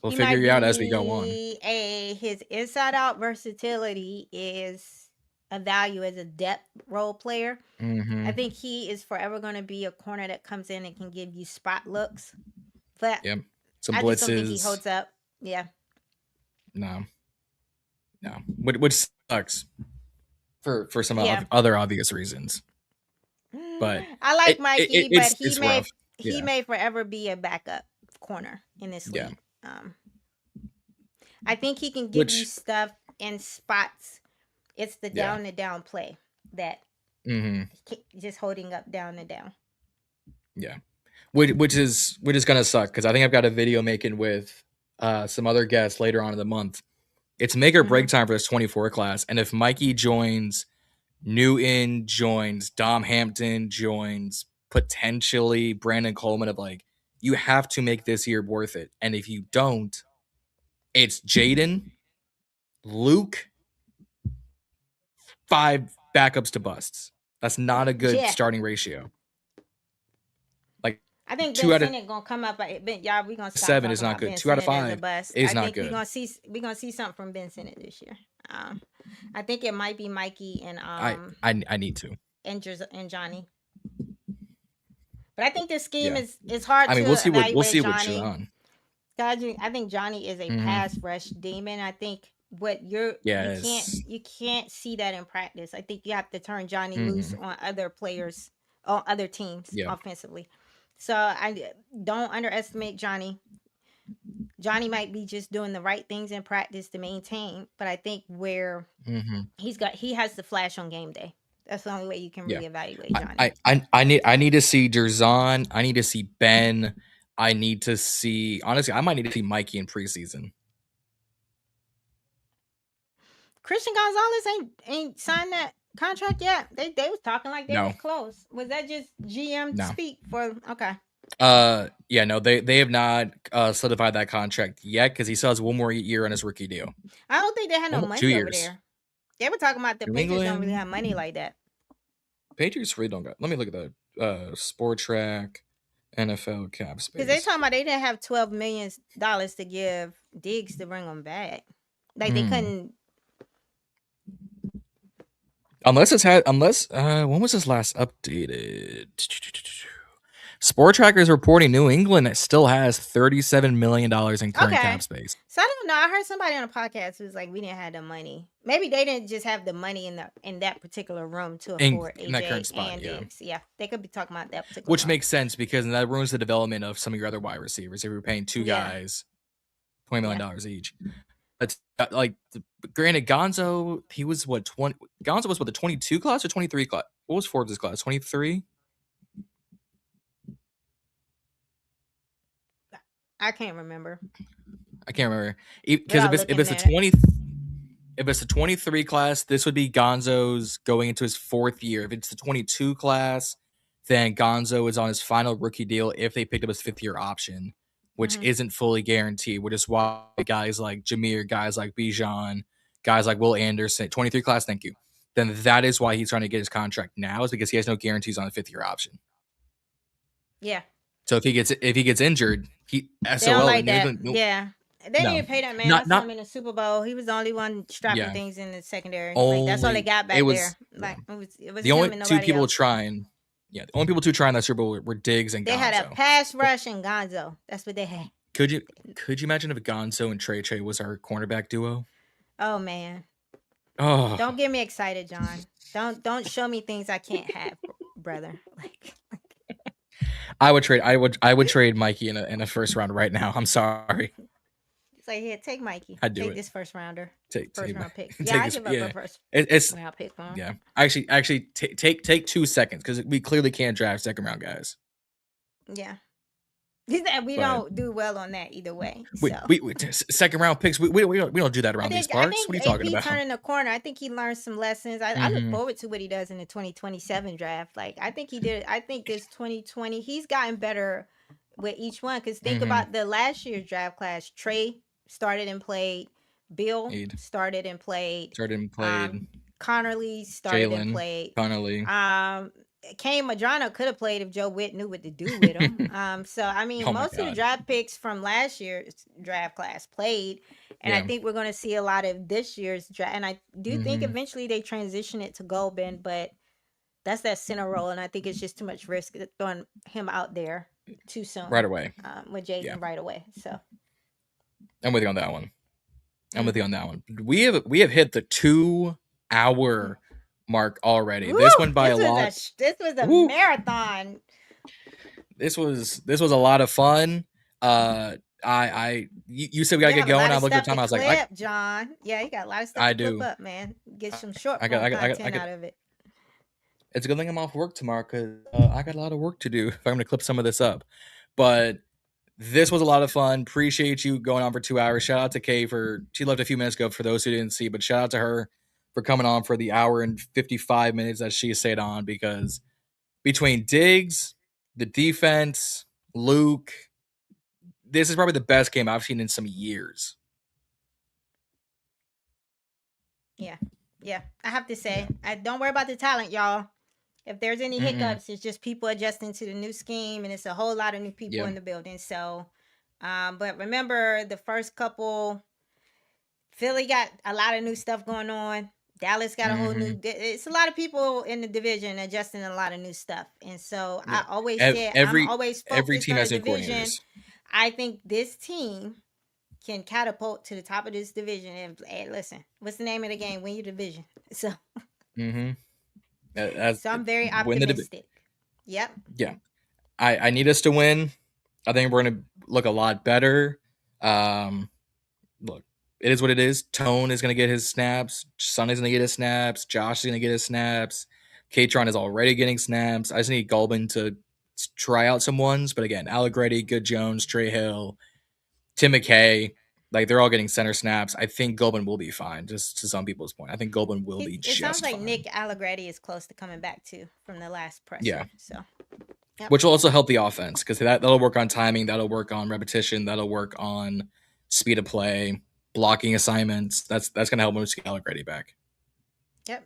We'll figure it out as we go on. His inside out versatility is a value as a depth role player. I think he is forever going to be a corner that comes in and can give you spot looks. But some blitzes. I just don't think he holds up. Yeah. No. Which sucks for some other obvious reasons. But I like Mikey, but he may forever be a backup corner in this league. I think he can give you stuff in spots. It's the down and down play that just holding up down and down. Yeah, which is gonna suck because I think I've got a video making with some other guests later on in the month. It's make or break time for this 24 class, and if Mikey joins, Newton joins, Dom Hampton joins, potentially Brandon Coleman, of like, you have to make this year worth it, and if you don't, it's Jayden, Luke, 5 backups to busts. That's not a good starting ratio. Like I think Ben Sinnott gonna come up. Y'all, we gonna stop 7 is not good. Ben 2 out of 5 is not good. We're gonna see something from Ben Sinnott this year. I think it might be Mikey and I need to and Johnny. But I think this scheme is hard. I mean, to we'll see what Johnny. With John. I think Johnny is a pass rush demon. I think what you can't see that in practice. I think you have to turn Johnny loose on other players, on other teams offensively. So I don't underestimate Johnny. Johnny might be just doing the right things in practice to maintain, but I think where he has the flash on game day. That's the only way you can really evaluate Johnny. I need to see Jerzon. I need to see Ben. I need to see, honestly, I might need to see Mikey in preseason. Christian Gonzalez ain't signed that contract yet. They was talking like they was close. Was that just GM speak for? Okay. They have not solidified that contract yet because he still has one more year on his rookie deal. I don't think they had no money 2 years. Over there. They were talking about the Patriots don't really have money like that. Patriots really don't got. Let me look at the Sport Track NFL cap space. Because they talking about they didn't have $12 million to give Diggs to bring them back. Like they couldn't. When was this last updated? Sport Tracker is reporting New England still has $37 million in current cap space. So I don't know. I heard somebody on a podcast who was like, we didn't have the money. Maybe they didn't just have the money in that particular room to afford AJ that current spot, and Diggs. Yeah, they could be talking about that particular Which makes sense because that ruins the development of some of your other wide receivers. If you're paying 2 guys $20 million each. That's like, granted, Gonzo, he was what, 20? Gonzo was what, the 22 class or 23 class? What was Forbes' class? 23? I can't remember. Because if it's the 23 class, this would be Gonzo's going into his 4th year. If it's the 22 class, then Gonzo is on his final rookie deal if they picked up his 5th year option, which isn't fully guaranteed, which is why guys like Jameer, guys like Bijan, guys like Will Anderson, 23 class, thank you. Then that is why he's trying to get his contract now, is because he has no guarantees on the 5th year option. Yeah. So if he gets injured, he SOL. Like that. Yeah. They didn't pay that man. I saw him in the Super Bowl. He was the only one strapping things in the secondary. That's all they got back there. Like it was the only 2 people trying. Yeah, the only people to try in that Super Bowl were Diggs and Gonzo. They had a pass rush and Gonzo. That's what they had. Could you imagine if Gonzo and Trey was our cornerback duo? Oh man. Oh. Don't get me excited, John. Don't show me things I can't have, brother. Like I would trade Mikey in a first round right now. I'm sorry. like, here, take Mikey. I do take it. this first rounder. Take round pick. Yeah, I give up a first round pick for him. Yeah. Actually, take 2 seconds because we clearly can't draft second round guys. Yeah. We don't do well on that either way. So. We second round picks. We don't do that around these parts. What are you talking about? Turning the corner. I think he learned some lessons. I look forward to what he does in the 2027 draft. Like I think he did. I think this 2020 he's gotten better with each one. Because think about the last year's draft class. Trey started and played. Bill started and played. Connerly started and played. Kane Madrano could have played if Joe Witt knew what to do with him. So I mean, most of the draft picks from last year's draft class played, and I think we're going to see a lot of this year's draft. And I do think eventually they transition it to Goldman, but that's that center role, and I think it's just too much risk throwing him out there too soon, right away, with Jayden right away. So I'm with you on that one. We have hit the 2-hour mark already. This went by a lot. This was a marathon. This was a lot of fun. You said we gotta get going. I looked at the time. I was like, John. Yeah, you got a lot of stuff to clip up, man. Get some short content out of it. It's a good thing I'm off work tomorrow because I got a lot of work to do if I'm gonna clip some of this up. But this was a lot of fun. Appreciate you going on for 2 hours. Shout out to Kay she left a few minutes ago for those who didn't see, but shout out to her for coming on for the hour and 55 minutes that she stayed on, because between Diggs, the defense, Luke, this is probably the best game I've seen in some years. Yeah. I have to say, don't worry about the talent, y'all. If there's any hiccups, it's just people adjusting to the new scheme, and it's a whole lot of new people in the building. So, but remember the first couple, Philly got a lot of new stuff going on. Dallas got a whole new. It's a lot of people in the division adjusting a lot of new stuff, and so I always say I'm always focused every team on has the division. I think this team can catapult to the top of this division. And hey, listen, what's the name of the game? Win your division. So. So I'm very optimistic. Yep. Yeah. I need us to win. I think we're gonna look a lot better. Look. It is what it is. Tone is going to get his snaps. Sonny's going to get his snaps. Josh is going to get his snaps. Katron is already getting snaps. I just need Goldman to try out some ones. But again, Allegretti, Good Jones, Trey Hill, Tim McKay, like they're all getting center snaps. I think Goldman will be fine, just to some people's point. I think Goldman will be just fine. It sounds like Nick Allegretti is close to coming back too from the last presser. Yeah. So. Yep. Which will also help the offense because that'll work on timing. That'll work on repetition. That'll work on speed of play. Blocking assignments. That's gonna help move Allegretti back. Yep.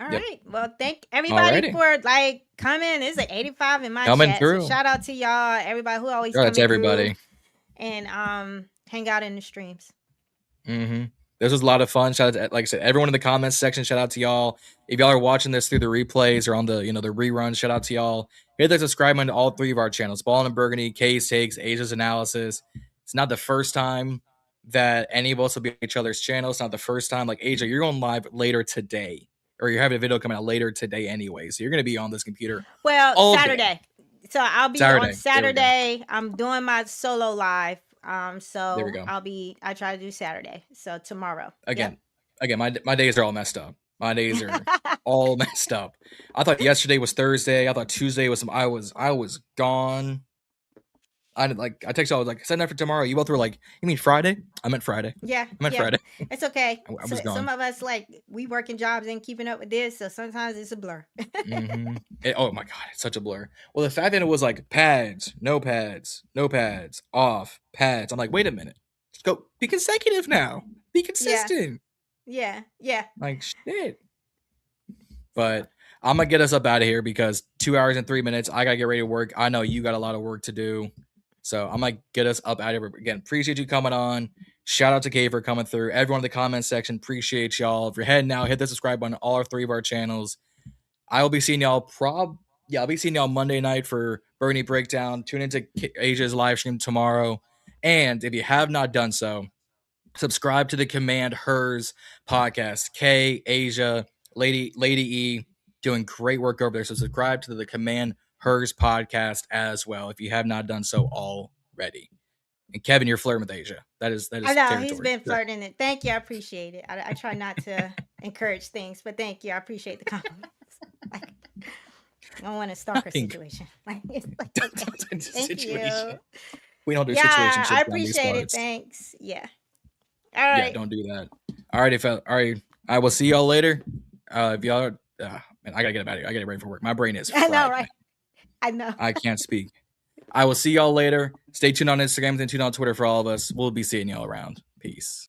All right. Well, thank everybody for coming. It's 85 in my chat. So shout out to y'all, everybody who always comes through. Everybody. And hang out in the streams. This was a lot of fun. Shout out to, like I said, everyone in the comments section. Shout out to y'all. If y'all are watching this through the replays or on the the reruns, shout out to y'all. Hit the subscribe button to all 3 of our channels: Ballin In Burgundy, K's Takes, Asia's Analysis. It's not the first time that any of us will be on each other's channel. It's not the first time. Like Asia, you're going live later today, or you're having a video coming out later today anyway. So you're going to be on this computer. Well, Saturday. So I'll be on Saturday. I'm doing my solo live. So there we go. I try to do Saturday. So tomorrow. Again, my days are all messed up. My days are all messed up. I thought yesterday was Thursday. I thought Tuesday was I was gone. I texted. I was like, "Send that for tomorrow." You both were like, "You mean Friday?" I meant Friday. Yeah, I meant Friday. It's okay. I was gone. Some of us we working jobs and keeping up with this, so sometimes it's a blur. Oh my god, it's such a blur. Well, the fact that it was pads, no pads, no pads, off pads. I'm like, wait a minute, let's go. Be consecutive now. Be consistent. Yeah. Like shit. But I'm gonna get us up out of here because 2 hours and 3 minutes. I gotta get ready to work. I know you got a lot of work to do. So I'm going to get us up out of here. Again, appreciate you coming on. Shout out to Kay for coming through. Everyone in the comment section, appreciate y'all. If you're heading out, hit the subscribe button on all 3 of our channels. I will be seeing y'all I'll be seeing y'all Monday night for Burgundy Breakdown. Tune into Asia's live stream tomorrow. And if you have not done so, subscribe to the Command Hers podcast. Kay, Asia, Lady E, doing great work over there. So subscribe to the Command Hers podcast as well if you have not done so already. And Kevin, you're flirting with Asia. That is I know territory. he's been flirting it. Thank you, I appreciate it. I try not to encourage things, but thank you, I appreciate the compliments. Like, I don't want a stalker situation. Like, it's like, okay. Thank you. We don't do situationships. I appreciate it. Thanks. Yeah. All right. Yeah, don't do that. All right, all right. I will see y'all later. If y'all, man, I gotta get out of here. I gotta get ready for work. My brain is fried. I know, right? I know. I can't speak. I will see y'all later. Stay tuned on Instagram and tune on Twitter for all of us. We'll be seeing y'all around. Peace.